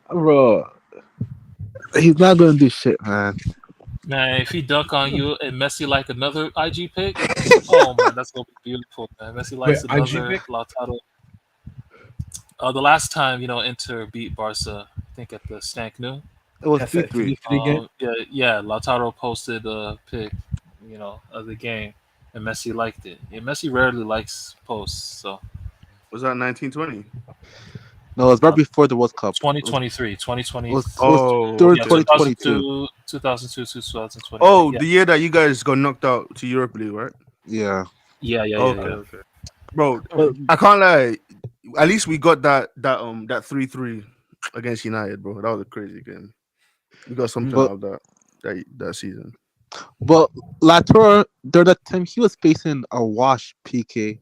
Bro, he's not gonna do shit, man. man, if he dunk on you and Messi like another IG pick, oh man, that's gonna be beautiful, man. Messi likes Wait, IG another pick? Lautaro. The last time Inter beat Barca, I think at the Stank Nou. It was Yeah, 3-3. 3 game. Yeah. Lautaro posted a pic, of the game, and Messi liked it. Yeah, Messi rarely likes posts, so Was that 1920? No, it was right before the World Cup. 2023, 2020. It was Oh, during okay. 2022. 2002, 2020. Oh, yeah. the year that you guys got knocked out to Europa League, right? Yeah. Yeah. Okay. Bro, But I can't lie. At least we got that 3-3 against United, bro. That was a crazy game. We got something But- out of that season. But Latour, during that time, he was facing a wash PK.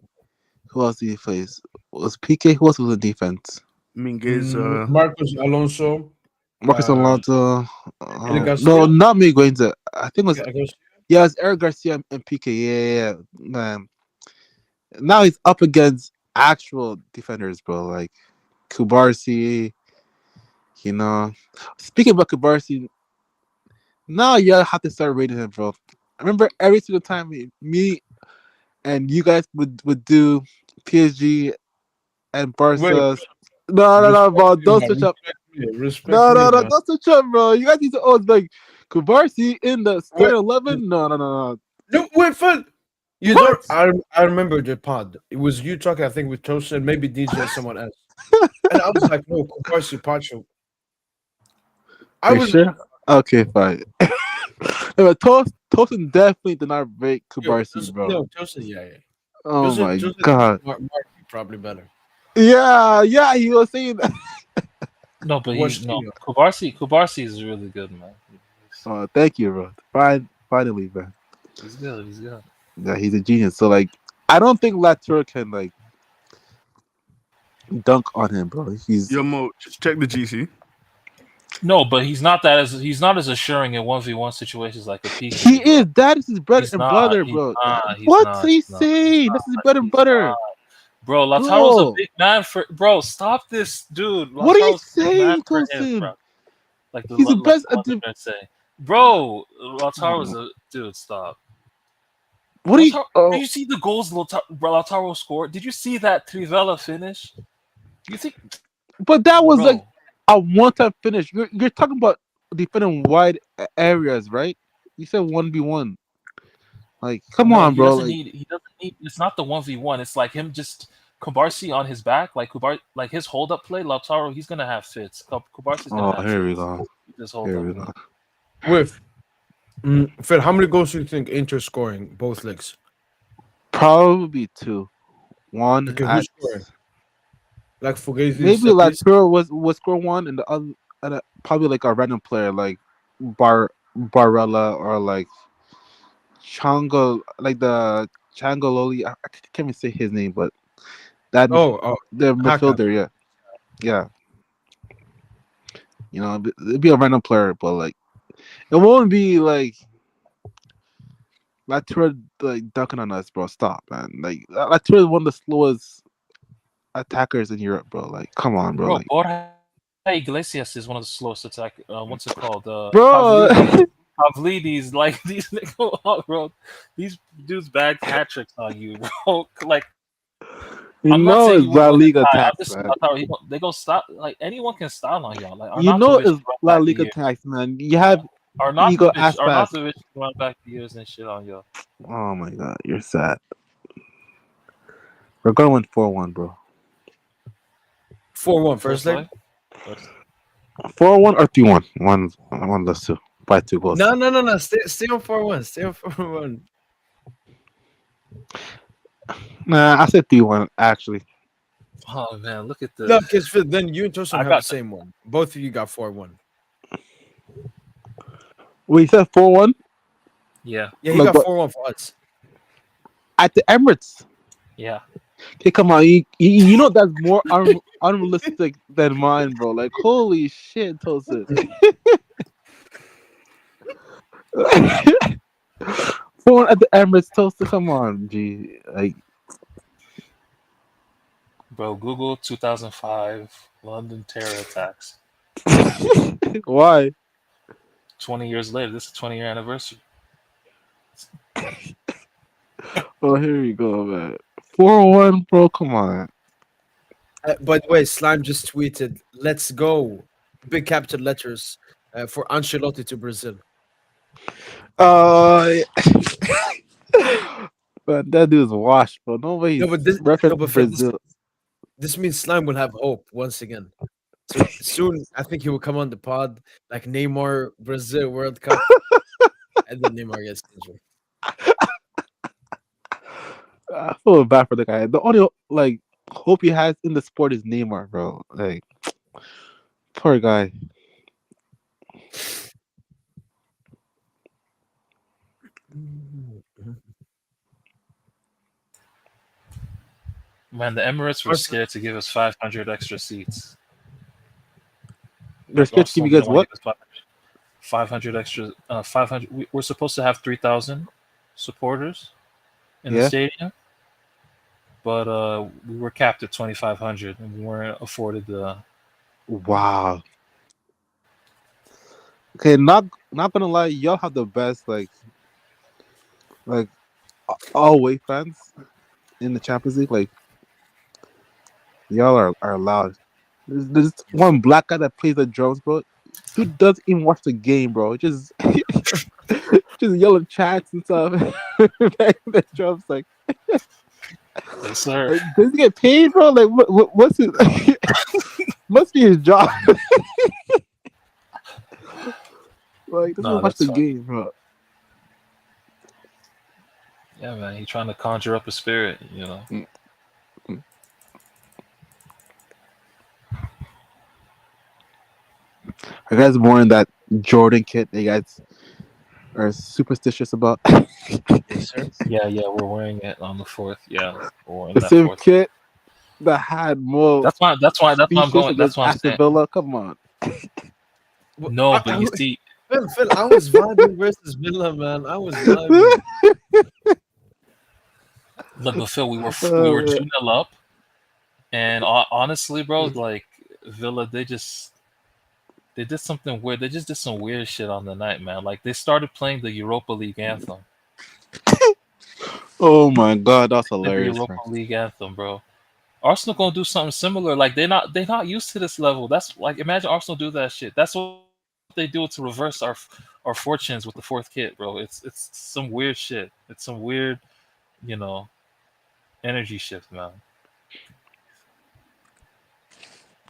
Who else did he face? Was PK? Who else was in defense? Minguez, Marcos Alonso. Marcus Alonso. Eric Garcia? No, not Miguel. I think it was Against- it's Eric Garcia and PK. Yeah, man. Now he's up against actual defenders, bro. Like Kubarsi. Speaking about Kubarsi, now you have to start rating him, bro. I remember every single time me and you guys would do PSG and Barca. No, bro. Don't switch up. Respect No, me, man. don't switch up, bro. You guys need to like Kubarsi in the starting 11. No. No, wait, Phil. You What? don't. I remember the pod. It was you talking, I think, with Toast and maybe DJ and someone else. And I was like, no, Kubarsi Pacho. I You was sure? Okay, fine. But Tosin definitely did not rate Kubarsi, bro. No, Toast, yeah. Oh Toast- my Toast- god. Mark probably better. Yeah, he was saying that. No, but Watch Kubarsi is really good, man. Oh, thank you, bro. Finally, man. He's good. Yeah, he's a genius. So like, I don't think Latour can like dunk on him, bro. Yo, Mo, just check the GC. No, but he's not as assuring in 1v1 situations like a PK. He is. That is his bread He's and not, butter, he's bro. not, he's What's not, he he's not, saying? That's his bread and butter. Bro, Lautaro's Bro. a big man for bro. Stop this, dude. What are you Lautaro's a big man saying, for him, Tosin? bro. Like He's the best like what they're saying. Bro, Lautaro's a dude. Stop. What do you? Lautaro, did you see the goals Lautaro scored? Did you see that Trivela finish? You think? But that was Bro, like a one-time finish. You're talking about defending wide areas, right? You said 1v1. Like, come Man, on, he bro. doesn't Like, need. He doesn't need. It's not the 1v1. It's like him just Kubarsi on his back. Like his hold up play. Lautaro, he's gonna have fits. Kubarsi's gonna oh, have here we fits. go. Just hold Here up we play. go. With Phil, how many goals do you think Inter scoring both legs? Probably 2. One Okay, at who's scoring? Like Fugazi, maybe set like piece? Puro was score one, and the other probably like a random player like Barella or like Chango, like the Changololi. I can't even say his name, but that Oh, the Hakan. midfielder, yeah. You know, it'd be a random player, but like it won't be like Latour like dunking on us, bro. Stop, man. Like Latour is one of the slowest attackers in Europe, bro. Like, come on, bro. Bro, Like, Borja Iglesias is one of the slowest attack. What's it called? bro. Pavlidis, like these niggas, oh, bro. These dudes bag hat tricks on you, bro. Like You I'm not know saying it's you La will win the Liga tie. I'm tax, just man. they gonna stop. Like anyone can style on y'all. Like You know Arnautovic it's can run La back the Liga years. tax, man. You have Ego ass pass. Arnautovic can run back the years and shit on y'all. Oh my god, you're sad. We're gonna win 4-1, bro. 4-1 first leg? leg? 4-1 or 3-1. One of those two. By 2 goals. No. Stay on 4-1. Stay on 4-1. Nah, I said 3-1 actually. Oh man, look at the. No, because then you and Tosin I have got the same one. Both of you got 4-1. Wait, you said 4-1 Yeah, Yeah, he Like got what? 4-1 for us. at the Emirates. yeah. Okay, come on. You know that's more unrealistic than mine, bro. Like, holy shit, Tosin. 4-1 at the Emirates, Tosin. Come on, G. Like, Bro, Google 2005 London terror attacks. why? 20 years later, this is 20-year anniversary. Oh, here we go, man. 4-1, bro. Come on. By the way, Slime just tweeted, "Let's go!" Big capital letters for Ancelotti to Brazil. But that dude's washed, bro. Nobody's No, but this, referencing but Phil, Brazil. this means Slime will have hope once again. So soon, I think he will come on the pod like Neymar Brazil World Cup, and then Neymar gets injured. I feel bad for the guy. The only like hope he has in the sport is Neymar, bro. Like, poor guy. Man, the Emirates were scared to give us 500 extra seats. They're scared to give you guys what? 500 extra. 500. We're supposed to have 3,000 supporters in the Yeah. stadium, but we were capped at 2,500, and we weren't afforded the. Wow. Okay, not gonna lie, y'all have the best like all away fans in the Champions League. Like, y'all are loud. There's one black guy that plays the drums, bro. Dude doesn't even watch the game, bro. Just just yelling chants and stuff. Back the drums, like, Yes, sir. like, does he get paid, bro? Like, what's his? Must be his job. Like, doesn't No, watch the that's fine. game, bro. Yeah, man, he's trying to conjure up a spirit, you know. Are you guys wearing that Jordan kit that you guys are superstitious about? Yes, sir. Yeah, we're wearing it on the 4th. Yeah, we're wearing The that same 4th. kit that had more That's why I'm speeches going. That's against why I'm Aston saying. Villa. Come on. No, but you see, Phil, I was vibing versus Villa, man. I was vibing. look, but Phil, we were Oh, man. 2-0 up, and honestly, bro, like Villa, they did something weird. They just did some weird shit on the night, man. Like they started playing the Europa League anthem. Oh my god, that's The hilarious, Europa bro. League anthem, bro. Arsenal gonna do something similar. Like they're not used to this level. That's like imagine Arsenal do that shit. That's what they do to reverse our fortunes with the fourth kit, bro. It's some weird shit. It's some weird, you know, energy shift, man.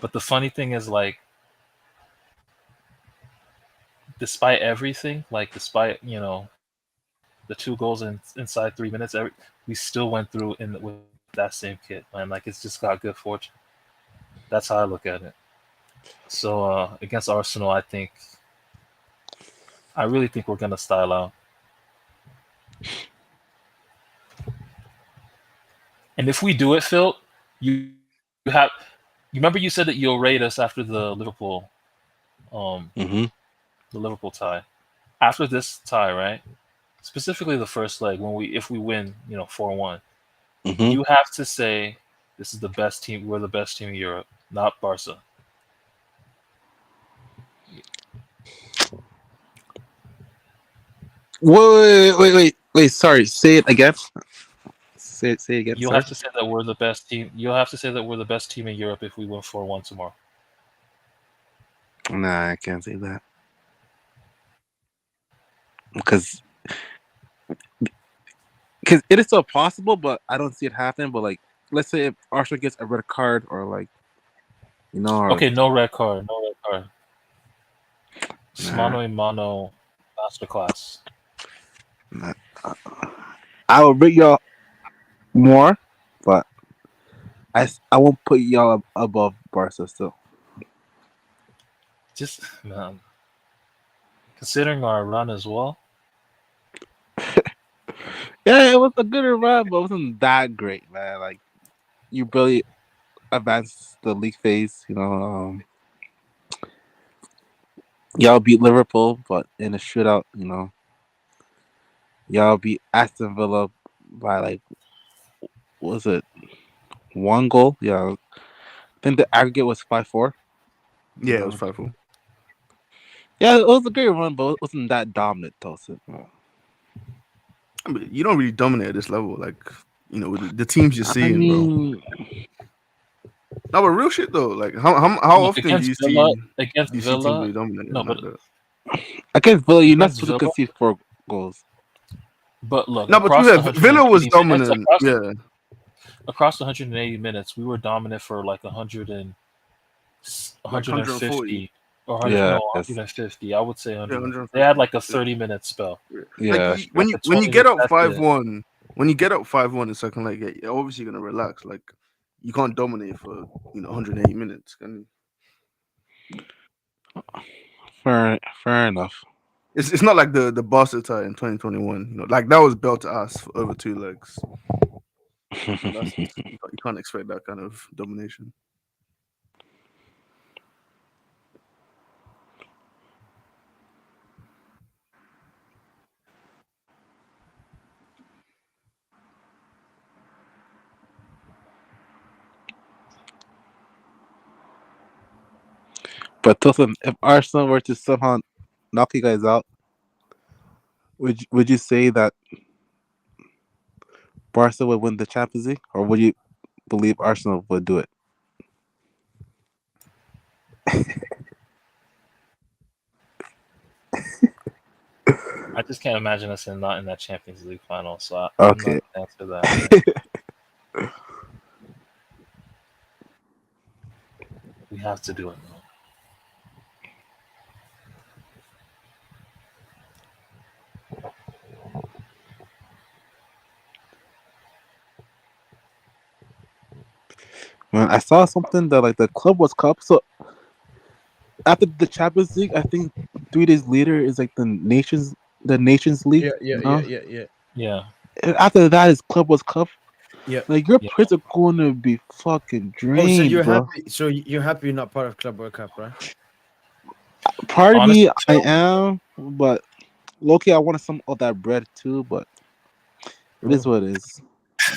But the funny thing is, like, despite everything, like despite the 2 goals inside 3 minutes, we still went through with that same kit, man. Like, it's just got good fortune. That's how I look at it. So against Arsenal, I really think we're gonna style out. And if we do it, Phil, you remember you said that you'll rate us after the Liverpool Mm-hmm. the Liverpool tie. After this tie, right? Specifically the first leg, if we win, 4-1, Mm-hmm. you have to say this is the best team. We're the best team in Europe, not Barca. Wait. Sorry. Say it again. Say it again. You'll Sorry. have to say that we're the best team. You'll have to say that we're the best team in Europe if we win 4-1 tomorrow. Nah, I can't say that because it is still possible, but I don't see it happen. But like, let's say if Arsenal gets a red card or like, or, Okay, no red card. No red card. Just Nah. mano a mano masterclass. Nah. I will rate y'all more, but I won't put y'all above Barca still. Just, man, considering our run as well. Yeah, it was a good run, but it wasn't that great, man. Like, you barely advanced the league phase. Y'all beat Liverpool, but in a shootout, y'all beat Aston Villa by like, what was it, 1 goal? Yeah, I think the aggregate was 5-4. Yeah, it was 5-4. Yeah, it was a great run, but it wasn't that dominant, though. So, I mean, you don't really dominate at this level, like with the teams you're I seeing, mean, bro. No, but real shit though. Like, how Look, often do you Villa, see against teams Villa? really dominate? No, like but that? against Villa, you're not against supposed to Villa, concede 4 goals. But look, No, but across you the have Villa was 180 minutes, dominant. Yeah, across the 180 minutes, we were dominant for like 100 and like 140. 150 or 100, Yeah, no, yes. 150. I would say 100. 150. They had like a 30-minute spell. Yeah, Like when After you 20 get up minutes, that's it. 5-1, when you get up 5-1 in second leg, you're obviously gonna relax. Like, you can't dominate for 180 minutes. Can you? fair enough. It's not like the Barca tie in 2021. Like that was belt to ass for over 2 legs. You can't expect that kind of domination. But listen, if Arsenal were to somehow knock you guys out, would you say that Barca would win the Champions League, or would you believe Arsenal would do it? I just can't imagine us not in that Champions League final. So I'm Okay. not gonna answer that. We have to do it. Man, I saw something that like the Club World Cup. So after the Champions League, I think 3 days later is like the Nations League. Yeah. And after that is Club World Cup. Yeah. Like your Yeah. players are going to be fucking drained, Oh, so you're bro. happy? So you're happy you're not part of Club World Cup, right? Part of Honestly, me, I am, but Loki, I wanted some of that bread too. But it is what it is.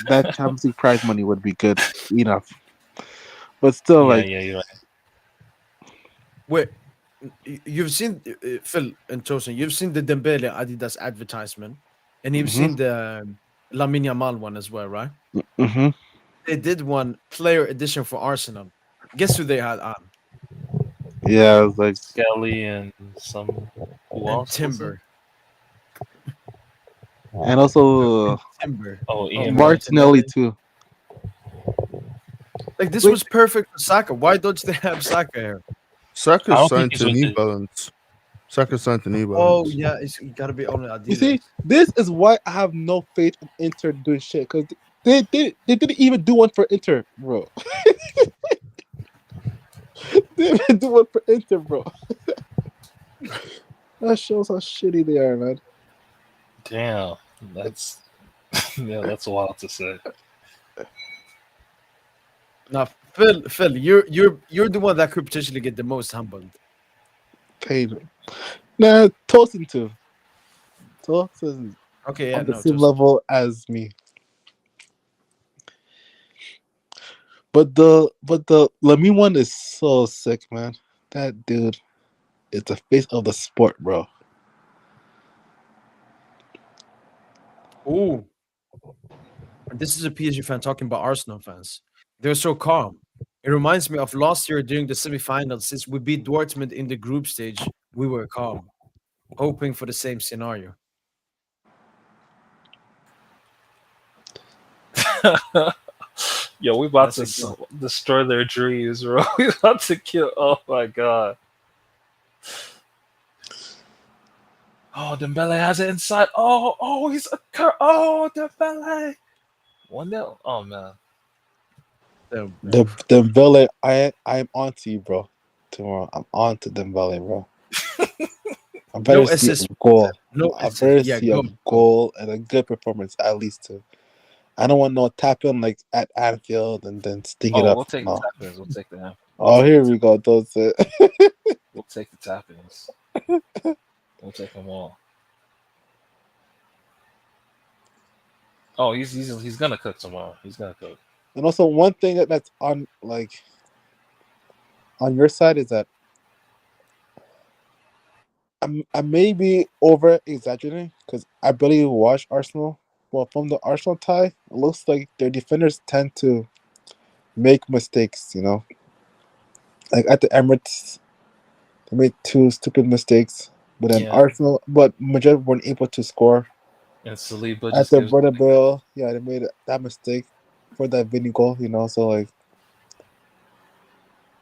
That Champions League prize money would be good enough. But still, like, yeah, you're right. Wait, you've seen Phil and Tosin. You've seen the Dembele Adidas advertisement, and you've seen the Lamine Yamal one as well, right? mm-hmm. They did one player edition for Arsenal. Guess who they had on? Yeah, it was like Skelly and some who And else was it? Timber. and also Timber. Oh, Ian Martinelli too. Like this Wait. was perfect for Saka. Why don't they have Saka here? I Saka's don't think signed he's to with New the. Balance. Saka's signed to New Oh Balance. yeah, it's gotta be only Adidas. You see, this is why I have no faith in Inter doing shit because they didn't even do one for Inter, bro. They didn't do one for Inter, bro. That shows how shitty they are, man. Damn, that's yeah, that's wild to say. Now, Phil, you're the one that could potentially get the most humbled. Pain. Nah, Tosin too. Tosin Okay, yeah, on the no, same just level as me. But the Lamine one is so sick, man. That dude is the face of the sport, bro. ooh. And this is a PSG fan talking about Arsenal fans. They're so calm. It reminds me of last year during the semifinals. Since we beat Dortmund in the group stage, we were calm, hoping for the same scenario. Yo, we about That's to a good. destroy their dreams, bro. We about to kill. Oh my god. Oh, Dembele has it inside. Oh, he's a oh, Dembele. 1-0. Oh man. Dembele, I'm on to you, bro. Tomorrow, I'm on to Dembele, bro. I better No see a assist. goal. No I assist. better Yeah, see a go. goal and a good performance at least too. I don't want no tap in like at Anfield and then sting it Oh, up. we'll take No. the tap-ins. We'll take the. Oh, here we go. That's it. We'll take the tap-ins. We'll take them all. Oh, he's gonna cook tomorrow. He's gonna cook. And also, one thing that's on your side is that I may be over exaggerating because I barely watch Arsenal. Well, from the Arsenal tie, it looks like their defenders tend to make mistakes. You know, like at the Emirates, they made two stupid mistakes. But then Yeah. but Madrid weren't able to score. And Saliba At just the gives. Bernabeu, yeah, they made that mistake for that Vinny goal. You know, so like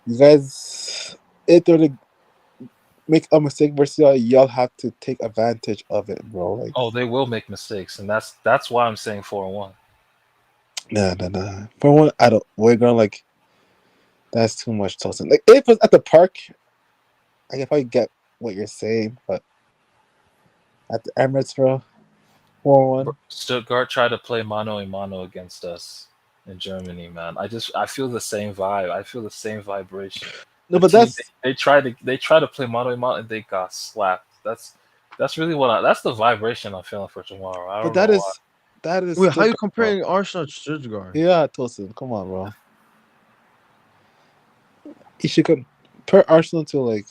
you guys, if they're to make a mistake versus y'all have to take advantage of it, bro. Like, Oh, they will make mistakes, and that's why I'm saying 4-1. nah. For one, I don't. We're gonna like that's too much toasting. Like if it was at the park, I can probably get what you're saying, but at the Emirates, bro, 4-1. Stuttgart tried to play mano a mano against us in Germany, man. I feel the same vibe. I feel the same vibration. No, The but team, that's they try to play mano a mano and they got slapped. That's really that's the vibration I'm feeling for tomorrow. I but don't know why. that is. Wait, how you Stuttgart, bro. comparing Arsenal to Stuttgart? Yeah, toasting. Come on, bro. You should compare Arsenal to like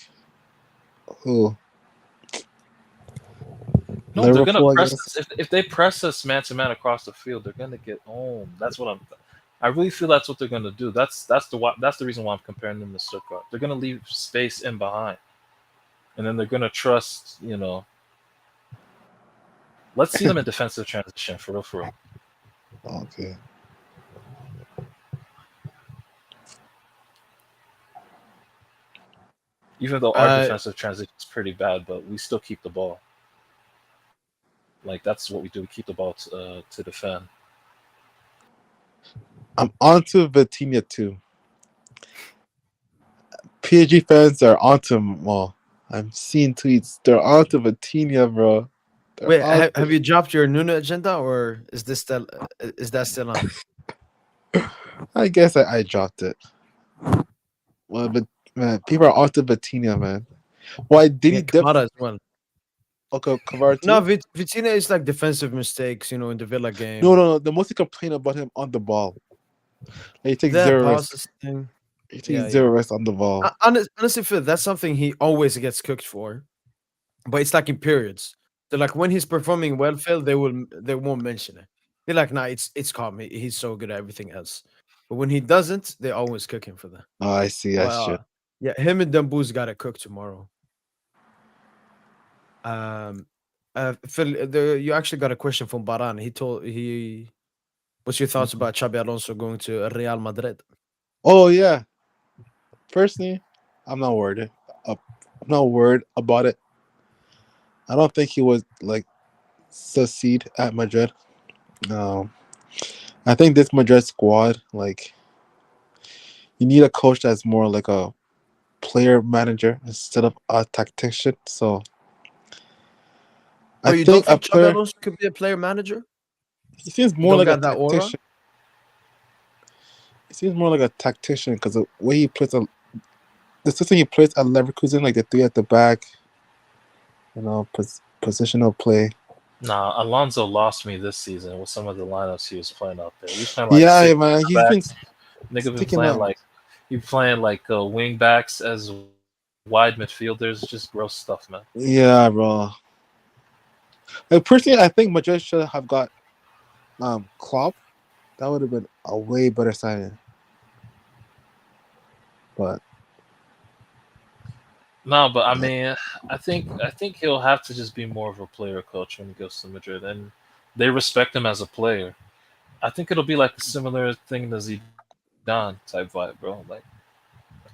who? No, they're gonna Liverpool, I press guess. us. If they press us man to man across the field, they're gonna get home. That's what I'm. I really feel that's what they're gonna do. That's the reason why I'm comparing them to Stuttgart. They're gonna leave space in behind, and then they're gonna trust. Let's see them in defensive transition for real, for real. Okay. Even though our defensive transition is pretty bad, but we still keep the ball. Like that's what we do. We keep the ball to defend. I'm on to Vitinha too. PSG fans are onto him. Well, I'm seeing tweets. They're onto Vitinha, bro. They're Wait, onto- have you dropped your Nuno agenda, or is that still on? I guess I dropped it. Well, but man, people are onto Vitinha, man. Why did Yeah, he dip? Kamara as well. Okay, Kvara too? No, Vitinha is like defensive mistakes, in the Villa game. No. The most you complain about him on the ball. He takes That zero risks. passes thing. He takes Yeah, zero risks on the ball. Honestly, Phil, that's something he always gets cooked for, but it's like in periods. So like when he's performing well, Phil, they won't mention it. They're like, nah, it's calm. He's so good at everything else. But when he doesn't, they always cook him for that. Oh, I see. That's true. Yeah, him and Dumbo's got to cook tomorrow. Phil, you actually got a question from Baran. What's your thoughts about Xabi Alonso going to Real Madrid? Oh yeah. Personally, I'm not worried. I'm not worried about it. I don't think he would like succeed at Madrid. No, I think this Madrid squad, like, you need a coach that's more like a player manager instead of a tactician. So Oh, I you don't think a think Xabi player. Alonso could be a player manager? He seems You more don't like a got that aura? tactician. He seems more like a tactician because the way he plays, the system he plays at Leverkusen, like the three at the back, positional play. Nah, Alonso lost me this season with some of the lineups he was playing out there. He was playing like Yeah, six man, he's been backs. Nigga been sticking playing out. like wing backs as wide midfielders. Just gross stuff, man. Yeah, bro. Like, personally, I think Madrid should have got Klopp. That would have been a way better signing. But No, but I mean, I think he'll have to just be more of a player coach when he goes to Madrid, and they respect him as a player. I think it'll be like a similar thing to Zidane type vibe, bro. Like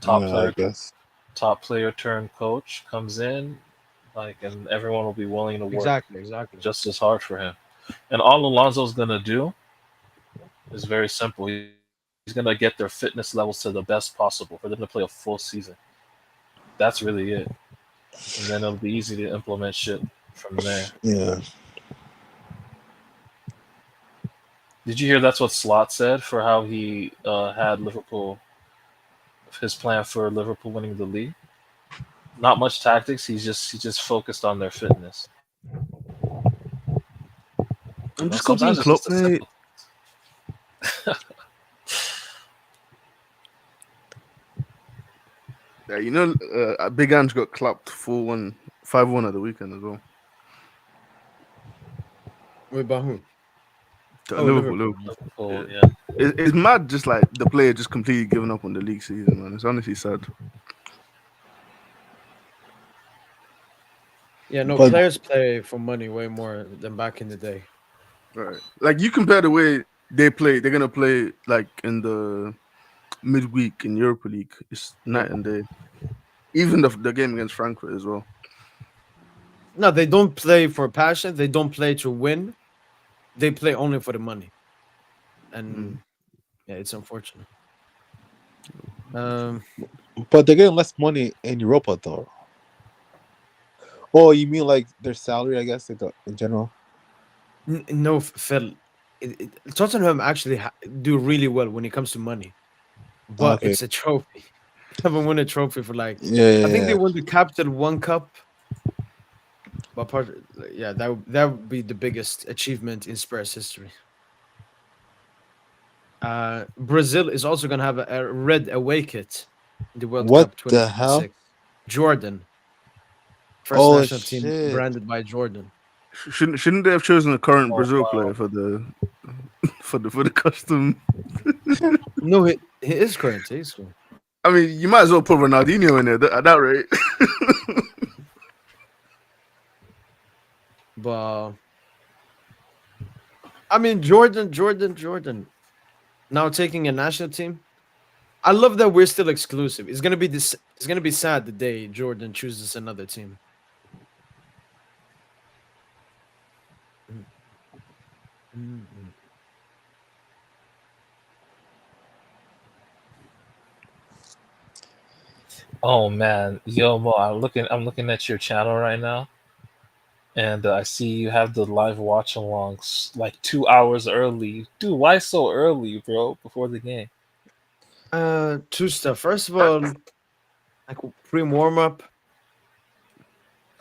a yeah, I guess. top player turned coach comes in, like, and everyone will be willing to work Exactly. just as hard for him. And all Alonso's gonna do is very simple. He's gonna get their fitness levels to the best possible for them to play a full season. That's really it. And then it'll be easy to implement shit from there. Yeah. Did you hear that's what Slot said for how he had Liverpool, his plan for Liverpool winning the league? Not much tactics. He just focused on their fitness. I'm just Sometimes copying it's Klopp, just a simple mate. Yeah, Big Ange got clapped 4-1, 5-1 at the weekend as well. Wait, about who? Oh, Liverpool. Liverpool, yeah. It's mad, just like the player just completely giving up on the league season, man. It's honestly sad. Yeah, no, But- players play for money way more than back in the day. Right. Like, you compare the way they play, they're gonna play like in the midweek in Europa League. It's night and day. Even the game against Frankfurt as well. No, they don't play for passion. They don't play to win. They play only for the money. And yeah, it's unfortunate. But they're getting less money in Europa, though. Oh, you mean like their salary? I guess like in general. No, Phil. Tottenham actually do really well when it comes to money, but Okay. it's a trophy. They haven't won a trophy for like. Yeah. I think they won the Capital One Cup. But that would be the biggest achievement in Spurs history. Brazil is also gonna have a red away kit in the World What Cup the hell? 2026. Jordan, first Oh, national team shit. branded by Jordan. Shouldn't they have chosen a current Oh, Brazil wow. player for the for the custom? No, he is current. He is current. I mean, you might as well put Ronaldinho in there at that rate. But I mean, Jordan. Now taking a national team. I love that we're still exclusive. It's gonna be this. It's gonna be sad the day Jordan chooses another team. Oh man, yo Mo, I'm looking at your channel right now, and I see you have the live watch alongs like 2 hours early. Dude, why so early, bro? Before the game? Two stuff. First of all, like pre warm up.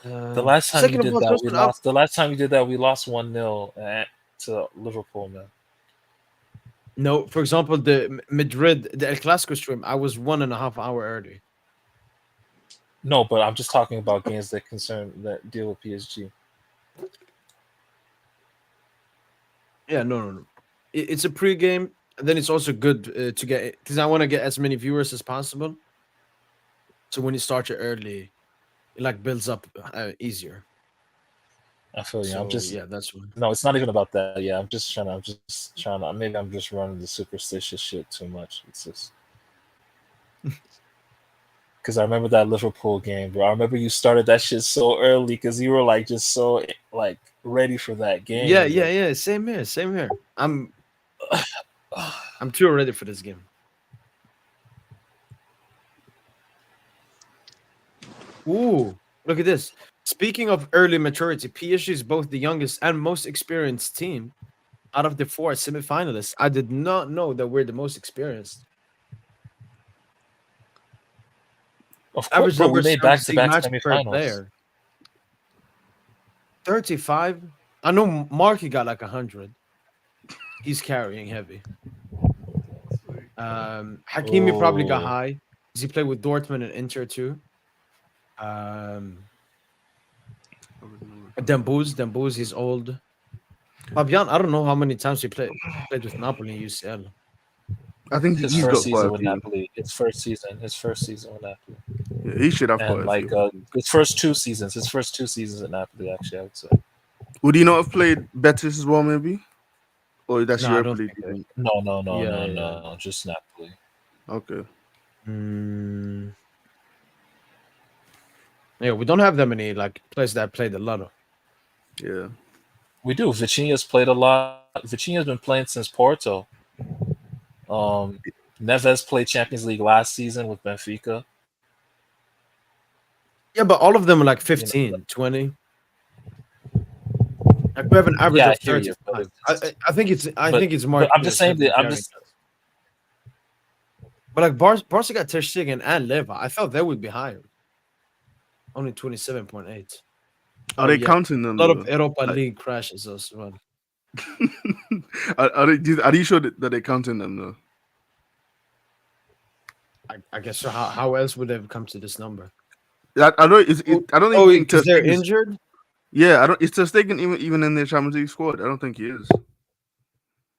The last time you second of did all, that, we Justin, up. lost. The last time you did that, we lost 1-0 to Liverpool, man. No, for example, the Madrid, the El Clasico stream, I was 1.5 hour early. No, but I'm just talking about games that deal with PSG. Yeah, no. It's a pre-game, and then it's also good to get because I want to get as many viewers as possible. So when you start it early, it like builds up easier. I feel you. So I'm just yeah, that's one. no. It's not even about that. Yeah, I'm just trying to. Maybe I'm just running the superstitious shit too much. It's just because I remember that Liverpool game, bro. I remember you started that shit so early because you were like just so like ready for that Yeah, game. yeah, Like, yeah. Same here. Same here. I'm too ready for this game. Ooh, look at this. Speaking of early maturity, PSG is both the youngest and most experienced team out of the 4 semifinalists. I did not know that we're the most experienced. of course, Average bro. number We of made Champions League back-to-back matches per semifinals. player. 35. I know Marky got like 100. He's carrying heavy. Hakimi probably got Oh, high. Does he play with Dortmund and Inter too? Dembooz, he's old. Fabian, I don't know how many times he played with Napoli in UCL. I think his he's first got quite season a with few. Napoli. His first season with Napoli, Yeah, he should have quite and a like few. his first 2 seasons. His first 2 seasons at Napoli, actually, I would say. Would he not have played Betis as well, maybe? Or that's No, I Europa don't League, think you that. think? No. Just Napoli. Okay. Mm, yeah, we don't have that many like players that played a lot of. Yeah. We do. Vitinha's played a lot. Vitinha's been playing since Porto. Neves played Champions League last season with Benfica. Yeah, but all of them are like You know, 15, 20. Like we have an average yeah, I of hear you, but 35. it's I think it's but Mark I'm just saying heavily that I'm carrying just us. But like Barca got Ter Stegen and Leva. I thought they would be higher. Only 27.8. Are Oh they yeah. counting them A lot of though? Europa Like, League crashes as well. are you sure that they're counting them though? I guess so. How else would they have come to this number? I don't. I don't even think Ter because they're Stegen's. injured. Yeah, I don't. Is Ter Stegen even in the Champions League squad? I don't think he is.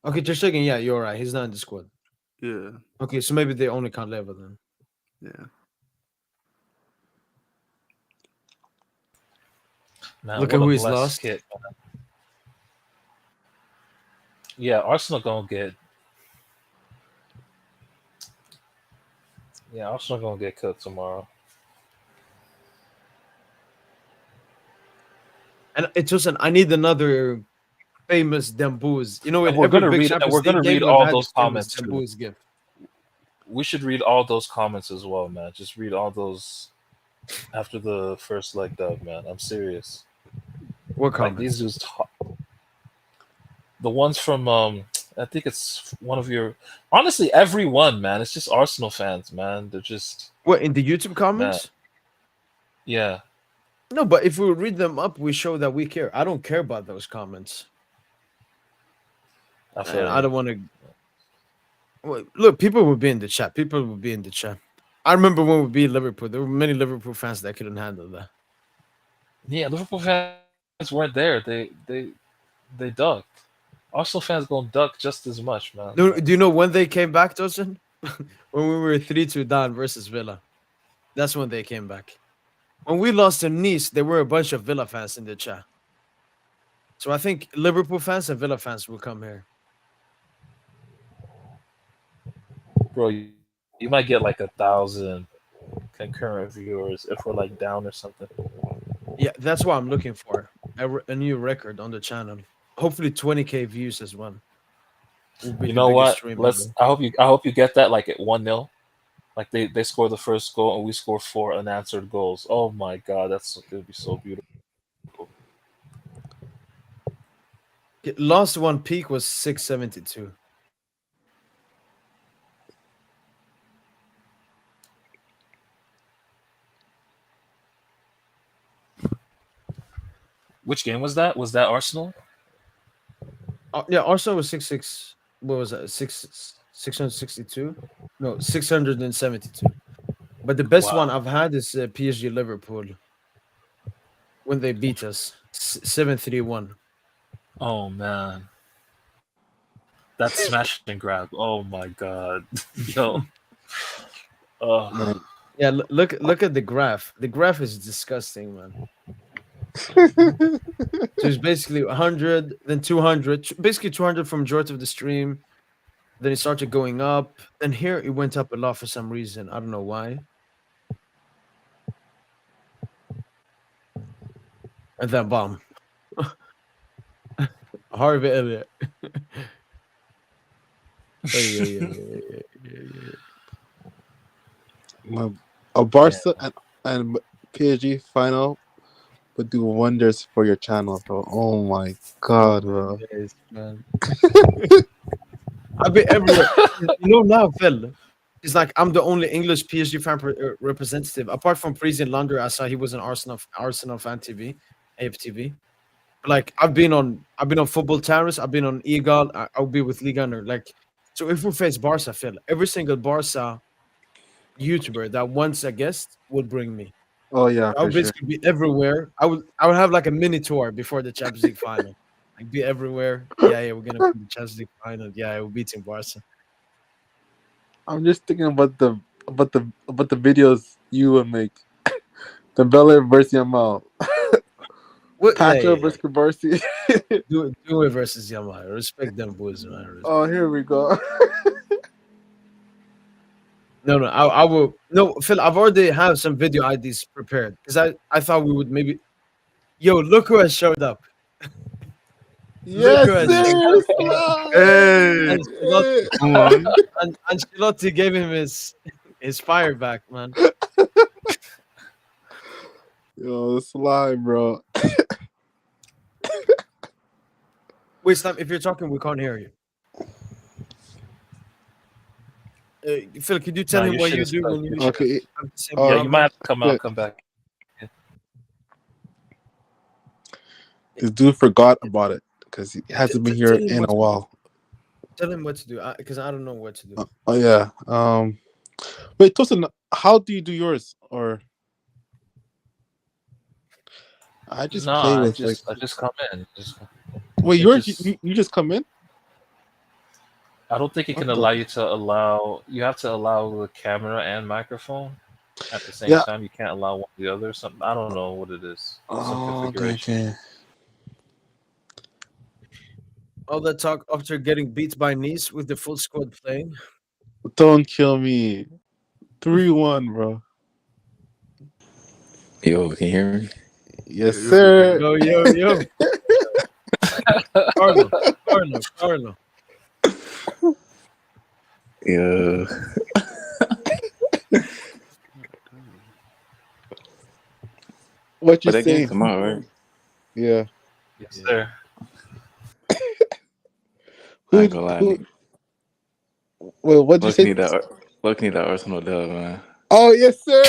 Okay, Ter Stegen, yeah, you're right. He's not in the squad. Yeah. Okay, so maybe they only count Leva then. Yeah. man. Look What at a who he's blessed lost. kid. Man. Yeah, Arsenal gonna get. Yeah, Arsenal gonna get cooked tomorrow. And it's just I need another famous Dembooz. You know, And in we're every gonna big read. And Champions we're League gonna game, read we've all had the those famous comments too. Dembooz gift. We should read all those comments as well, man. Just read all those after the first leg dub, man. I'm serious. What Like these comments? dudes, the ones from I think it's one of your. Honestly, everyone, man. It's just Arsenal fans, man. They're just What in the YouTube man. comments? Yeah, No, but if we read them up, we show that we care. I don't care about those comments. I And feel I you. don't want to. Well, look, people would be in the chat. People would be in the chat. I remember when we beat Liverpool. There were many Liverpool fans that couldn't handle that. Yeah, Liverpool fans weren't there. They ducked. Arsenal fans gonna duck just as much, man. Do you know when they came back, Dawson? When we were 3-2 down versus Villa. That's when they came back. When we lost to Nice, there were a bunch of Villa fans in the chat. So I think Liverpool fans and Villa fans will come here. Bro, you might get like 1,000 concurrent viewers if we're like down or something. Yeah, that's what I'm looking for. A new record on the channel. Hopefully 20K views as well. Will be You the know biggest what? stream Let's. ever. I hope you get that like at 1-0. Like they score the first goal and we score 4 unanswered goals. Oh my god, that's gonna be so beautiful. Last one peak was 672. Which game was that? Was that Arsenal? Yeah, Arsenal was 66. What was that? 662? No, 672. But the best one Wow. I've had is PSG Liverpool when they beat us 7-3-1. Oh man, that smash and grab. Oh my god, yo. Man, Yeah, look at the graph. The graph is disgusting, man. So it's basically 100, then 200, basically 200 from majority of the stream. Then it started going up. Then here it went up a lot for some reason. I don't know why. And then bomb. Harvey Elliott. A Barca and PSG final would do wonders for your channel, bro. Oh my god, bro. Yes, man. I've been everywhere. Now, Phil, it's like I'm the only English PSG fan representative. Apart from Parisian Lander, I saw he was an Arsenal fan TV, AFTV. Like I've been on Football Terrace, I've been on Eagle, I'll be with Liga Gunner. Like, so if we face Barca, Phil, every single Barca YouTuber that wants a guest would bring me. Oh yeah, I would for sure. basically be everywhere. I would have like a mini tour before the Champions League final. Like be everywhere. Yeah, we're gonna be the Champions League final. Yeah, we're beating Barca. I'm just thinking about the videos you would make. The Bella versus Yamal. Pacho versus Kubarsi. Do it versus Yamal. Respect them boys, man. Oh, here we go. No, I will. No, Phil, I've already have some video IDs prepared because I thought we would maybe. Yo, look who has showed up. Yes, sir. Hey, come on. And Ancelotti gave him his fire back, man. Yo, slime, bro. Wait, stop. If you're talking, we can't hear you. Phil, could you tell him what you do when you okay? Yeah, you might have to come out, come back. This dude forgot about it because he hasn't been here in a while. Tell him what to do because I don't know what to do. Oh yeah. Wait, Tosin, how do you do yours? Or I just play with I just come in. Wait, yours you just come in? I don't think it can allow you to allow. You have to allow the camera and microphone at the same time. You can't allow one or the other. Something I don't know what it is. Oh, okay. All that talk after getting beat by Nice with the full squad playing. Don't kill me. 3-1, bro. Yo, can you hear me? Yes, sir. Yo. Carlo. Yeah. What you But that saying? game's tomorrow, right? Yeah. Yes, sir. I ain't gonna lie. Well, what'd you say? Look, need that Arsenal dub, man. Oh, yes, sir.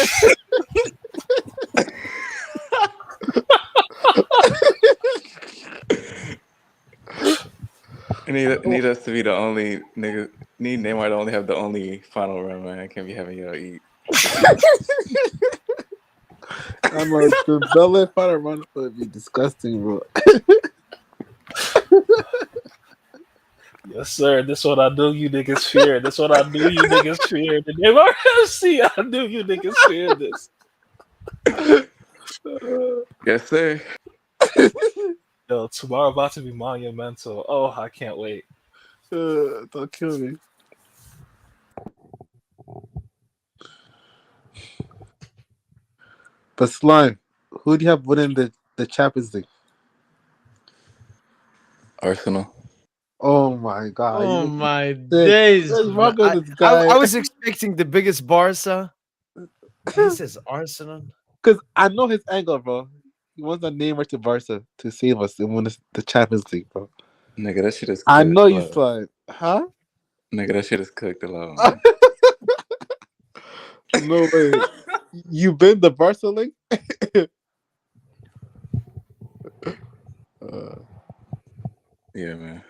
Need us to be the only nigga. Need Neymar to only have the only final run, man. Can't be having y'all eat. I'm like, the Bella final run would be disgusting, bro. Yes, sir. This what I do. You niggas fear. This what I do. You niggas fear. The name RFC. I knew you niggas fear this. Yes, sir. Yo, tomorrow about to be monumental. Oh, I can't wait. Don't kill me. But Slime, who do you have winning the Champions League? Arsenal. Oh my god. Oh my days. What's wrong with this guy? I was expecting the biggest Barca. This is Arsenal. Because I know his angle, bro. He wants a Neymar to Barca to save us and win the Champions League, bro. Nigga, that shit is cooked. I know you Slime. Huh? Nigga, that shit is cooked alone. No way. You been the Barca link? Yeah, man.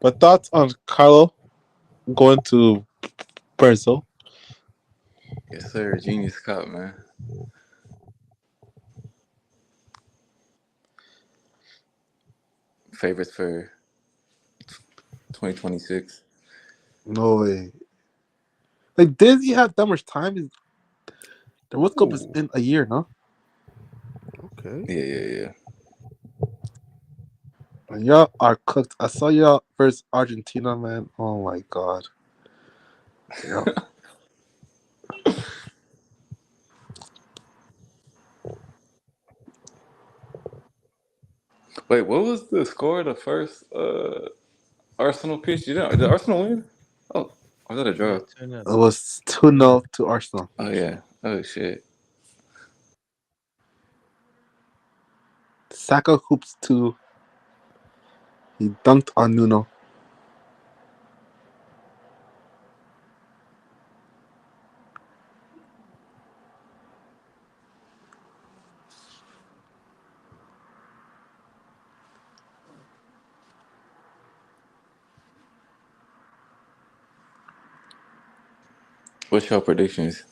But thoughts on Carlo going to Brazil? Yes, sir. Genius Cup, man. Favorites for 2026. No way. Like, did he have that much time? The World Cup is Ooh, in a year, no? okay. Yeah. And y'all are cooked. I saw y'all versus Argentina, man. Oh my god. Yeah. Wait, what was the score of the first Arsenal PSG? Did Arsenal win? Oh, was that a Yeah, draw? 2-0. It was 2-0 to Arsenal. Oh yeah. Oh shit. Saka hoops 2. He dunked on Nuno. What's your predictions?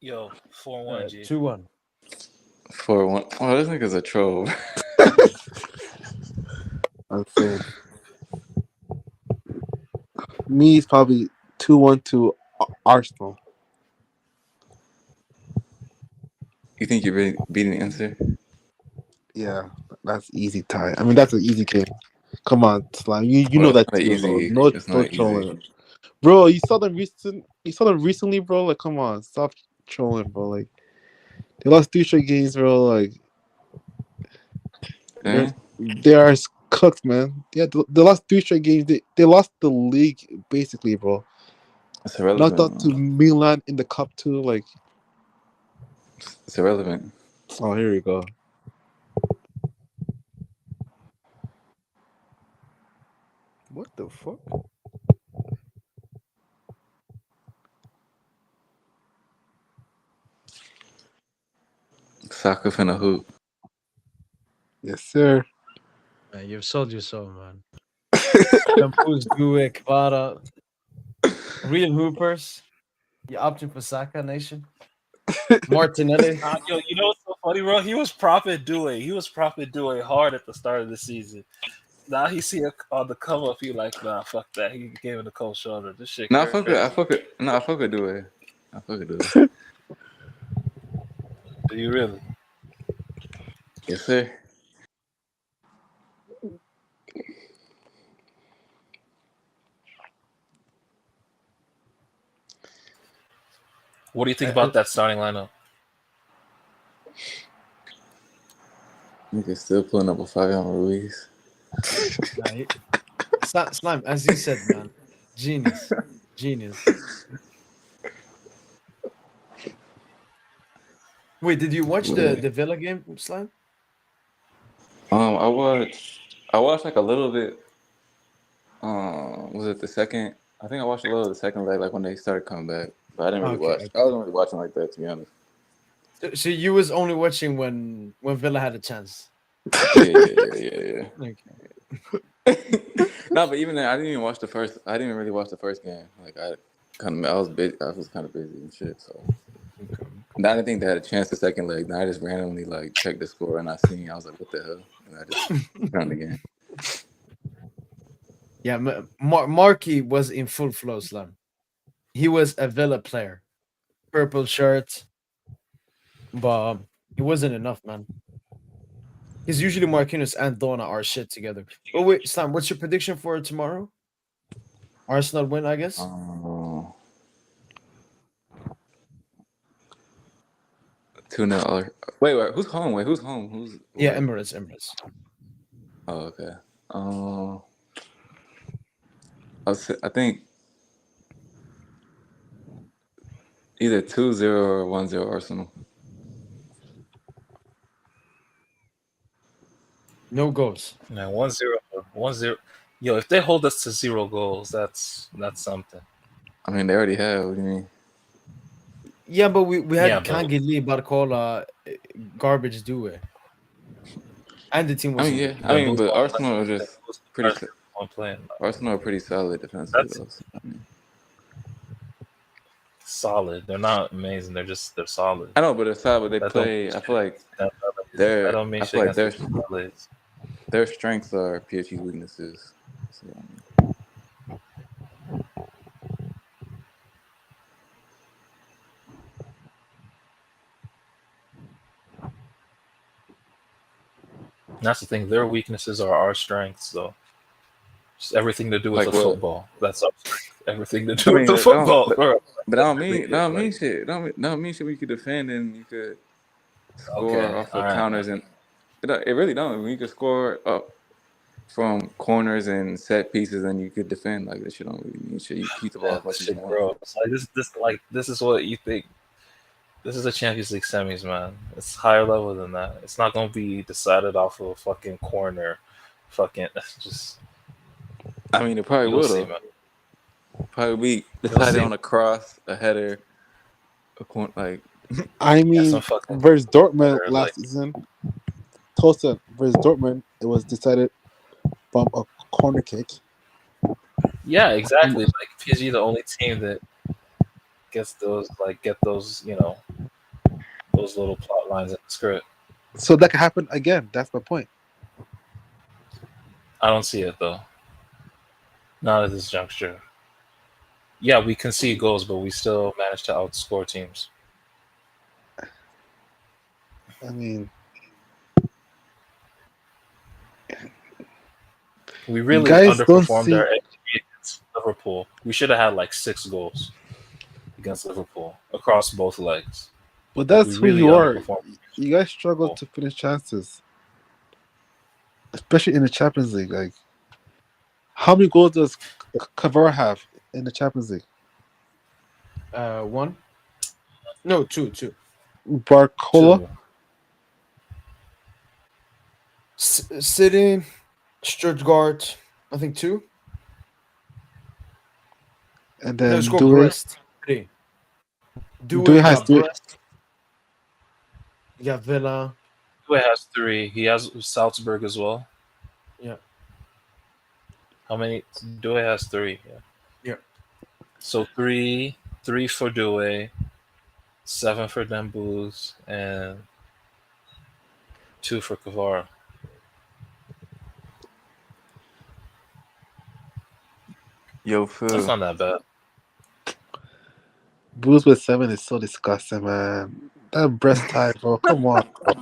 Yo, 4-1, G. 2-1. 4-1. Oh, this nigga's a troll. I'm saying. Me is probably 2-1 to Arsenal. You think you're really beating the answer? Yeah, that's easy tie. I mean, that's an easy game. Come on, Slime. You know Well, that it's not too, bro. easy. No, It's no not trolling, easy. bro. You saw them recent. You saw them recently, bro. Like, come on, stop trolling, bro. Like, they lost 3 straight games, bro. Like, Eh? they are cooked, man. Yeah, they lost 3 straight games. They lost the league basically, bro. It's Knocked irrelevant. out to Milan in the cup too. Like, It's irrelevant. oh, here we go. What the fuck? Soccer finna hoop. Yes, sir. Man, you've sold your soul, man. Campus, Gue, Kvara, real hoopers. You're opting for Saka Nation. Martinelli. Yo, you know what's so funny, bro? He was propping Due. He was propping Due hard at the start of the season. Now he see it on the come up. He like, nah, fuck that. He gave him the cold shoulder. This shit No, I crazy. fuck it. No, I fuck it. Do it. I fuck it. Do it. Do you really? Yes, sir. What do you think about that starting lineup? Nigga still pulling up a Fabian Ruiz. Slime, as you said, man. Genius. Wait, did you watch the Villa game, Slime? I watched like a little bit. Was it the second? I think I watched a little of the second leg, like when they started coming back. But I didn't really watch. I wasn't really watching like that, to be honest. So you was only watching when Villa had a chance. Yeah. Okay. No, but even then, I didn't even watch the first. I didn't really watch the first game. Like I was busy. I was kind of busy and shit. So I didn't think they had a chance the second leg. Then I just randomly like checked the score and I was like, what the hell? And I just turned again. Yeah, Markey was in full flow, Slime. He was a Villa player, purple shirt, but it wasn't enough, man. Because usually Marquinhos and Donna are shit together. Oh wait, Slime, what's your prediction for tomorrow? Arsenal win, I guess. 2-0. Wait, who's home? Who's home? Yeah, Emirates. Oh, okay. I think either 2-0 or 1-0 Arsenal. No goals. Man, 1-0. Yo, if they hold us to 0 goals, that's something. I mean, they already have. What do you mean? Yeah, but we had Yeah, but- Kangeli, Barcola, garbage Due. And the team was. But Arsenal are just pretty. On playing. Arsenal are pretty solid defensively. That's- Solid. They're not amazing. They're solid. I know, but they're solid. But they That play. don't- I feel like That they're. don't mean I shit feel like against they're. the Blades. their strengths are PSG's weaknesses. So, That's the thing. Their weaknesses are our strengths, though. Just everything to do with like the what? football. That's our strength. Everything to I do with mean, the football, bro. but That's I don't really mean, it. that don't mean Like, shit. Don't mean shit. We could defend and you could score okay, off all of right. counters and it really don't. We could score up from corners and set pieces, and you could defend. Like this shit don't really mean shit. You keep the ball Man, as much this as you shit, want. bro. It's like this is what you think. This is the Champions League semis, man. It's higher level than that. It's not gonna be decided off of a fucking corner. Fucking just I mean, it probably you'll will see, though. man. Probably be You'll decided see. on a cross, a header, a corner. Like I Yeah, mean, some fucking versus Dortmund or, last like season, Tosa versus Dortmund, it was decided from a corner kick. yeah, exactly. Like PSG, the only team that gets those get those those little plot lines in the script. So that could happen again. That's my point. I don't see it though. Not at this juncture. Yeah, we concede goals, but we still manage to outscore teams. I mean, We really guys don't underperformed see, our XG against Liverpool. We should have had like 6 goals against Liverpool across both legs. but Like we that's who really you are. underperformed. You guys struggle to finish chances, especially in the Champions League. Like, how many goals does Cavara have in the Champions League? 1? No, 2. Barcola, 2. City, Stuttgart, I think 2. and No, then score Due. Brest 3. Due has got 3. Brest. You got Villa. Due has 3. He has Salzburg as well. Yeah. How many? Due has 3. Yeah. Yeah. So 3 for Due, 7 for Dembooz, and 2 for Kvara. yo, That's Phil. not that bad. Blues with 7 is so disgusting, man. That breast tie, bro. Come on, bro.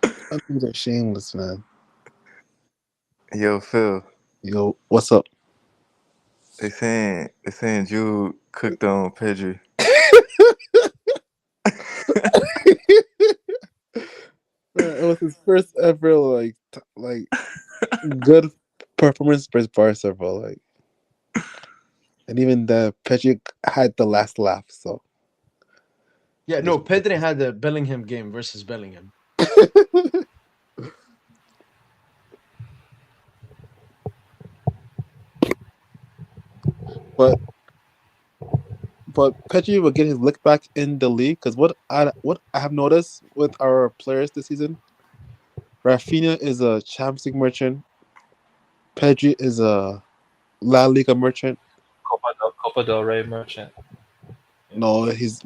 That things are shameless, man. Yo, Phil. Yo, what's up? They saying Jude cooked on Pedri. Man, it was his first ever like good performance versus Barca, bro. Like, and even the Pedri had the last laugh. So Yeah, no, Pedri had the Bellingham game versus Bellingham. but Pedri will get his lick back in the league because what I have noticed with our players this season, Rafinha is a Champions League merchant. Pedri is a La Liga merchant. Copa del Rey merchant. No, he's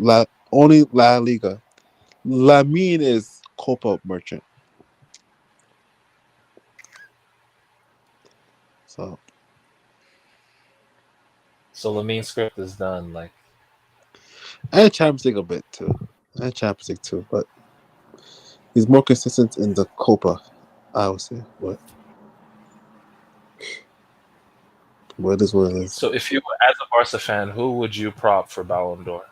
only La Liga. Lamine is Copa merchant. So Lamine script is done. Like, and Champions League a bit too. And Champions League too, but he's more consistent in the Copa, I would say. But it is what it is. so if you were as a Barca fan, who would you prop for Ballon d'Or?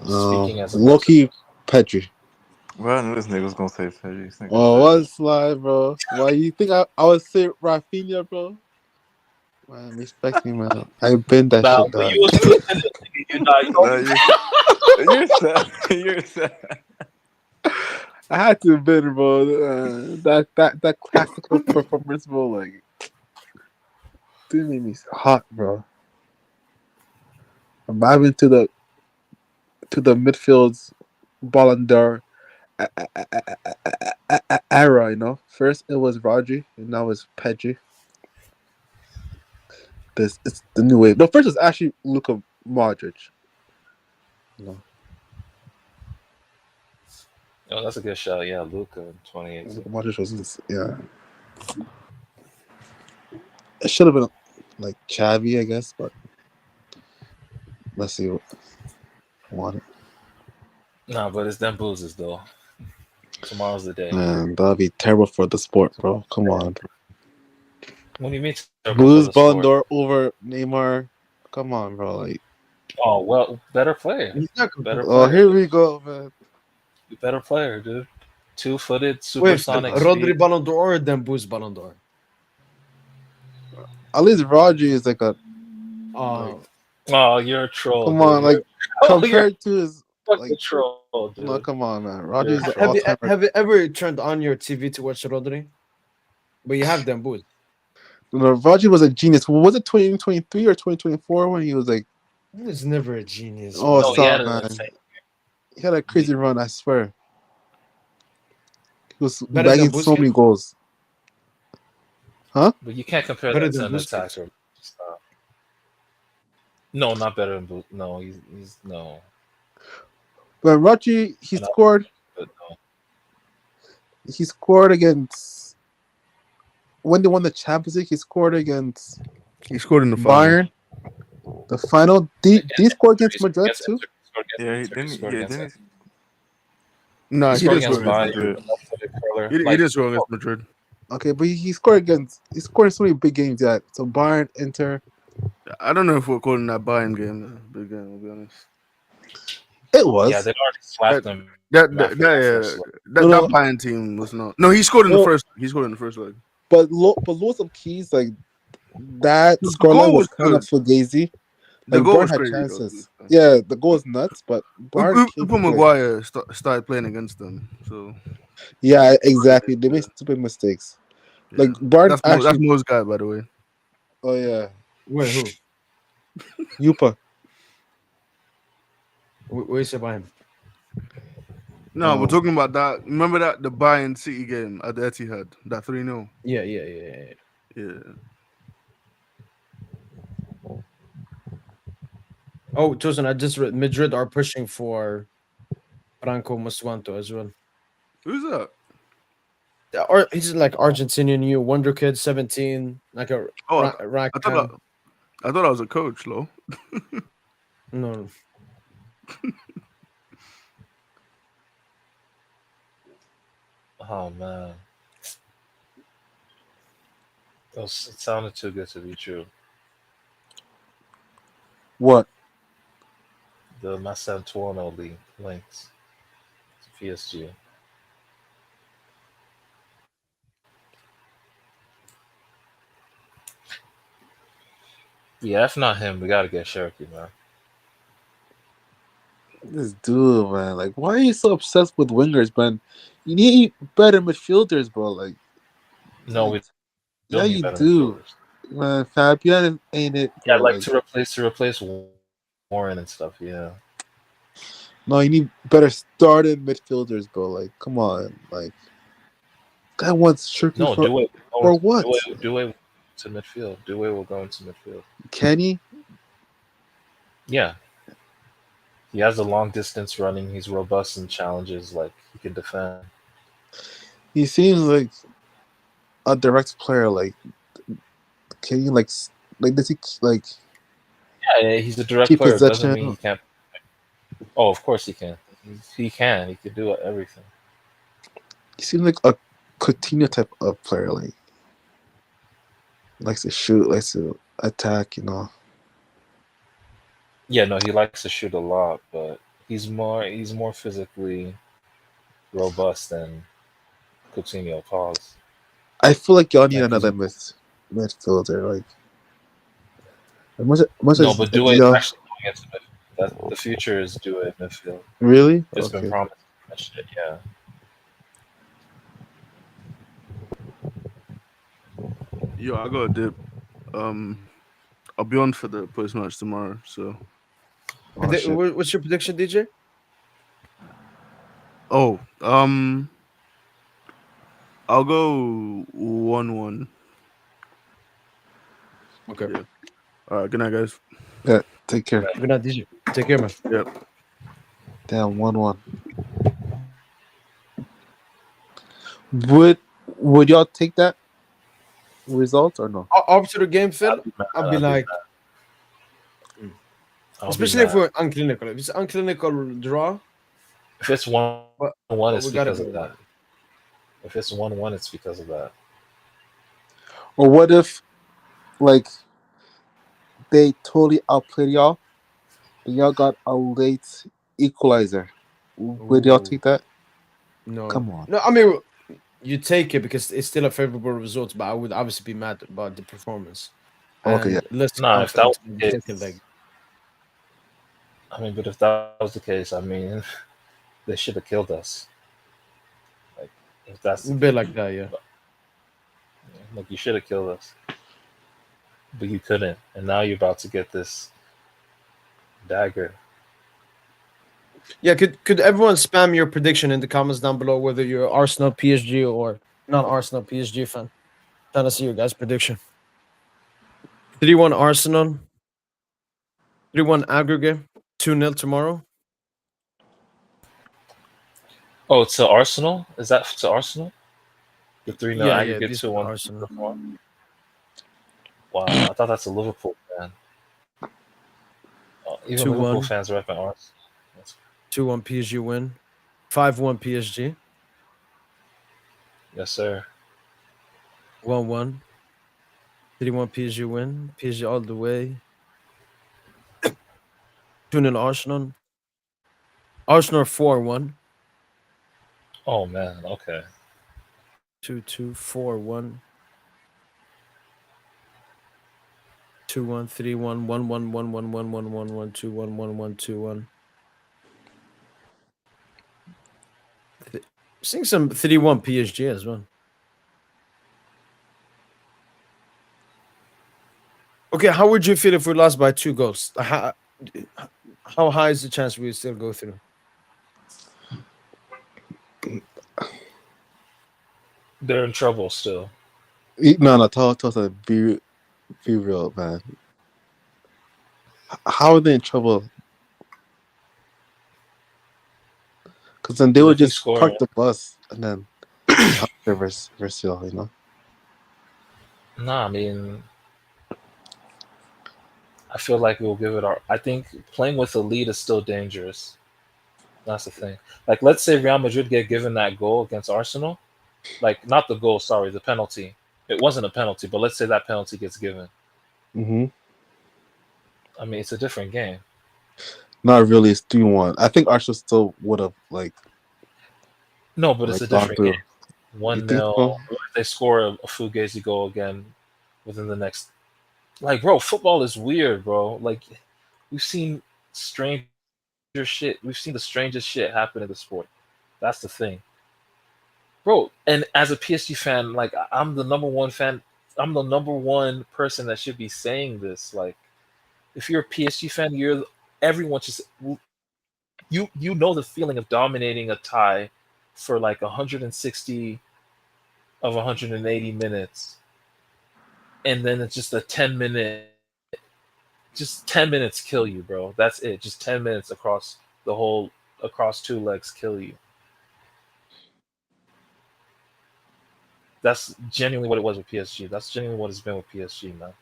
Speaking as a Loki Pedri. Well, I knew this nigga was gonna say Pedri. Oh, what's live, bro? Why you think I would say Rafinha, bro? Man, respect me, man. I've been that Nah, shit, but dog. you was You're sad. You're sad. I had to admit, bro. That classical performance, bro. Like, dude made me hot, bro. I'm vibing to the midfield's Ballon d'Or era, you know. First it was Rodri, and now it's Pedri. It's the new wave. No, first it's actually Luka Modric. No. Oh, that's a good shot. Yeah, Luka in 2018. Modric was yeah. It should have been like Xavi, I guess, but let's see what won it. Nah, but it's them boozes though. Tomorrow's the day. Man, that'd be terrible for the sport, bro. Come on. What do you mean? Terrible for Booze the Ballon sport? d'Or over Neymar. Come on, bro. Like, Oh well, better player. He's not Better oh, player. here we go, man. Better player, dude. 2-footed, Wait, supersonic Rodri speed. Ballon d'Or or Dembouz Ballon d'Or? At least Rodri is like a. Oh, Oh, you're a troll. Come dude. on, like You're compared to his. fucking Like, troll, dude. no, come on, man. You're Rodri is a the troll. all-time. have you ever turned on your TV to watch Rodri? But you have Dembouz. No, Rodri was a genius. Was it 2023 or 2024 when he was like, He was never a genius. oh, No, he stop, had an man. insane. He had a crazy run, I swear. He was Better bagging than so many Busquets? goals. But you can't compare Better that to than an Busquets. attacker. Stop. No, not better than Busquets. No, he's no. But Rodri, he No. scored. But no. He scored against. When they won the Champions League, he scored against He scored in the final. Bayern. The final. Did he score against Madrid too? Yeah, he didn't. No, He he scored did score against against Bayern. Madrid. left-footed curler. He Like, did score against Madrid. Okay, but he scored against. He scored in so many big games. Yeah, so Bayern, Inter. I don't know if we're calling that Bayern game a big game. I'll be honest. It was. yeah, they'd already slapped him. That after that, yeah, first leg. that, No, that no. Bayern team was not. No, he scored in the No. first. He scored in the first leg. But loads of keys like that The scoreline goal was was kind of fugazi. The Like goal Bayern was had crazy. though. chances. Yeah, the goal was nuts, but Bayern came Upa to play. Maguire started playing against them, so Yeah, exactly. They made stupid mistakes. yeah. Like Bayern that's actually. Mo's guy, by the way. Oh yeah, Wait, who? Yupa. What you say about him? No, Oh. we're talking about that. Remember that the Bayern City game at the Etihad, that 3-0. Yeah. Yeah. Oh, Tosin, I just read Madrid are pushing for Franco Muswanto as well. Who's that? Or he's like Argentinian new wonder kid, 17, like a Oh, rack. I thought I was a coach, Lo. No. Oh man, it sounded too good to be true. What? The Masantuono links to PSG. Yeah, if not him, we gotta get Cherokee, man. This dude, man. Like, why are you so obsessed with wingers, man? You need better midfielders, bro. Like, No, we yeah, don't need you better do, midfielders. man. Fabian ain't it? Yeah, bro. like to replace Warren and stuff. Yeah. No, you need better starting midfielders, bro. Like, come on, like, guy wants Shirky No, for Dewey. for what? Dewey to midfield. Dewey will go into midfield. Kenny. Yeah. He has a long distance running. He's robust in challenges. Like he can defend. He seems like a direct player. Like, can you like does he like? Yeah, he's a direct Keep player. Doesn't possession. mean he can't. Oh, of course he can. He can. He can do everything. He seems like a Coutinho type of player. Like, likes to shoot, likes to attack. You know. Yeah, no, he likes to shoot a lot, but he's more physically robust than Coutinho. Pause. I feel like y'all need Like, another midfielder. Like, much No, as but Dewey is y'all- actually going into midfield. The future is Dewey in midfield. really It's okay. been promised. That shit, yeah. Yo, I got a dip. I'll be on for the post match tomorrow. So, Oh, shit. What's your prediction, DJ? I'll go 1-1. Okay. Yeah. All right, good night, guys. Yeah, take care. Good night, DJ. Take care, man. Yep. Damn, 1-1. Would y'all take that result or no? After the game, Phil, I'd be mad, I'll be I'd like, I'll be especially if mad. we're unclinical. If it's unclinical draw, If it's 1-1, but it's we gotta because go of that. one. If it's 1-1, it's because of that. Or what if, like, they totally outplayed y'all, and y'all got a late equalizer? Would y'all Ooh, take that? no, Come on. no. I mean, you take it because it's still a favorable result, but I would obviously be mad about the performance. Okay, yeah. And less Nah, if that was confidence in the the second case, leg. I mean, but if that was the case, I mean, they should have killed us. Like, if that's A the bit like that, yeah. like, you should have killed us, but you couldn't, and now you're about to get this dagger. Yeah, could everyone spam your prediction in the comments down below, whether you're Arsenal, PSG, or not Arsenal, PSG fan? Trying to see your guys' prediction. 3-1 Arsenal, 3-1 aggregate, 2-0 tomorrow. Oh, to Arsenal? Is that to Arsenal? The 3-0 Yeah, aggregate this is 2-1 Arsenal. before? Wow, I thought that's a Liverpool fan. Even Liverpool 2-1, fans are repping Arsenal. 2-1 PSG win, 5-1 PSG, Yes, sir. 1-1, 3-1 PSG win, PSG all the way, 2-0 Arsenal, Arsenal 4-1, Oh man, okay. 2-2, 4-1, 2-1, 3-1, 1-1, 1-1, 1-1, 1-1, 2-1, 1-1, 2-1. Seeing some 3-1 PSG as well. Okay, how would you feel if we lost by 2 goals? How high is the chance we would still go through? They're in trouble still. No, tell us be real, man. How are they in trouble? Because then they Because would if you just score, park the bus and then reverse y'all, you know? nah, I mean, I feel like we'll give it our. I think playing with the lead is still dangerous. That's the thing. Like, let's say Real Madrid get given that goal against Arsenal. Like, not the goal, sorry, the penalty. It wasn't a penalty, but let's say that penalty gets given. Mm-hmm. I mean, it's a different game. Not really. It's 3-1. I think Arsenal still would have No, but it's a gone different game. through. You 1 think 0 so? What if they score a Fugazi goal again within the next. Like, bro, football is weird, bro. Like, we've seen stranger shit. We've seen the strangest shit happen in the sport. That's the thing. Bro, and as a PSG fan, like, I'm the number one fan. I'm the number one person that should be saying this. Like, if you're a PSG fan, everyone just you know the feeling of dominating a tie for like 160 of 180 minutes, and then it's just a 10 minutes kill you, bro. That's it. Just 10 minutes across 2 legs kill you. That's genuinely what it was with PSG. That's genuinely what it's been with PSG, man.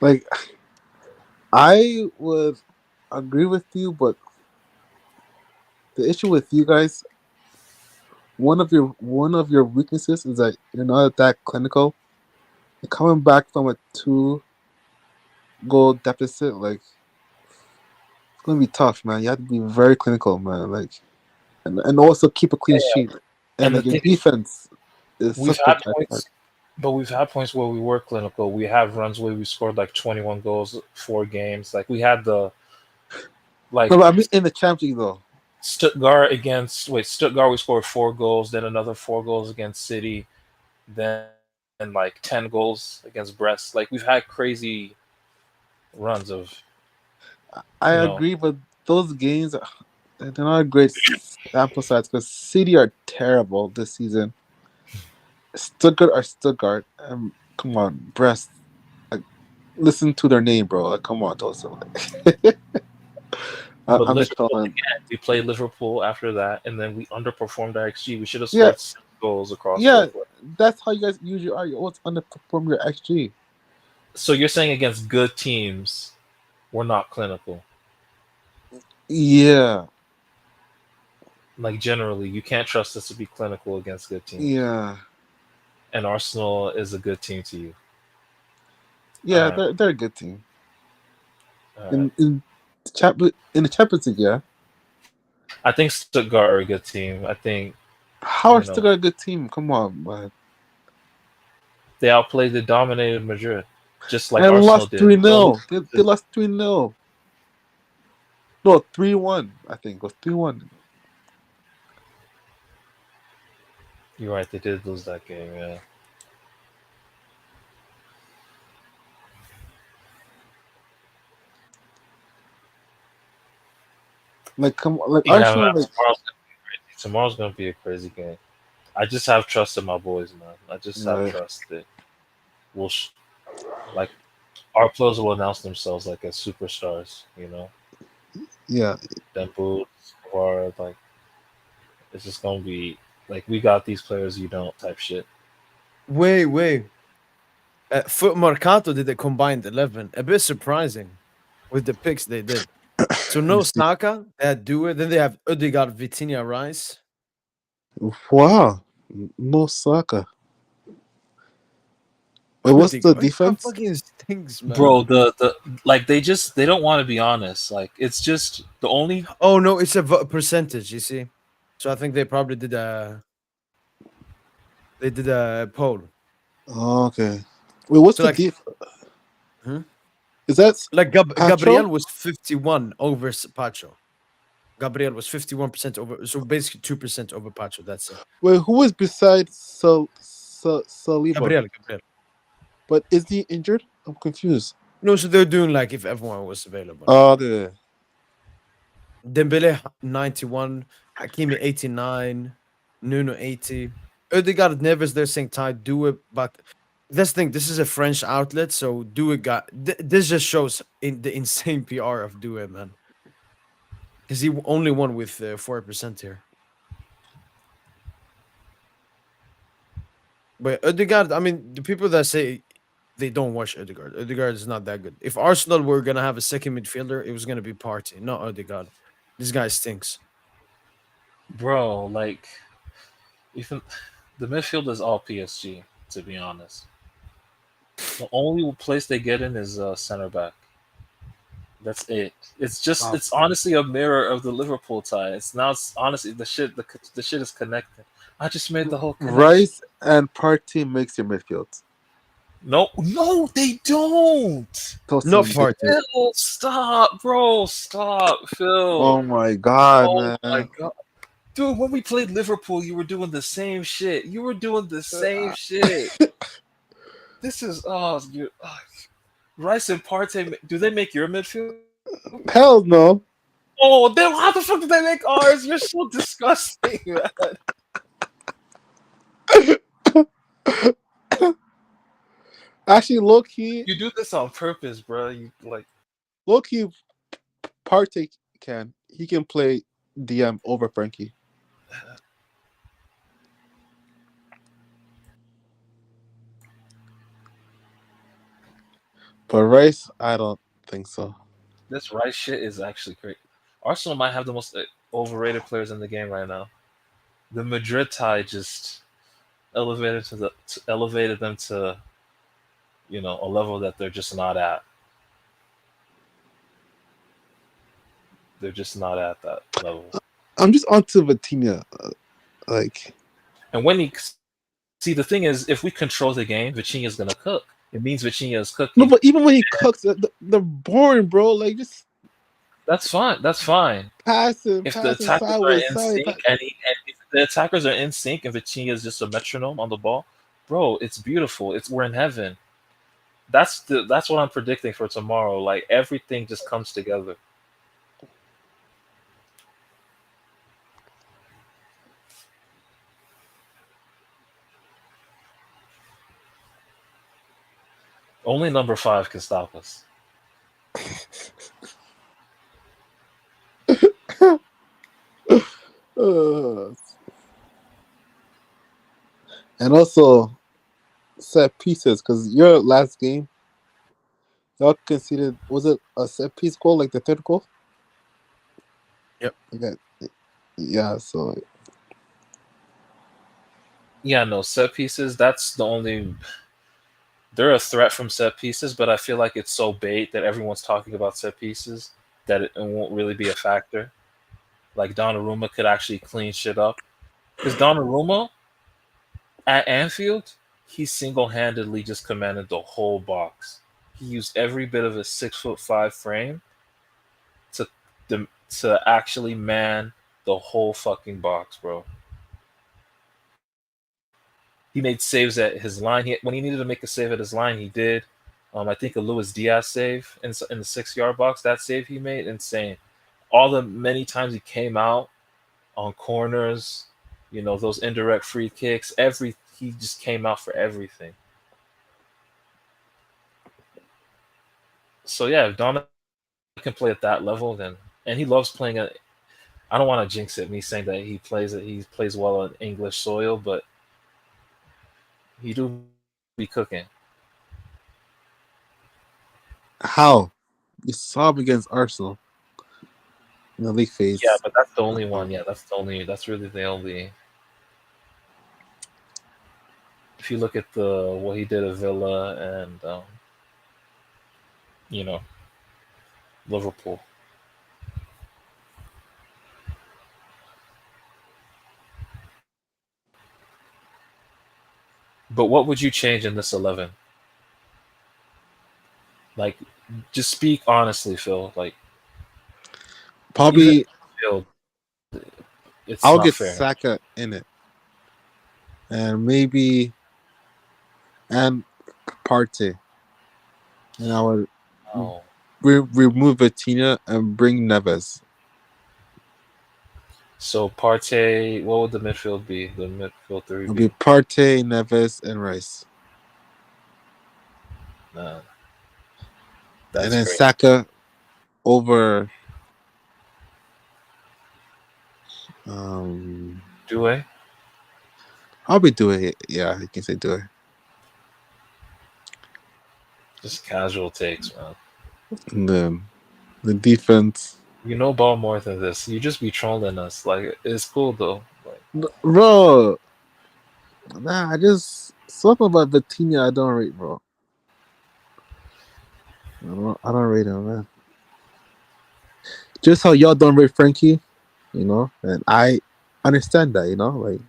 Like, I would agree with you, but the issue with you guys, one of your weaknesses is that you're not that clinical. You're coming back from a 2-goal deficit, like it's gonna be tough, man. You have to be very clinical, man. Like, and also keep a clean sheet. And And the like your thing is, defense is we've suspect had at points, times. but we've had points where we were clinical. We have runs where we scored like 21 goals, 4 games. Like, we had the like No, but I mean in the Champions League though. Stuttgart we scored 4 goals, then another 4 goals against City, then like 10 goals against Brest. Like, we've had crazy runs of I you know agree, but those games, they're not a great sample size because City are terrible this season. Stuttgart are Stuttgart. Come on, Brest. Like, listen to their name, bro. Like, come on, Tosa. But I'm just Liverpool calling. again. We played Liverpool after that, and then we underperformed our XG. We should have Yeah, scored 6 goals across yeah. both legs. That's how you guys usually are. You always underperform your XG. So you're saying against good teams, we're not clinical. Yeah, Like generally, you can't trust us to be clinical against good teams. yeah, And Arsenal is a good team to you. yeah. Alright. They're a good team Alright. in the Champions League. Yeah. I think Stuttgart are a good team. I think How are you know Stuttgart a good team? Come on, man. they outplayed, they dominated Madrid, just like And Arsenal lost did. 3-0. They lost 3-0. No, 3-1. I think it was 3-1. You're right, they did lose that game. Yeah. Like, come on, like Yeah, man, Arsenal. Like, tomorrow's gonna be a crazy game. I just have trust in my boys, man. I just have Right. trust that we'll like our players will announce themselves like as superstars. You know, yeah, Dempu, or like it's just gonna be like we got these players, you don't type shit. Wait. Foot Mercato did a combined 11. A bit surprising with the picks they did. So no Saka, they had Due. Then they have Odegaard, Vitinha, Rice. wow, no Saka. Wait, what's the Odegaard defense? fucking stinks, man. Bro, the like they don't want to be honest. Like it's just the only Oh no, it's a percentage. You see, so I think they probably did a poll. Oh, okay. Wait, what's So the like, defense? Hmm? Is that like Pacho? Gabriel was 51 over Pacho. Gabriel was 51% over, so basically 2% over Pacho. That's it. Wait, who is besides Saliba? Gabriel. But is he injured? I'm confused. No, so they're doing like if everyone was available. Oh, okay. Dembele 91, Hakimi 89, Nuno 80. Odegaard Neves, they're saying tied, do it, but this thing, this is a French outlet, so do it got this just shows in the insane PR of Do It, man. Because he only won with 4% here. But Odegaard, I mean, the people that say they don't watch Odegaard is not that good. If Arsenal were gonna have a second midfielder, it was gonna be Partey, not Odegaard. This guy stinks. bro, like even the midfield is all PSG, to be honest. The only place they get in is center back. That's it. It's just Wow. it's honestly a mirror of the Liverpool tie. It's now honestly the shit is connected. I just made the whole connection. Rice and Partey makes your midfield. No, they don't. Not Partey. Phil, stop, bro. Stop, Phil. Oh my god, Oh man. my god. Dude, when we played Liverpool, you were doing the same shit. This is Rice and Partey. Do they make your midfield? Hell no. Oh, then how the fuck did they make ours? You're so disgusting, man. Actually, low key, You do this on purpose, bro. You like Partey he can play DM over Frankie. But Rice, I don't think so. this Rice shit is actually great. Arsenal might have the most overrated players in the game right now. The Madrid tie just elevated them to a level that they're just not at. They're just not at that level. I'm just onto Vitinha. And when the thing is, if we control the game, Vitinha's gonna cook. It means Vitinha is cooking. No, but even when he cooks, they're boring, bro. Like, just That's fine. passing If the attackers are in sync and if the attackers are in sync and Vitinha is just a metronome on the ball, bro, it's beautiful. We're in heaven. That's what I'm predicting for tomorrow. Like everything just comes together. Only number 5 can stop us. Uh, and also set pieces, because your last game, y'all conceded, was it a set piece goal, like the third goal? Yep. Yeah, so Yeah, no, set pieces, that's the only. They're a threat from set pieces, but I feel like it's so bait that everyone's talking about set pieces that it won't really be a factor. Like Donnarumma could actually clean shit up. Because Donnarumma at Anfield, he single-handedly just commanded the whole box. He used every bit of his 6'5" frame to to actually man the whole fucking box, bro. He made saves at his line. When he needed to make a save at his line, he did. I think a Luis Diaz save in the 6 yard box. That save he made, insane. All the many times he came out on corners, those indirect free kicks. He just came out for everything. So yeah, if Donna can play at that level, and he loves playing at. I don't want to jinx it, me saying that he plays well on English soil, but he do be cooking. how? You saw him against Arsenal in the league phase. Yeah, but that's the only one. Yeah, that's really the only. If you look at what he did at Villa and Liverpool. But what would you change in this 11? Like, just speak honestly, Phil. Like, Probably Phil, it's I'll not get fair. Saka in it, and maybe and Partey, and I would Oh. remove Vitinha and bring Neves. So Partey, what would the midfield be? The midfield three It'll be? be Partey, Neves, and Rice, Nah, and that's then great. Saka over. Due? I'll be doing it. Yeah, you can say do it. Just casual takes, man. And then the defense. You know ball more than this. You just be trolling us. Like, it's cool though. Like, Bro, nah, something about Vitinha I don't rate, bro. I don't rate him, man. Just how y'all don't rate Frankie, and I understand that, like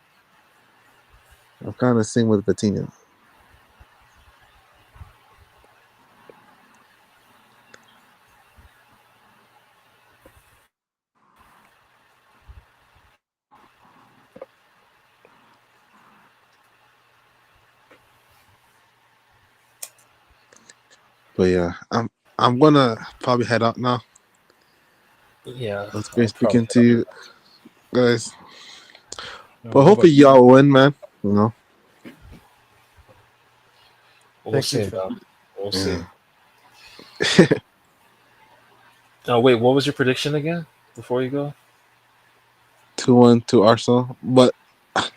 I'm kind of same with Vitinha. But yeah, I'm gonna probably head out now. yeah. It's great I'll speaking to probably- you guys. No, But how hopefully about- y'all win, man. We'll Thank you, see, Phil. man. We'll Yeah. see. Oh wait, what was your prediction again? Before you go? 2-1 to Arsenal, but I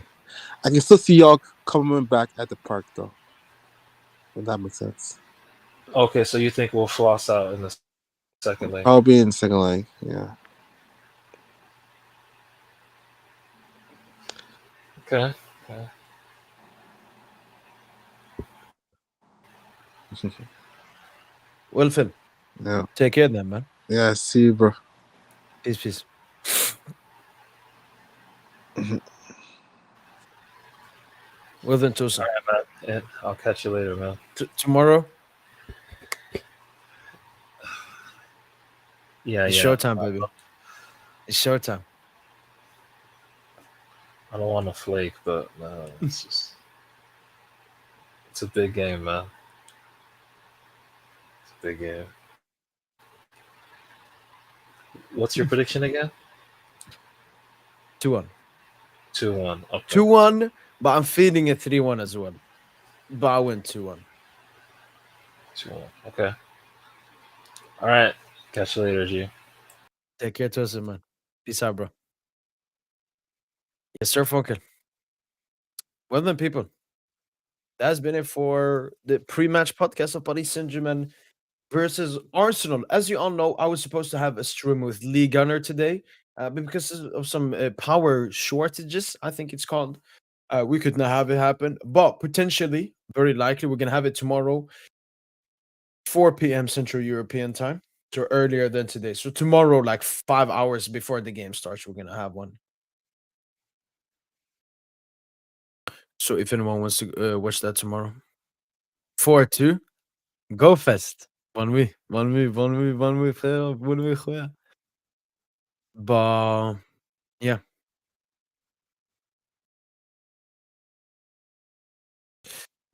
can still see y'all coming back at the park though. If that makes sense. Okay, so you think we'll floss out in the second leg? I'll be in second leg. Yeah. Okay. Well, Phil, Yeah. take care then, man. Yeah. See you, bro. Peace. Well then, Tosin. All right, man. And I'll catch you later, man. Tomorrow, Yeah, it's showtime, baby. It's showtime. I don't want to flake, but it's a big game, man. It's a big game. What's your prediction again? 2-1. 2-1. Okay. 2-1, but I'm feeding a 3-1 as well. But I win 2-1. 2-1. Okay. All right. Catch you later, G. Take care, Tosin, man. Peace out, bro. Yes, sir, Funker. Well then, people. That's been it for the pre-match podcast of Paris Saint-Germain versus Arsenal. As you all know, I was supposed to have a stream with Lee Gunner today, but because of some power shortages, I think it's called, we could not have it happen. But potentially, very likely, we're gonna have it tomorrow, 4 p.m. Central European time, so earlier than today. So tomorrow, like 5 hours before the game starts, we're gonna have one. So if anyone wants to watch that tomorrow, 4-2, go fest. Bonne nuit, bonne nuit, bonne nuit, bonne nuit, frère, bonne nuit, frère. But yeah.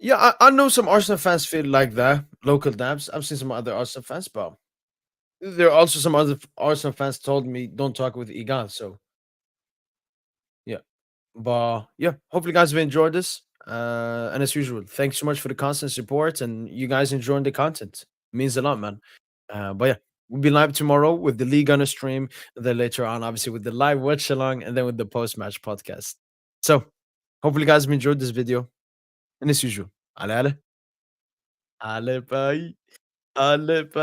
Yeah, I know some Arsenal fans feel like that. Local dabs. I've seen some other Arsenal fans, but there are also some other Arsenal fans told me don't talk with Igan. So yeah. But yeah, hopefully guys have enjoyed this. And as usual, thanks so much for the constant support and you guys enjoying the content. It means a lot, man. But yeah, we'll be live tomorrow with the league on a stream, and then later on, obviously, with the live watch along, and then with the post-match podcast. So hopefully guys have enjoyed this video. And as usual, allez, allez. Allez, bye. Allez, bye.